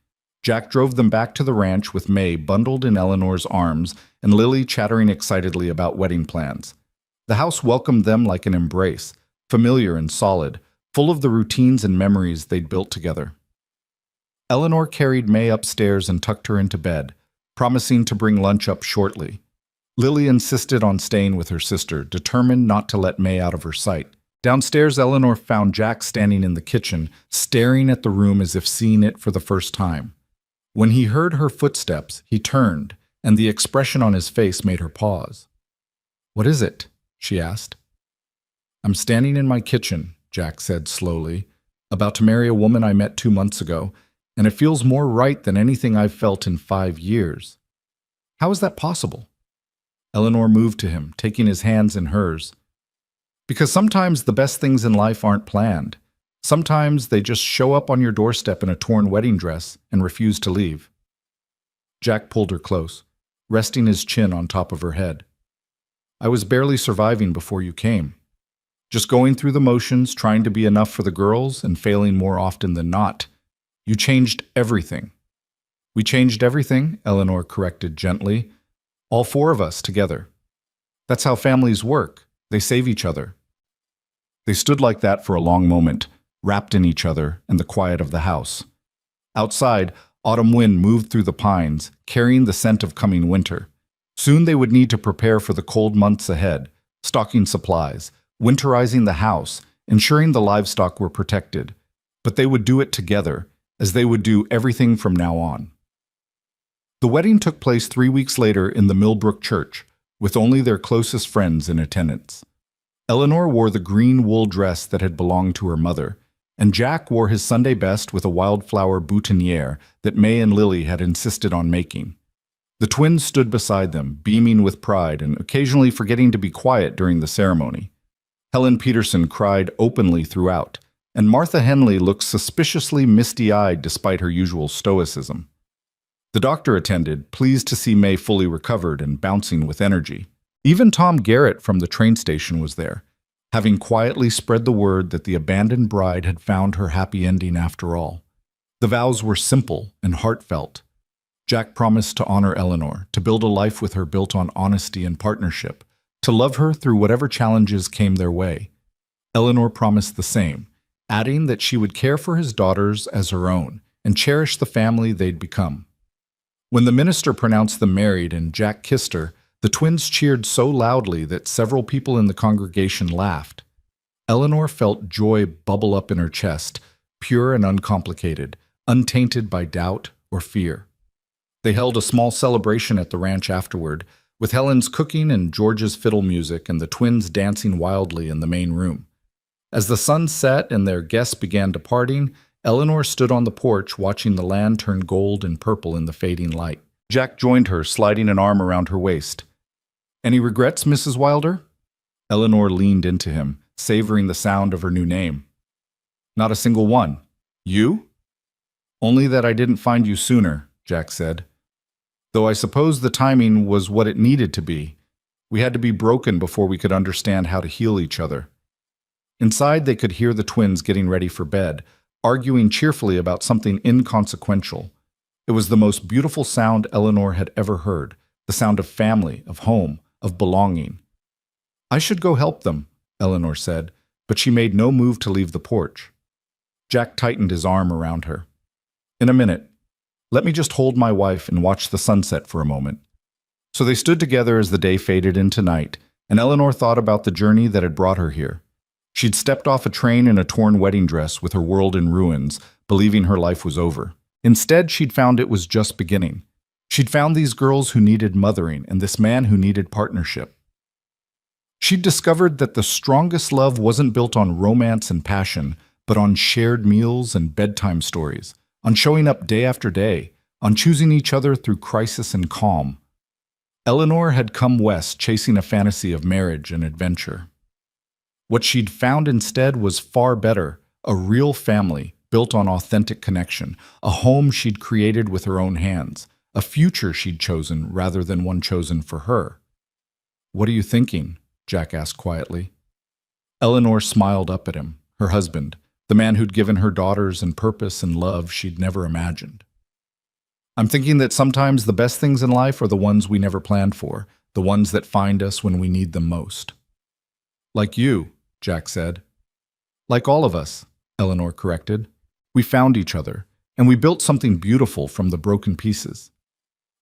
Jack drove them back to the ranch with May bundled in Eleanor's arms and Lily chattering excitedly about wedding plans. The house welcomed them like an embrace, familiar and solid, full of the routines and memories they'd built together. Eleanor carried May upstairs and tucked her into bed, promising to bring lunch up shortly. Lily insisted on staying with her sister, determined not to let May out of her sight. Downstairs, Eleanor found Jack standing in the kitchen, staring at the room as if seeing it for the first time. When he heard her footsteps, he turned, and the expression on his face made her pause. "What is it?" she asked. "I'm standing in my kitchen," Jack said slowly, "about to marry a woman I met 2 months ago, and it feels more right than anything I've felt in 5 years. How is that possible?" Eleanor moved to him, taking his hands in hers. "Because sometimes the best things in life aren't planned. Sometimes they just show up on your doorstep in a torn wedding dress and refuse to leave." Jack pulled her close, resting his chin on top of her head. "I was barely surviving before you came. Just going through the motions, trying to be enough for the girls and failing more often than not. You changed everything." "We changed everything," Eleanor corrected gently. "All 4 of us together. That's how families work. They save each other." They stood like that for a long moment, wrapped in each other and the quiet of the house. Outside, Autumn wind moved through the pines, carrying the scent of coming winter. Soon they would need to prepare for the cold months ahead, stocking supplies, winterizing the house, ensuring the livestock were protected. But they would do it together, as they would do everything from now on. The wedding took place 3 weeks later in the Millbrook Church, with only their closest friends in attendance. Eleanor wore the green wool dress that had belonged to her mother, and Jack wore his Sunday best with a wildflower boutonniere that May and Lily had insisted on making. The twins stood beside them, beaming with pride and occasionally forgetting to be quiet during the ceremony. Helen Peterson cried openly throughout, and Martha Henley looked suspiciously misty-eyed despite her usual stoicism. The doctor attended, pleased to see May fully recovered and bouncing with energy. Even Tom Garrett from the train station was there, having quietly spread the word that the abandoned bride had found her happy ending after all. The vows were simple and heartfelt. Jack promised to honor Eleanor, to build a life with her built on honesty and partnership, to love her through whatever challenges came their way. Eleanor promised the same, adding that she would care for his daughters as her own and cherish the family they'd become. When the minister pronounced them married and Jack kissed her, the twins cheered so loudly that several people in the congregation laughed. Eleanor felt joy bubble up in her chest, pure and uncomplicated, untainted by doubt or fear. They held a small celebration at the ranch afterward, with Helen's cooking and George's fiddle music and the twins dancing wildly in the main room. As the sun set and their guests began departing, Eleanor stood on the porch watching the land turn gold and purple in the fading light. Jack joined her, sliding an arm around her waist. "Any regrets, Mrs. Wilder?" Eleanor leaned into him, savoring the sound of her new name. "Not a single one. You?" "Only that I didn't find you sooner," Jack said. "Though I suppose the timing was what it needed to be. We had to be broken before we could understand how to heal each other." Inside, they could hear the twins getting ready for bed, arguing cheerfully about something inconsequential. It was the most beautiful sound Eleanor had ever heard, the sound of family, of home, of belonging. "I should go help them," Eleanor said, but she made no move to leave the porch. Jack tightened his arm around her. "In a minute. Let me just hold my wife and watch the sunset for a moment." So they stood together as the day faded into night, and Eleanor thought about the journey that had brought her here. She'd stepped off a train in a torn wedding dress with her world in ruins, believing her life was over. Instead, she'd found it was just beginning. She'd found these girls who needed mothering and this man who needed partnership. She'd discovered that the strongest love wasn't built on romance and passion, but on shared meals and bedtime stories, on showing up day after day, on choosing each other through crisis and calm. Eleanor had come west chasing a fantasy of marriage and adventure. What she'd found instead was far better, a real family built on authentic connection, a home she'd created with her own hands, a future she'd chosen rather than one chosen for her. "What are you thinking?" Jack asked quietly. Eleanor smiled up at him, her husband, the man who'd given her daughters and purpose and love she'd never imagined. "I'm thinking that sometimes the best things in life are the ones we never planned for, the ones that find us when we need them most." "Like you," Jack said. "Like all of us," Eleanor corrected. "We found each other, and we built something beautiful from the broken pieces."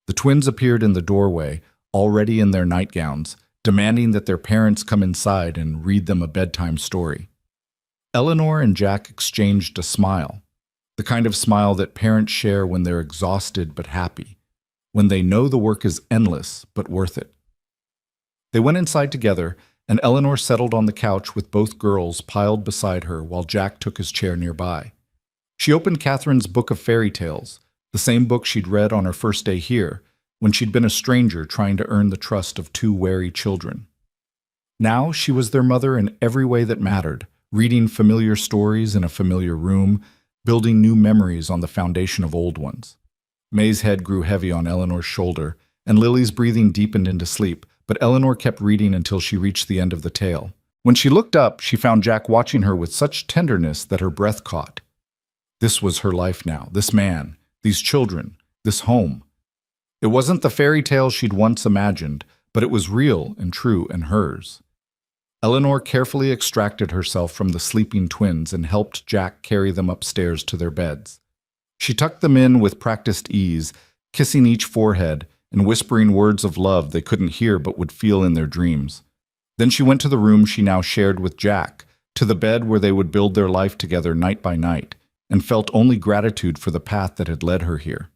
The twins appeared in the doorway, already in their nightgowns, demanding that their parents come inside and read them a bedtime story. Eleanor and Jack exchanged a smile, the kind of smile that parents share when they're exhausted but happy, when they know the work is endless but worth it. They went inside together, and Eleanor settled on the couch with both girls piled beside her while Jack took his chair nearby. She opened Catherine's book of fairy tales, the same book she'd read on her first day here, when she'd been a stranger trying to earn the trust of two wary children. Now she was their mother in every way that mattered, reading familiar stories in a familiar room, building new memories on the foundation of old ones. May's head grew heavy on Eleanor's shoulder, and Lily's breathing deepened into sleep, but Eleanor kept reading until she reached the end of the tale. When she looked up, she found Jack watching her with such tenderness that her breath caught. This was her life now, this man, these children, this home. It wasn't the fairy tale she'd once imagined, but it was real and true and hers. Eleanor carefully extracted herself from the sleeping twins and helped Jack carry them upstairs to their beds. She tucked them in with practiced ease, kissing each forehead and whispering words of love they couldn't hear but would feel in their dreams. Then she went to the room she now shared with Jack, to the bed where they would build their life together night by night, and felt only gratitude for the path that had led her here.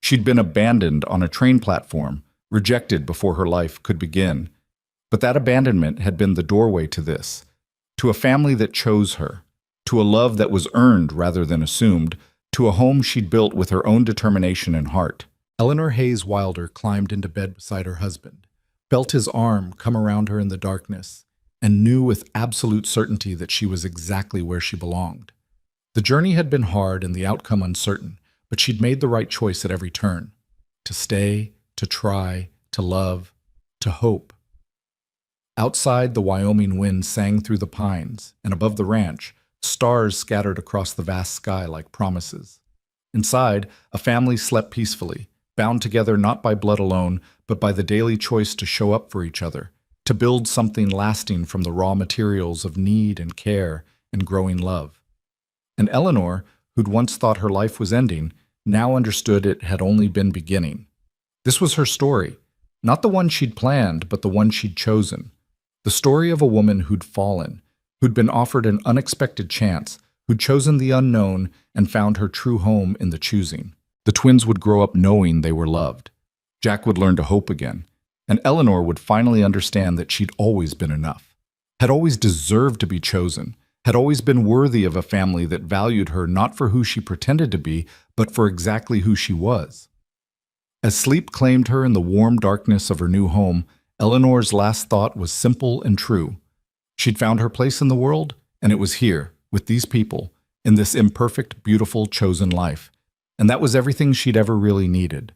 She'd been abandoned on a train platform, rejected before her life could begin. But that abandonment had been the doorway to this, to a family that chose her, to a love that was earned rather than assumed, to a home she'd built with her own determination and heart. Eleanor Hayes Wilder climbed into bed beside her husband, felt his arm come around her in the darkness, and knew with absolute certainty that she was exactly where she belonged. The journey had been hard and the outcome uncertain, but she'd made the right choice at every turn. To stay, to try, to love, to hope. Outside, the Wyoming wind sang through the pines, and above the ranch, stars scattered across the vast sky like promises. Inside, a family slept peacefully, bound together not by blood alone, but by the daily choice to show up for each other, to build something lasting from the raw materials of need and care and growing love. And Eleanor, who'd once thought her life was ending, now understood it had only been beginning. This was her story, not the one she'd planned, but the one she'd chosen. The story of a woman who'd fallen, who'd been offered an unexpected chance, who'd chosen the unknown and found her true home in the choosing. The twins would grow up knowing they were loved. Jack would learn to hope again, and Eleanor would finally understand that she'd always been enough, had always deserved to be chosen, had always been worthy of a family that valued her not for who she pretended to be, but for exactly who she was. As sleep claimed her in the warm darkness of her new home, Eleanor's last thought was simple and true. She'd found her place in the world, and it was here, with these people, in this imperfect, beautiful, chosen life. And that was everything she'd ever really needed.